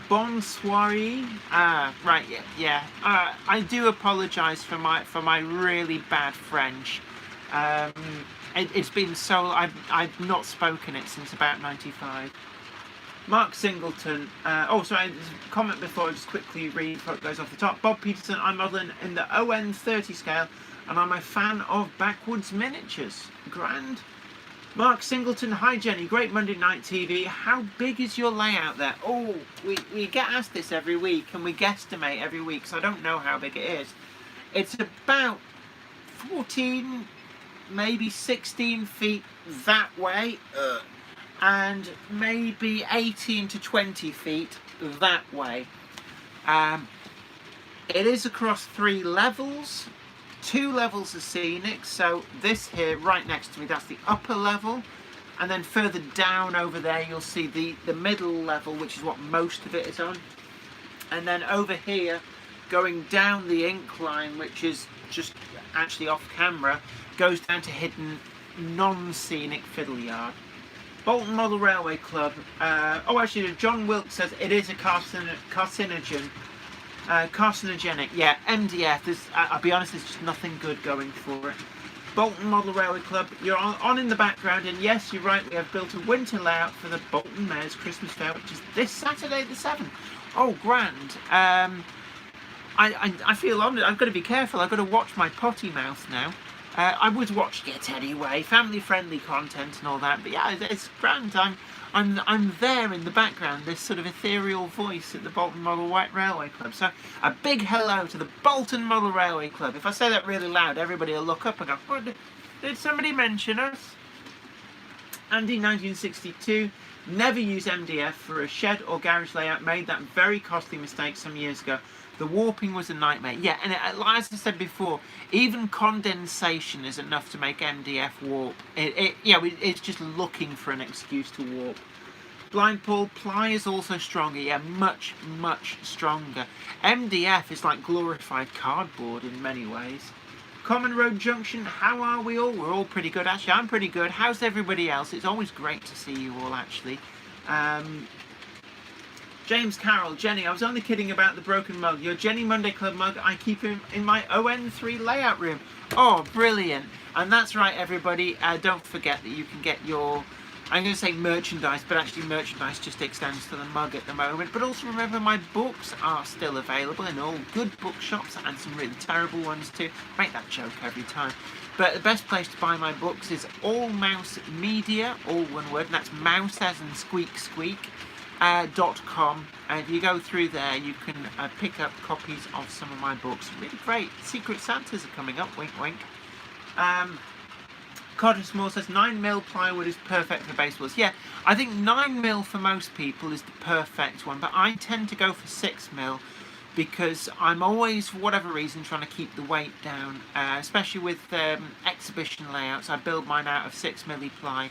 bonsoir. Right, yeah. I do apologise for my really bad French. It's been so, I've not spoken it since about 95. Mark Singleton, sorry, there's a comment before, I'll just quickly read before it goes off the top. Bob Peterson, I'm modelling in the ON 30 scale and I'm a fan of Backwoods Miniatures. Grand. Mark Singleton, hi Jenny, great Monday night TV. How big is your layout there? Oh, we get asked this every week, and we guesstimate every week, so I don't know how big it is. It's about 14, maybe 16 feet that way, and maybe 18 to 20 feet that way. It is across 3 levels. 2 levels of scenic, so this here right next to me, that's the upper level, and then further down over there you'll see the middle level, which is what most of it is on, and then over here going down the incline, which is just actually off camera, goes down to hidden non-scenic fiddle yard. Bolton Model Railway Club, oh actually John Wilkes says it is a carcinogen. Carcinogenic, yeah, MDF, I'll be honest, there's just nothing good going for it. Bolton Model Railway Club, you're on in the background, and yes, you're right, we have built a winter layout for the Bolton Mayor's Christmas Fair, which is this Saturday the 7th. Oh, grand. I feel honoured. I've got to be careful, I've got to watch my potty mouth now. I would watch it anyway, family-friendly content and all that, but yeah, it's grand. I'm there in the background, this sort of ethereal voice at the Bolton Model Railway Club. So a big hello to the Bolton Model Railway Club. If I say that really loud, everybody will look up and go, oh, did somebody mention us? Andy 1962, never use MDF for a shed or garage layout, made that very costly mistake some years ago. The warping was a nightmare. Yeah, and as I said before, even condensation is enough to make MDF warp. It's just looking for an excuse to warp. Blind Paul, ply is also stronger. Yeah, much, much stronger. MDF is like glorified cardboard in many ways. Common Road Junction, how are we all? We're all pretty good, actually. I'm pretty good. How's everybody else? It's always great to see you all, actually. James Carroll, Jenny, I was only kidding about the broken mug. Your Jenny Monday Club mug, I keep him in my ON3 layout room. Oh, brilliant. And that's right, everybody. Don't forget that you can get your, I'm going to say merchandise, but actually merchandise just extends to the mug at the moment. But also remember, my books are still available in all good bookshops, and some really terrible ones too. I make that joke every time. But the best place to buy my books is All Mouse Media, all one word, and that's mouse as in squeak squeak. .com, and if you go through there you can pick up copies of some of my books. Really great. Secret Santas are coming up, wink wink. Carter Small says 9mm plywood is perfect for baseballs. Yeah, I think 9mm for most people is the perfect one, but I tend to go for 6mm because I'm always, for whatever reason, trying to keep the weight down, especially with exhibition layouts. I build mine out of 6mm ply,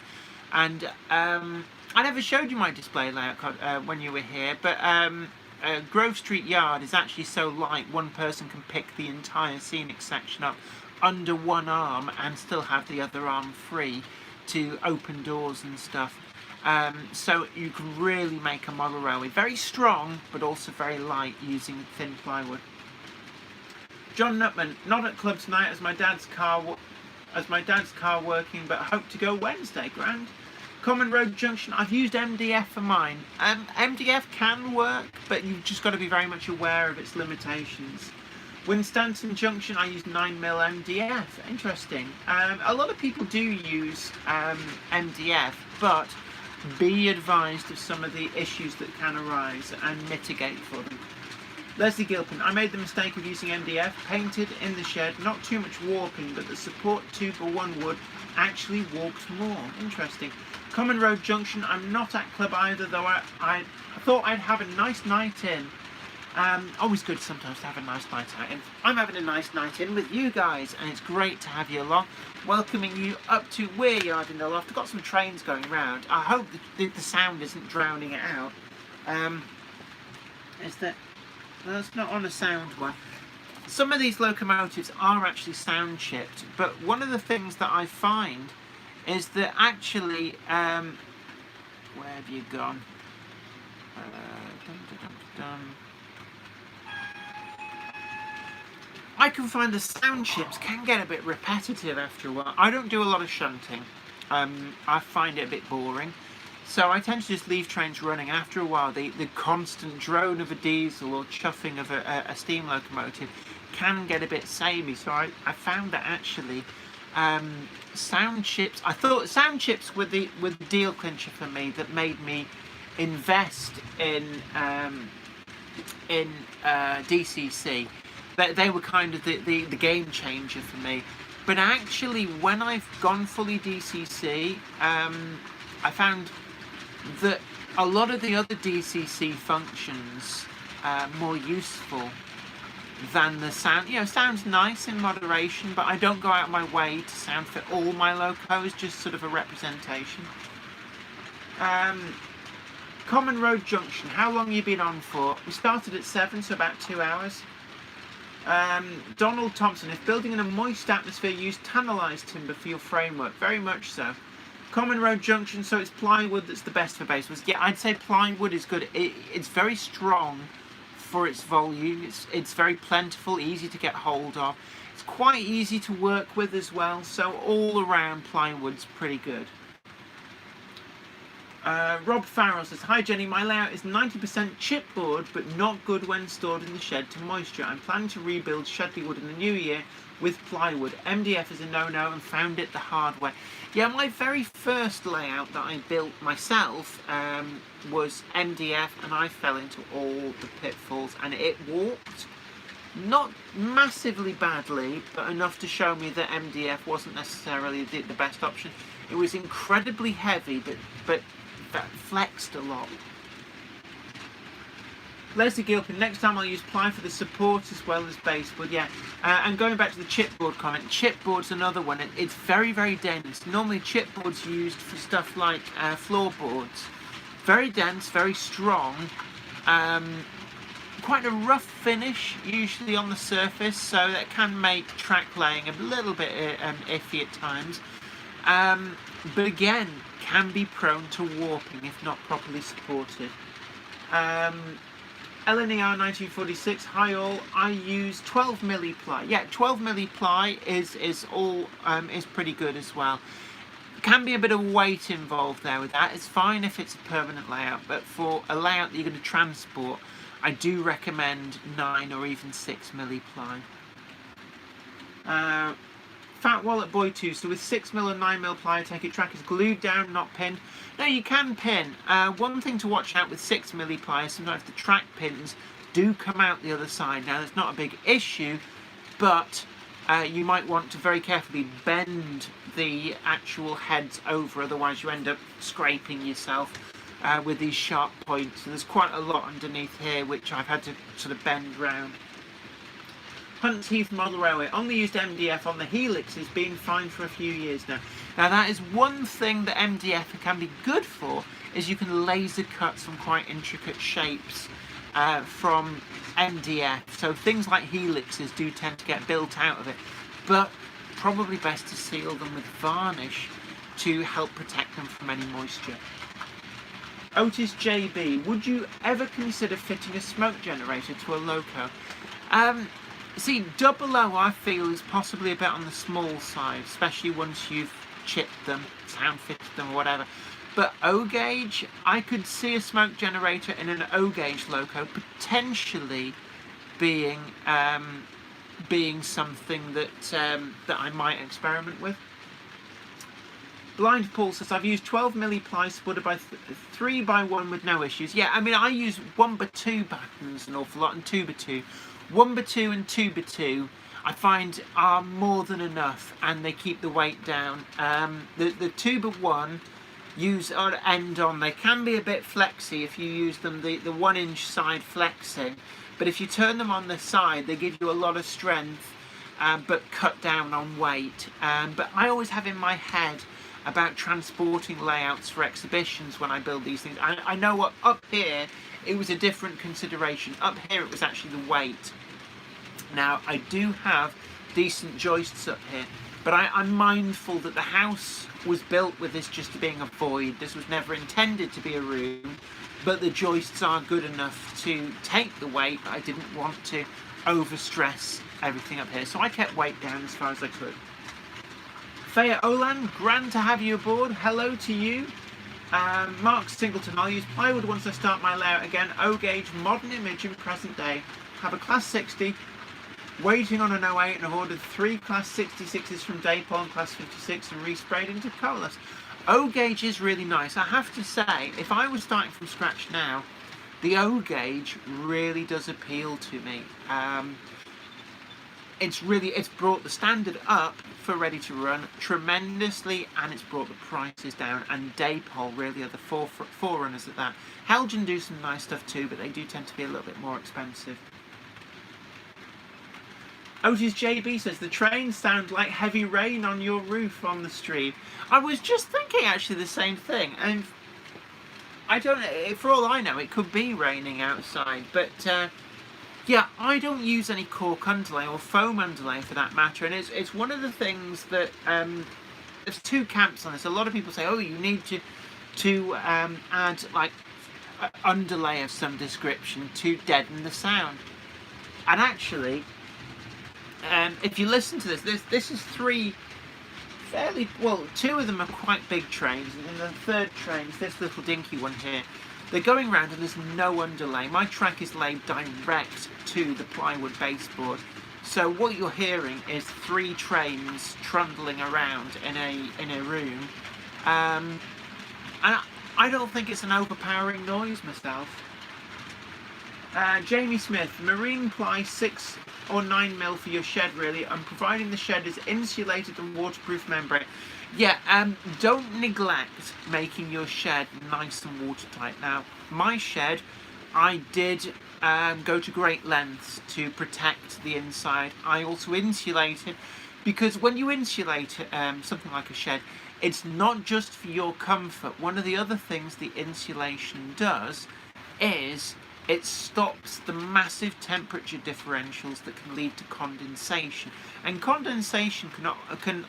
and I never showed you my display layout when you were here, but Grove Street Yard is actually so light one person can pick the entire scenic section up under one arm and still have the other arm free to open doors and stuff. So you can really make a model railway very strong but also very light using thin plywood. John Nutman, not at club tonight as my dad's car working, but hope to go Wednesday. Grand. Common Road Junction, I've used MDF for mine. MDF can work, but you've just got to be very much aware of its limitations. Winstanton Junction, I use 9mm MDF. Interesting. A lot of people do use MDF, but be advised of some of the issues that can arise and mitigate for them. Leslie Gilpin, I made the mistake of using MDF, painted in the shed, not too much warping, but the support 2x1 wood actually warped more. Interesting. Common Road Junction, I'm not at club either, though I thought I'd have a nice night in. Always good sometimes to have a nice night out in. I'm having a nice night in with you guys, and it's great to have you along. Welcoming you up to Weir Yard in the loft. I've got some trains going round. I hope the sound isn't drowning it out. That's not on a sound one. Some of these locomotives are actually sound chipped, but one of the things that I find is that actually, where have you gone? I can find the sound chips can get a bit repetitive after a while. I don't do a lot of shunting. I find it a bit boring. So I tend to just leave trains running. After a while, the constant drone of a diesel or chuffing of a steam locomotive can get a bit samey. So I found that actually sound chips. I thought sound chips were the deal clincher for me that made me invest in DCC. They were kind of the game changer for me. But actually, when I've gone fully DCC, I found that a lot of the other DCC functions are more useful than the sound. You know, sounds nice in moderation, but I don't go out of my way to sound fit all my locos, just sort of a representation. Common Road Junction, how long have you been on for? We started at 7, so about 2 hours. Donald Thompson, if building in a moist atmosphere, use tannalized timber for your framework. Very much so. Common Road Junction, so it's plywood that's the best for basements. Yeah, I'd say plywood is good. It's very strong for its volume. It's very plentiful, easy to get hold of. It's quite easy to work with as well, so all around plywood's pretty good. Rob Farrell says, hi Jenny, my layout is 90% chipboard but not good when stored in the shed to moisture. I'm planning to rebuild Shedley wood in the new year with plywood. MDF is a no-no and found it the hard way. Yeah, my very first layout that I built myself was MDF, and I fell into all the pitfalls, and it warped. Not massively badly, but enough to show me that MDF wasn't necessarily the best option. It was incredibly heavy, but that flexed a lot. Leslie Gilpin, next time I'll use ply for the support as well as baseboard. Yeah, and going back to the chipboard comment, chipboard's another one. It's very, very dense. Normally chipboard's used for stuff like floorboards. Very dense, very strong. Quite a rough finish usually on the surface, so that can make track laying a little bit iffy at times. But again, can be prone to warping if not properly supported. LNER 1946, hi all, I use 12 milli ply. Yeah, 12 milli ply is pretty good as well. Can be a bit of weight involved there with that. It's fine if it's a permanent layout, but for a layout that you're going to transport, I do recommend 9 or even 6 milli ply. Fat Wallet Boy 2, so with 6 mil and 9 mil ply, I take it track is glued down, not pinned. No, you can pin. One thing to watch out with 6 milli ply is sometimes the track pins do come out the other side. Now, that's not a big issue, but you might want to very carefully bend the actual heads over, otherwise you end up scraping yourself with these sharp points. And there's quite a lot underneath here which I've had to sort of bend round. Hunts Heath Model Railway, only used MDF on the helixes, been fine for a few years now. Now that is one thing that MDF can be good for, is you can laser cut some quite intricate shapes from MDF. So things like helixes do tend to get built out of it, but probably best to seal them with varnish to help protect them from any moisture. Otis JB, would you ever consider fitting a smoke generator to a loco? See, double O I feel is possibly a bit on the small side, especially once you've chipped them, sound fitted them or whatever. But O gauge, I could see a smoke generator in an O gauge loco potentially being something that that I might experiment with. Blind Paul says, I've used 12 milli ply supported by 3x1 with no issues. Yeah, I mean, I use 1x2 battens an awful lot and 2x2. 1x2 and 2x2 I find are more than enough, and they keep the weight down. The 2x1 use end on, they can be a bit flexy if you use them the 1-inch side flexing, but if you turn them on the side they give you a lot of strength, but cut down on weight. But I always have in my head about transporting layouts for exhibitions when I build these things. I know what up here it was a different consideration. Up here it was actually the weight. Now I do have decent joists up here, but I'm mindful that the house was built with this just being a void. This was never intended to be a room, but the joists are good enough to take the weight, but I didn't want to overstress everything up here, so I kept weight down as far as I could. Faya Olan, grand to have you aboard. Hello to you. Mark Singleton, I'll use plywood once I start my layout again. O gauge, modern image in present day. Have a class 60. Waiting on an 08 and I've ordered 3 Class 66s from Daypol and Class 56 and resprayed into colourless. O-Gauge is really nice. I have to say, if I was starting from scratch now, the O-Gauge really does appeal to me. It's brought the standard up for ready to run tremendously, and it's brought the prices down, and Daypol really are the forerunners at that. Helgen do some nice stuff too, but they do tend to be a little bit more expensive. Otis JB says, the trains sound like heavy rain on your roof on the stream. I was just thinking actually the same thing, and I don't know, for all I know it could be raining outside, but yeah, I don't use any cork underlay or foam underlay for that matter, and it's one of the things that there's two camps on this. A lot of people say, oh, you need to add like underlay of some description to deaden the sound, and actually if you listen to this is 3 fairly, well, 2 of them are quite big trains, and then the third train is this little dinky one here. They're going round and there's no underlay. My track is laid direct to the plywood baseboard, so what you're hearing is 3 trains trundling around in a room, and I don't think it's an overpowering noise myself. Jamie Smith, marine ply 6 or 9mm for your shed really, and providing the shed is insulated and waterproof membrane. Yeah, don't neglect making your shed nice and watertight. Now, my shed, I did go to great lengths to protect the inside. I also insulated, because when you insulate something like a shed, it's not just for your comfort. One of the other things the insulation does is it stops the massive temperature differentials that can lead to condensation. And condensation can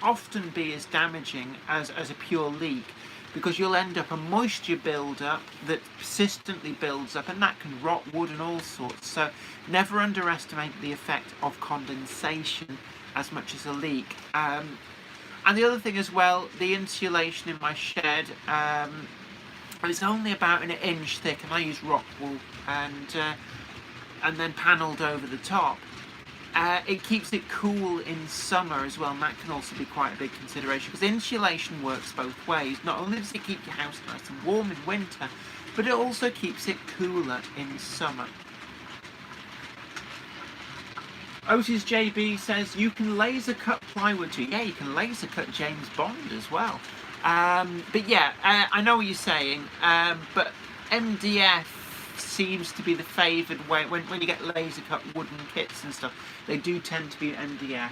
often be as damaging as a pure leak, because you'll end up a moisture build-up that persistently builds up, and that can rot wood and all sorts. So never underestimate the effect of condensation as much as a leak. And the other thing as well, the insulation in my shed, it's only about an inch thick, and I use rock wool and then panelled over the top. It keeps it cool in summer as well, and that can also be quite a big consideration, because insulation works both ways. Not only does it keep your house nice and warm in winter, but it also keeps it cooler in summer. Otis JB says, you can laser cut plywood too. Yeah, you can laser cut James Bond as well. But yeah, I know what you're saying, but MDF seems to be the favoured way. When you get laser cut wooden kits and stuff, they do tend to be MDF.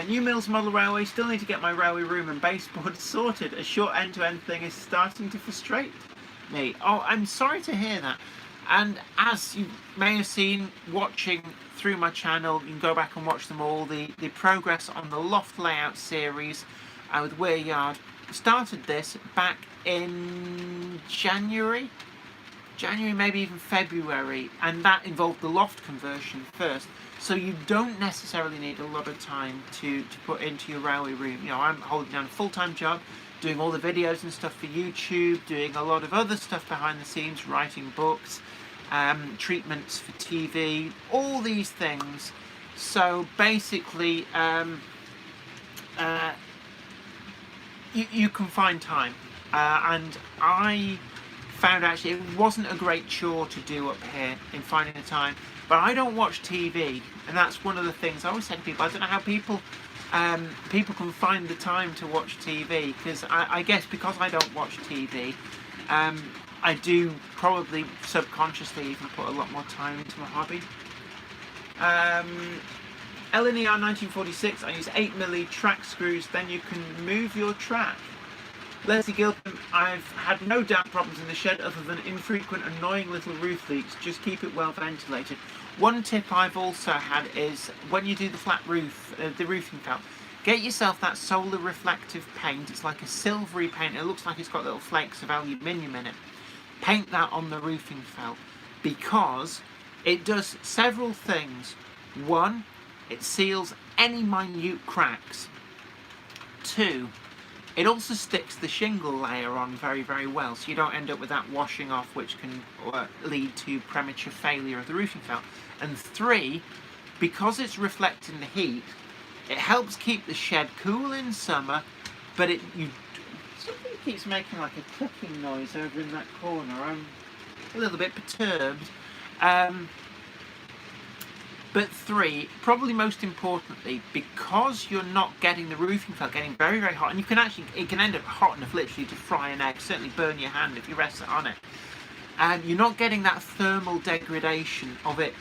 New Mills Model Railway, still need to get my railway room and baseboard sorted. A short end-to-end thing is starting to frustrate me. Oh, I'm sorry to hear that. And as you may have seen watching through my channel, you can go back and watch them all, the progress on the loft layout series with Weir Yard. Started this back in January, maybe even February, and that involved the loft conversion first. So you don't necessarily need a lot of time to put into your railway room. You know, I'm holding down a full-time job, doing all the videos and stuff for YouTube, doing a lot of other stuff behind the scenes, writing books, treatments for TV, all these things. So basically, you can find time, and I found actually it wasn't a great chore to do up here in finding the time. But I don't watch TV, and that's one of the things I always say to people. I don't know how people can find the time to watch TV, because I guess because I don't watch TV, I do probably subconsciously even put a lot more time into my hobby. LNER 1946, I use 8mm track screws, then you can move your track. Leslie Gilpin, I've had no damp problems in the shed other than infrequent annoying little roof leaks. Just keep it well ventilated. One tip I've also had is when you do the flat roof, the roofing felt, get yourself that solar reflective paint. It's like a silvery paint. It looks like it's got little flakes of aluminium in it. Paint that on the roofing felt, because it does several things. One, it seals any minute cracks. Two, it also sticks the shingle layer on very, very well, so you don't end up with that washing off, which can lead to premature failure of the roofing felt. And three, because it's reflecting the heat, it helps keep the shed cool in summer, but something keeps making like a clicking noise over in that corner. I'm a little bit perturbed. But 3, probably most importantly, because you're not getting the roofing felt getting very, very hot, and it can end up hot enough literally to fry an egg, certainly burn your hand if you rest it on it. And you're not getting that thermal degradation of it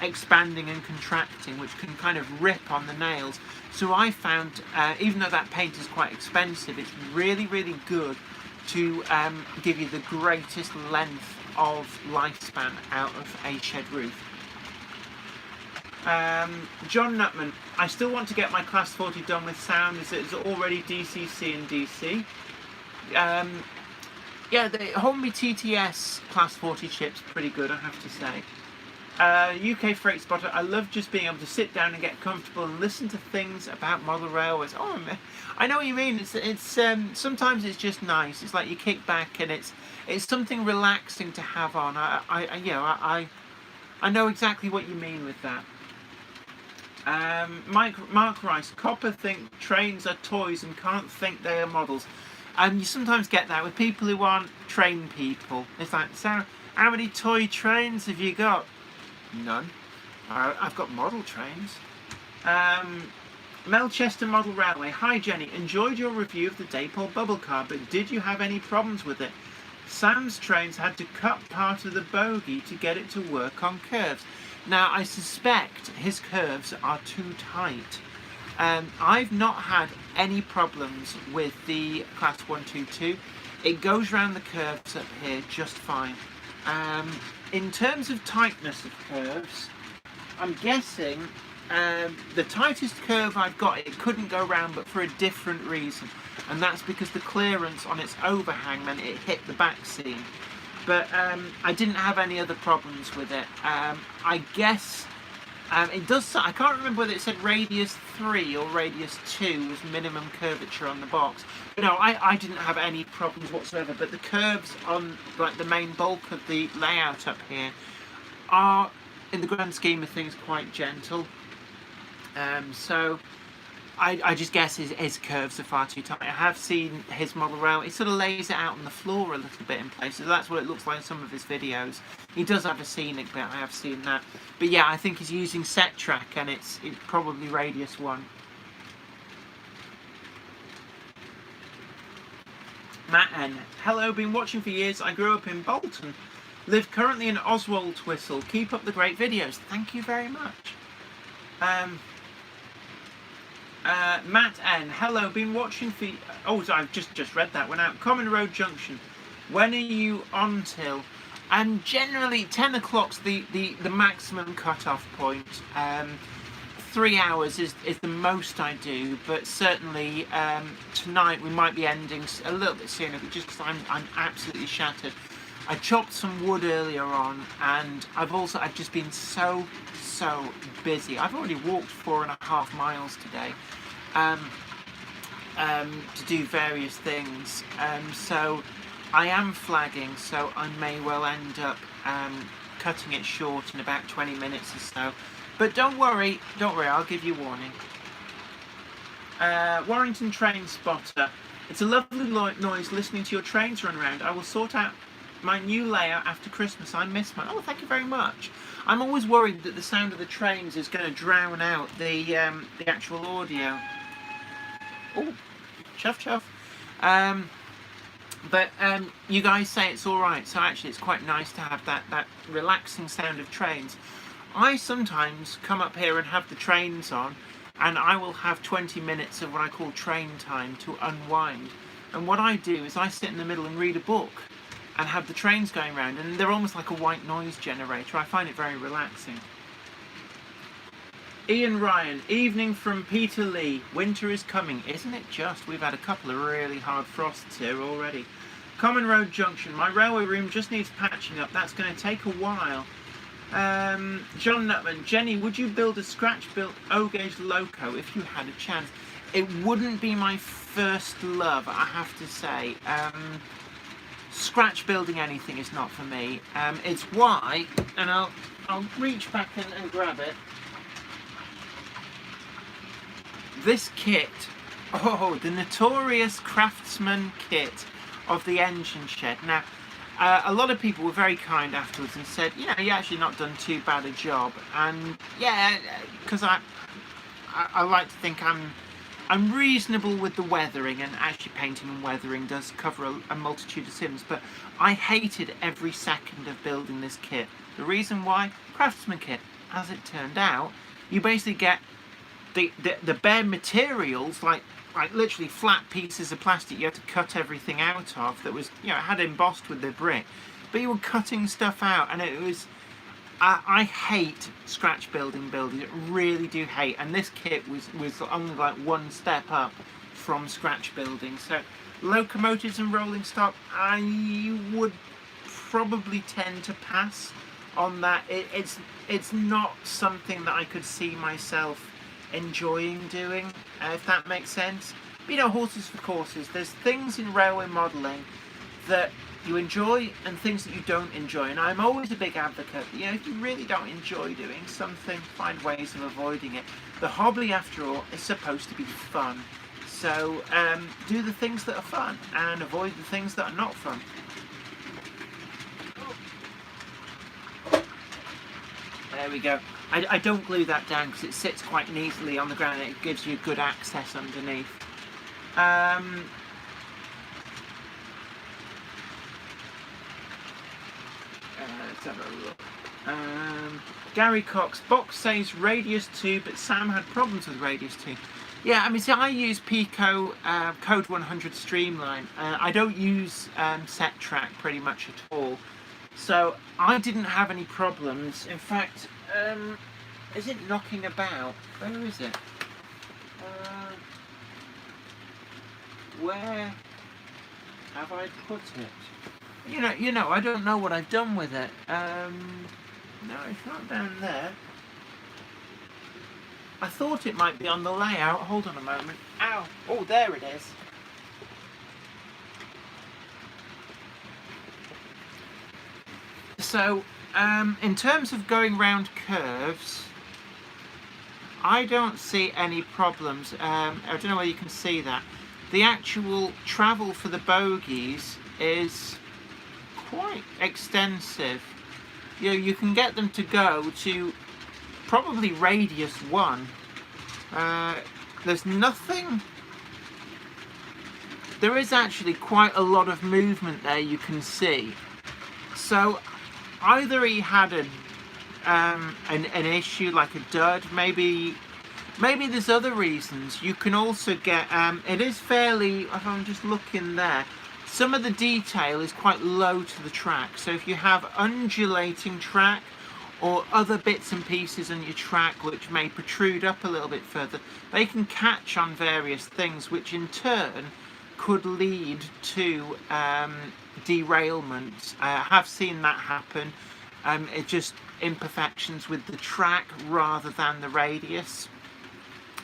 expanding and contracting, which can kind of rip on the nails. So I found, even though that paint is quite expensive, it's really, really good to give you the greatest length of lifespan out of a shed roof. John Nutman, I still want to get my Class 40 done with sound, as it's already DCC and DC. Yeah, the Hornby TTS Class 40 chip's pretty good, I have to say. UK Freight Spotter, I love just being able to sit down and get comfortable and listen to things about model railways. Oh, I know what you mean. It's sometimes it's just nice. It's like you kick back and it's something relaxing to have on. I know exactly what you mean with that. Mark Rice, Coppa think trains are toys and can't think they are models. And you sometimes get that with people who aren't train people. It's like, so how many toy trains have you got? None. I've got model trains. Melchester Model Railway. Hi Jenny, enjoyed your review of the Daypole bubble car, but did you have any problems with it? Sam's trains had to cut part of the bogie to get it to work on curves. Now I suspect his curves are too tight. I've not had any problems with the Class 122. It goes round the curves up here just fine. In terms of tightness of curves, I'm guessing the tightest curve I've got, it couldn't go round but for a different reason, and that's because the clearance on its overhang meant it hit the back seam. But I didn't have any other problems with it. I guess it does. I can't remember whether it said radius 3 or radius 2 was minimum curvature on the box. But no, I didn't have any problems whatsoever. But the curves on like the main bulk of the layout up here are, in the grand scheme of things, quite gentle. So I just guess his curves are far too tight. I have seen his model rail. He sort of lays it out on the floor a little bit in places. That's what it looks like in some of his videos. He does have a scenic bit, I have seen that. But yeah, I think he's using set track, and it's probably radius 1. Matt N. Hello, been watching for years. I grew up in Bolton. Live currently in Oswald Whistle. Keep up the great videos. Thank you very much. Matt N. Hello, been watching for... Oh, I've just read that one out. Common Road Junction. When are you on till? And generally, 10 o'clock's the maximum cut-off point. 3 hours is the most I do, but certainly tonight we might be ending a little bit sooner, but just because I'm absolutely shattered. I chopped some wood earlier on, and I've just been so busy. I've already walked 4.5 miles today to do various things, so I am flagging, so I may well end up cutting it short in about 20 minutes or so. But don't worry, I'll give you warning. Warrington Train Spotter. It's a lovely noise listening to your trains run around. I will sort out my new layout after Christmas. I miss mine. Oh, thank you very much. I'm always worried that the sound of the trains is going to drown out the actual audio. Oh, chuff chuff. But you guys say it's alright, so actually it's quite nice to have that relaxing sound of trains. I sometimes come up here and have the trains on, and I will have 20 minutes of what I call train time to unwind. And what I do is I sit in the middle and read a book and have the trains going around, and they're almost like a white noise generator. I find it very relaxing. Ian Ryan, evening from Peter Lee. Winter is coming, isn't it just? We've had a couple of really hard frosts here already. Common Road Junction. My railway room just needs patching up. That's going to take a while. John Nutman, Jenny, would you build a scratch-built O-gauge loco if you had a chance? It wouldn't be my first love, I have to say. Scratch building anything is not for me. It's why, and I'll reach back and grab it. this kit, the notorious Craftsman kit of the engine shed. Now, a lot of people were very kind afterwards and said, you actually not done too bad a job. And yeah, because I like to think I'm reasonable with the weathering, and actually painting and weathering does cover a multitude of sins, but I hated every second of building this kit. The reason why? Craftsman kit. As it turned out, you basically get the bare materials, like literally flat pieces of plastic you had to cut everything out of that was, it had embossed with the brick, but you were cutting stuff out, and it was, I hate scratch building buildings, really do hate, and this kit was only like one step up from scratch building. So locomotives and rolling stock, I would probably tend to pass on that. It's not something that I could see myself enjoying doing, if that makes sense. But, horses for courses, there's things in railway modelling that you enjoy and things that you don't enjoy, and I'm always a big advocate that, if you really don't enjoy doing something, find ways of avoiding it. The hobby, after all, is supposed to be fun, so do the things that are fun and avoid the things that are not fun. There we go. I don't glue that down because it sits quite neatly on the ground and it gives you good access underneath. Let's have a look. Gary Cox, box says Radius 2, but Sam had problems with Radius 2. Yeah, see, I use Pico Code 100 Streamline. I don't use Set Track pretty much at all. So I didn't have any problems. In fact, is it knocking about? Where is it? Where have I put it? I don't know what I've done with it. No, it's not down there. I thought it might be on the layout. Hold on a moment. Ow! Oh, there it is. So, in terms of going round curves, I don't see any problems. I don't know whether you can see that. The actual travel for the bogies is quite extensive. You can get them to go to probably radius 1. There's nothing. There is actually quite a lot of movement there, you can see. So either he had an issue like a dud, maybe there's other reasons. You can also get it is fairly, if I'm just looking there, some of the detail is quite low to the track. So if you have undulating track or other bits and pieces on your track which may protrude up a little bit further, they can catch on various things, which in turn could lead to derailment. I have seen that happen. It's just imperfections with the track rather than the radius.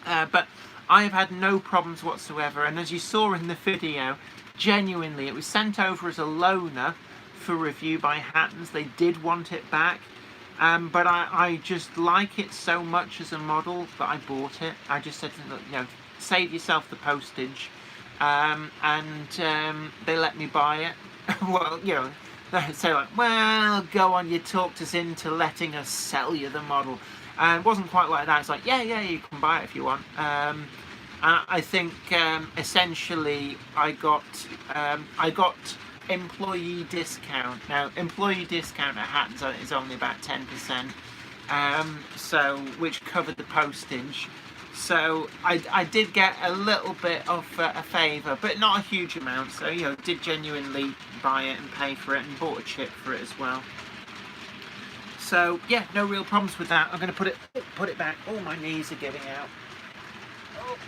But I have had no problems whatsoever, and as you saw in the video, genuinely, it was sent over as a loaner for review by Hattons. They did want it back, but I just like it so much as a model that I bought it. I just said to them, save yourself the postage, and they let me buy it. Well, they say like, well, go on, you talked us into letting us sell you the model. And it wasn't quite like that. It's like, yeah, you can buy it if you want. I think essentially I got employee discount. Now, employee discount at Hattons is only about 10%, so which covered the postage. So I did get a little bit of a favour, but not a huge amount. So did genuinely buy it and pay for it, and bought a chip for it as well. So yeah, no real problems with that. I'm going to put it back. Oh, my knees are giving out. Oh.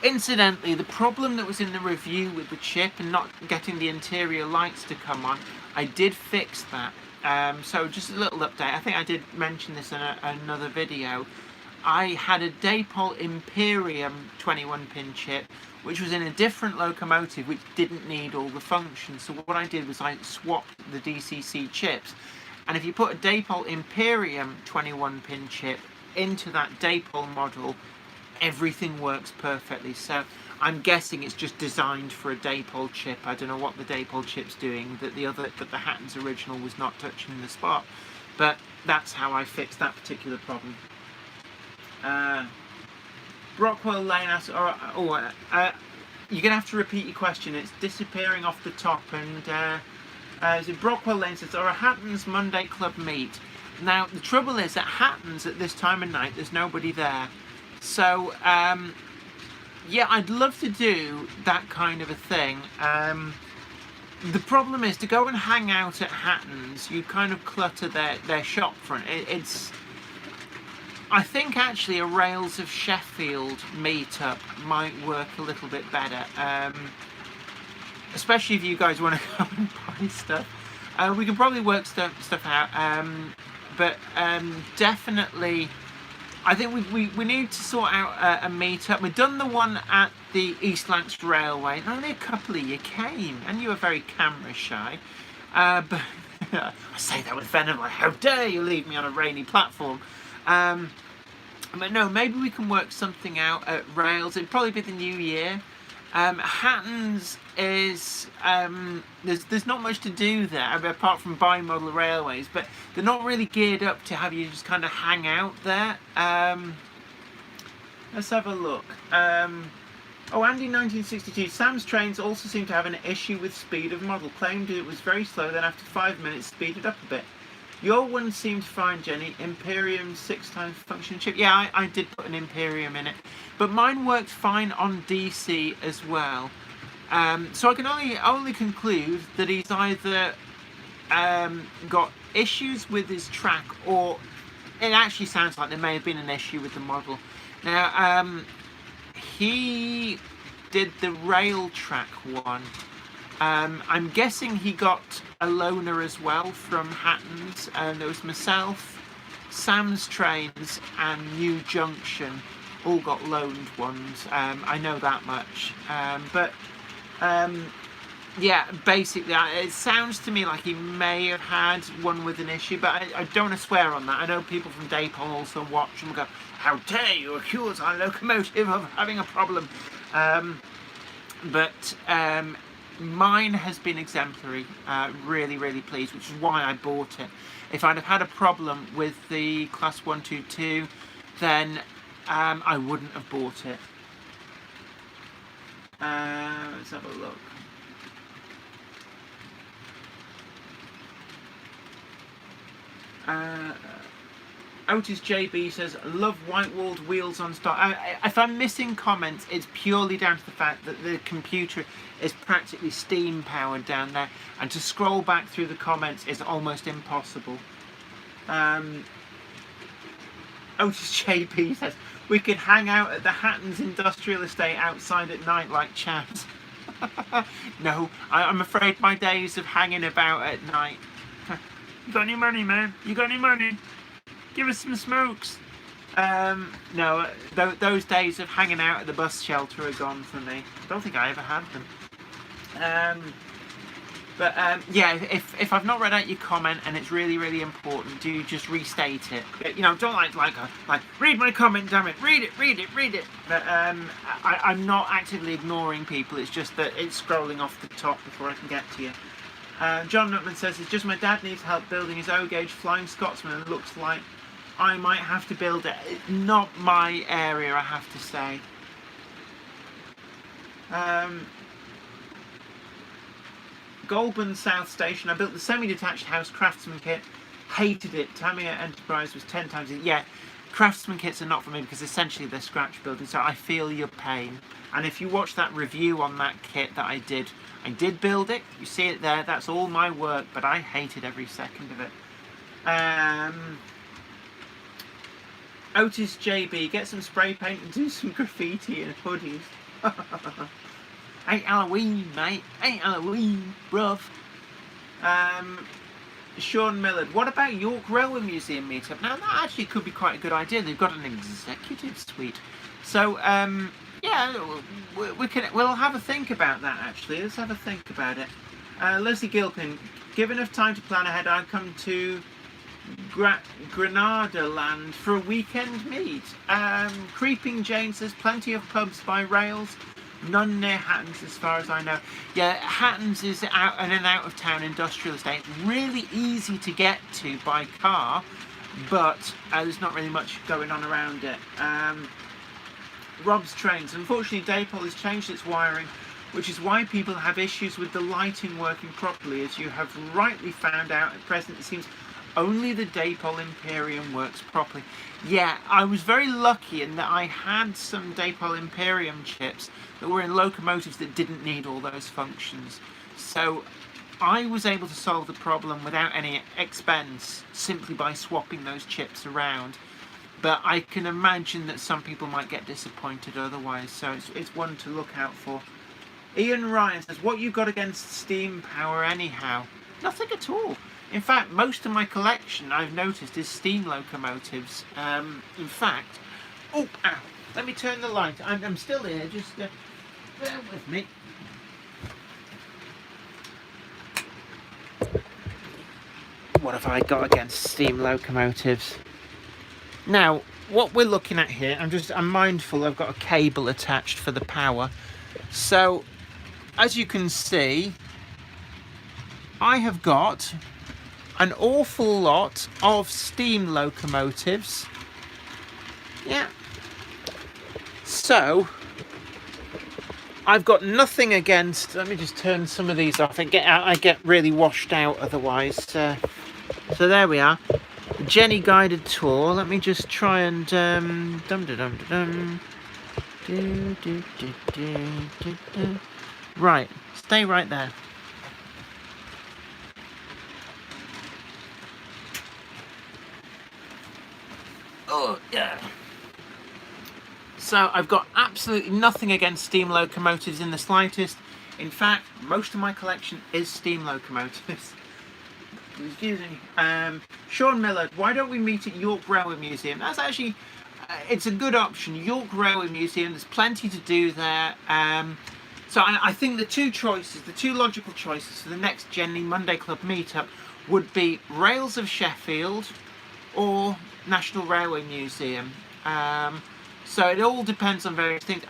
Incidentally, the problem that was in the review with the chip and not getting the interior lights to come on, I did fix that. So just a little update. I think I did mention this in another video. I had a Dapol Imperium 21-pin chip, which was in a different locomotive, which didn't need all the functions. So what I did was I swapped the DCC chips. And if you put a Dapol Imperium 21-pin chip into that dipole model, everything works perfectly. So I'm guessing it's just designed for a dipole chip. I don't know what the dipole chip's doing that the Hatton's original was not touching the spot, but that's how I fixed that particular problem. Brockwell Lane asks, you're gonna have to repeat your question. It's disappearing off the top. And so Brockwell Lane says, "Are a Hatton's Monday Club meet?" Now the trouble is at Hatton's at this time of night, there's nobody there. So yeah, I'd love to do that kind of a thing. The problem is to go and hang out at Hatton's, you kind of clutter their shop front. I think actually a Rails of Sheffield meetup might work a little bit better, especially if you guys want to go and buy stuff. We can probably work stuff out, but definitely I think we need to sort out a meetup. We've done the one at the East Lancs Railway, and only a couple of you came, and you were very camera shy. But I say that with venom, like, how dare you leave me on a rainy platform. But no, maybe we can work something out at Rails. It'd probably be the new year. Hatton's is there's not much to do there apart from buy model railways, but they're not really geared up to have you just kind of hang out there. Let's have a look. Andy 1962. Sam's trains also seem to have an issue with speed of model. Claimed it was very slow, then after 5 minutes speeded up a bit. Your one seemed fine, Jenny. Imperium 6 times function chip. Yeah, I did put an Imperium in it, but mine worked fine on DC as well. So I can only conclude that he's either got issues with his track, or it actually sounds like there may have been an issue with the model. Now, he did the rail track one. I'm guessing he got a loaner as well from Hatton's, and there was myself, Sam's Trains and New Junction all got loaned ones. I know that much. Yeah, basically it sounds to me like he may have had one with an issue, but I don't want to swear on that. I know people from Dapol also watch and go, how dare you accuse our locomotive of having a problem. Mine has been exemplary, really, really pleased, which is why I bought it. If I'd have had a problem with the Class 122, then I wouldn't have bought it. Let's have a look. Otis JB says, love white-walled wheels on stock. If I'm missing comments, it's purely down to the fact that the computer is practically steam powered down there, and to scroll back through the comments is almost impossible. Otis JB says, we could hang out at the Hatton's Industrial Estate outside at night like chaps. No, I'm afraid my days of hanging about at night. You got any money, man? You got any money? Give us some smokes. No, those days of hanging out at the bus shelter are gone for me. I don't think I ever had them. Yeah, if I've not read out your comment and it's really, really important, do just restate it. You know, don't like read my comment, damn it, read it. But I'm not actively ignoring people. It's just that it's scrolling off the top before I can get to you. John Nutman says, it's just my dad needs help building his O-gauge Flying Scotsman, and it looks like I might have to build it. Not my area, I have to say. Goulburn South Station. I built the semi-detached house craftsman kit. Hated it. Tamiya Enterprise was 10 times it. Yeah, craftsman kits are not for me because essentially they're scratch building. So I feel your pain. And if you watch that review on that kit that I did build it. You see it there. That's all my work, but I hated every second of it. Otis JB, get some spray paint and do some graffiti and hoodies. Ain't Halloween, mate. Ain't Halloween, bruv. Sean Millard, what about York Railway Museum meetup? Now that actually could be quite a good idea. They've got an executive suite. So, yeah, we'll have a think about that actually. Let's have a think about it. Leslie Gilpin, give enough time to plan ahead, I'd come to Granada land for a weekend meet. Creeping Jane says plenty of pubs by rails, none near Hatton's as far as I know. Yeah, Hatton's is an out of town industrial estate. It's really easy to get to by car, but there's not really much going on around it. Rob's Trains. Unfortunately, Daypol has changed its wiring, which is why people have issues with the lighting working properly. As you have rightly found out, at present it seems only the Daypol Imperium works properly. Yeah, I was very lucky in that I had some Daypol Imperium chips that were in locomotives that didn't need all those functions. So I was able to solve the problem without any expense simply by swapping those chips around. But I can imagine that some people might get disappointed otherwise, so it's one to look out for. Ian Ryan says, what you got against steam power anyhow? Nothing at all. In fact, most of my collection, I've noticed, is steam locomotives. In fact... Oh, ow. Let me turn the light. I'm still here, just bear with me. What have I got against steam locomotives? Now, what we're looking at here, I'm mindful I've got a cable attached for the power. So, as you can see, I have got an awful lot of steam locomotives. Yeah. So, I've got nothing against... Let me just turn some of these off. I get really washed out otherwise. So there we are. The Jenny guided tour. Let me just try and Right, stay right there. Oh yeah. So I've got absolutely nothing against steam locomotives in the slightest. In fact, most of my collection is steam locomotives. Excuse me. Sean Miller, why don't we meet at York Railway Museum? That's actually, it's a good option. York Railway Museum, there's plenty to do there. So I think the two logical choices for the next Jenny Monday Club meetup would be Rails of Sheffield or National Railway Museum. So it all depends on various things.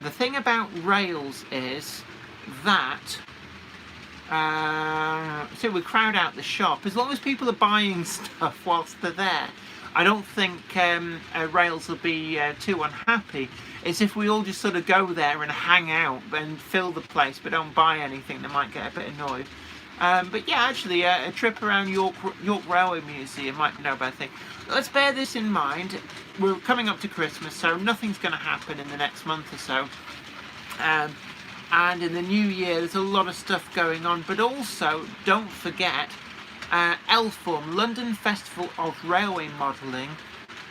The thing about rails is that so we crowd out the shop. As long as people are buying stuff whilst they're there, I don't think rails will be too unhappy. It's if we all just sort of go there and hang out and fill the place but don't buy anything, they might get a bit annoyed. But yeah, actually a trip around York Railway Museum might be no bad thing. Let's bear this in mind. We're coming up to Christmas, so nothing's going to happen in the next month or so. And in the new year, there's a lot of stuff going on. But also, don't forget, LFORM, London Festival of Railway Modelling.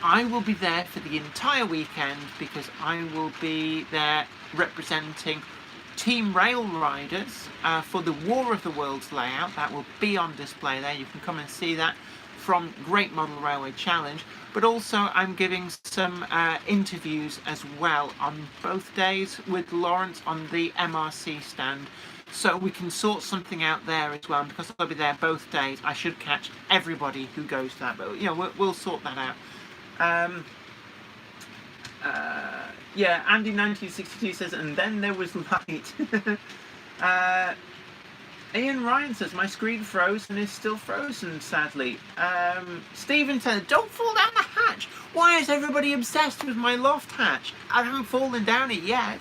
I will be there for the entire weekend because I will be there representing Team Rail Riders for the War of the Worlds layout. That will be on display there. You can come and see that from Great Model Railway Challenge. But also I'm giving some interviews as well on both days with Lawrence on the MRC stand. So we can sort something out there as well. And because I'll be there both days, I should catch everybody who goes to that. But you know, we'll sort that out. Yeah, Andy 1962 says, and then there was light. Ian Ryan says, my screen froze and is still frozen, sadly. Stephen says, don't fall down the hatch. Why is everybody obsessed with my loft hatch? I haven't fallen down it yet.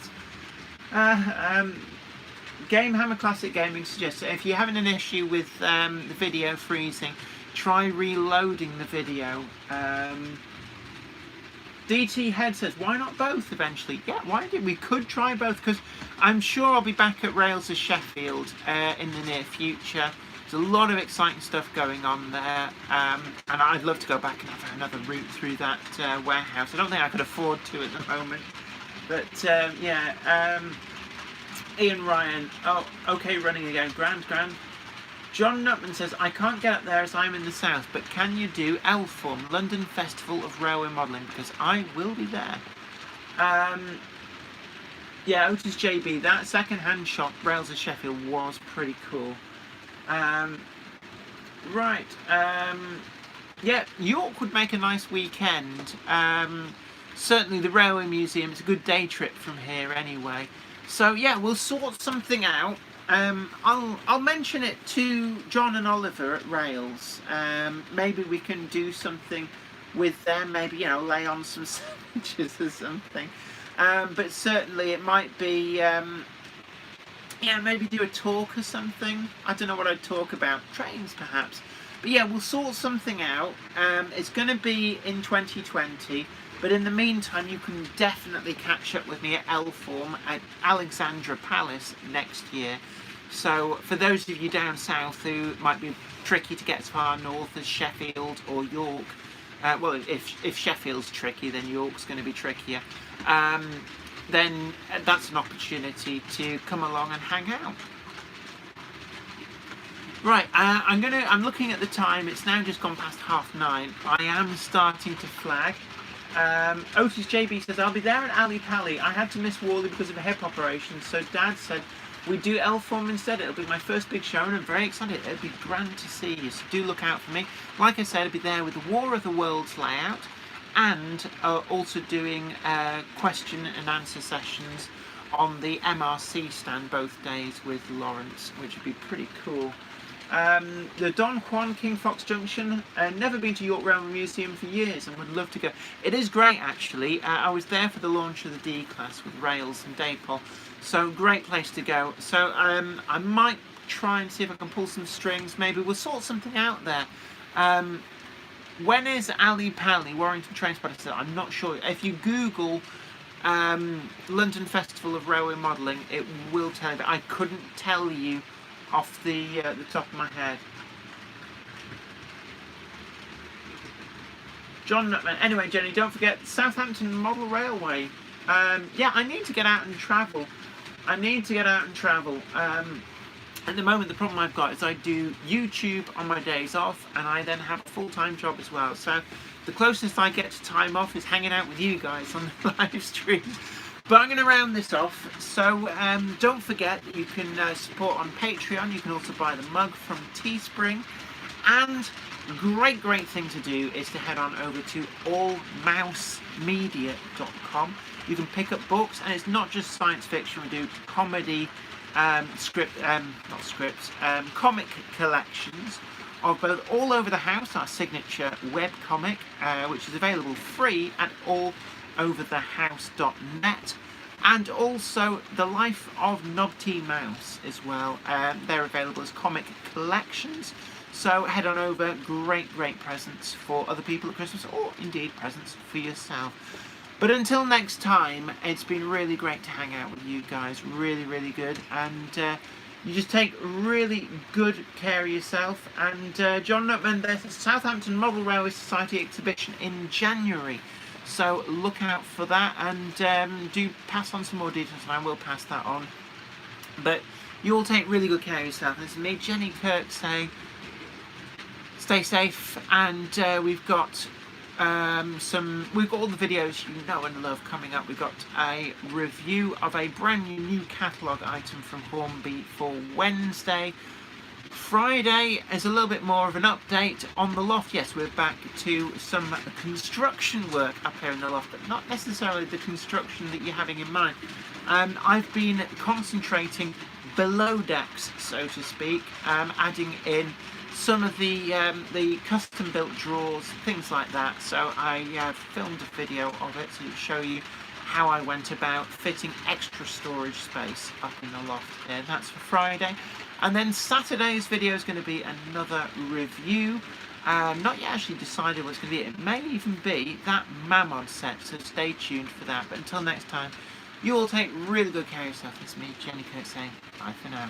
Game Hammer Classic Gaming suggests that if you're having an issue with the video freezing, try reloading the video. DT Head says, why not both eventually? Yeah, we could try both, because I'm sure I'll be back at Rails of Sheffield in the near future. There's a lot of exciting stuff going on there, and I'd love to go back and have another route through that warehouse. I don't think I could afford to at the moment, but yeah. Ian Ryan, oh, okay, running again, grand. John Nutman says, I can't get up there as I'm in the south, but can you do LFORM, London Festival of Railway Modelling, because I will be there. Yeah, Otis JB, that second-hand shop, Rails of Sheffield, was pretty cool. Right, Yeah, York would make a nice weekend. Certainly the Railway Museum, it's a good day trip from here anyway. So yeah, we'll sort something out. I'll mention it to John and Oliver at Rails. Maybe we can do something with them. Maybe, you know, lay on some sandwiches or something. But certainly it might be, yeah, maybe do a talk or something. I don't know what I'd talk about. Trains, perhaps. But yeah, we'll sort something out. It's going to be in 2020. But in the meantime, you can definitely catch up with me at Elform at Alexandra Palace next year. So for those of you down south who might be tricky to get as far north as Sheffield or York, well, if Sheffield's tricky, then York's going to be trickier. Then that's an opportunity to come along and hang out. Right, I'm looking at the time. It's now just gone past 9:30. I am starting to flag. Otis JB says, I'll be there at Ali Pally. I had to miss Worley because of a hip operation, so Dad said we do Elform instead. It'll be my first big show and I'm very excited. It'll be grand to see you, so do look out for me. Like I said, I'll be there with the War of the Worlds layout and also doing question and answer sessions on the MRC stand both days with Lawrence, which would be pretty cool. The Don Juan King Fox Junction, never been to York Railway Museum for years and would love to go. It is great actually. I was there for the launch of the D class with Rails and Dapol, so great place to go. So I might try and see if I can pull some strings. Maybe we'll sort something out there. When is Ali Pally, Warrington Trainspotting? I'm not sure. If you Google London Festival of Railway Modelling, it will tell you, but I couldn't tell you off the top of my head. John Nutman. Anyway, Jenny, don't forget Southampton Model Railway. Yeah, I need to get out and travel. At the moment, the problem I've got is I do YouTube on my days off, and I then have a full-time job as well. So the closest I get to time off is hanging out with you guys on the live stream. But I'm going to round this off, so don't forget that you can support on Patreon. You can also buy the mug from Teespring. And great thing to do is to head on over to allmousemedia.com. You can pick up books, and it's not just science fiction. We do comedy, comic collections of both All Over the House, our signature web comic, which is available free at alloverthehouse.net, and also The Life of Knobty Mouse as well. They're available as comic collections, so head on over. Great presents for other people at Christmas, or indeed presents for yourself. But until next time, it's been really great to hang out with you guys. Really good, and you just take really good care of yourself. And John Nutman, there's the Southampton Model Railway Society exhibition in January. So look out for that, and do pass on some more details, and I will pass that on. But you all take really good care of yourself. And this is me, Jenny Kirk, saying stay safe, and we've got all the videos you know and love coming up. We've got a review of a brand new catalogue item from Hornby for Wednesday. Friday is a little bit more of an update on the loft. Yes, we're back to some construction work up here in the loft, but not necessarily the construction that you're having in mind. I've been concentrating below decks, so to speak, adding in some of the custom built drawers, things like that. So I filmed a video of it to show you how I went about fitting extra storage space up in the loft here. That's for Friday. And then Saturday's video is going to be another review. Not yet actually decided what it's going to be. It may even be that Mammon set, so stay tuned for that. But until next time, you all take really good care of yourself. It's me, Jenny Kirk, saying bye for now.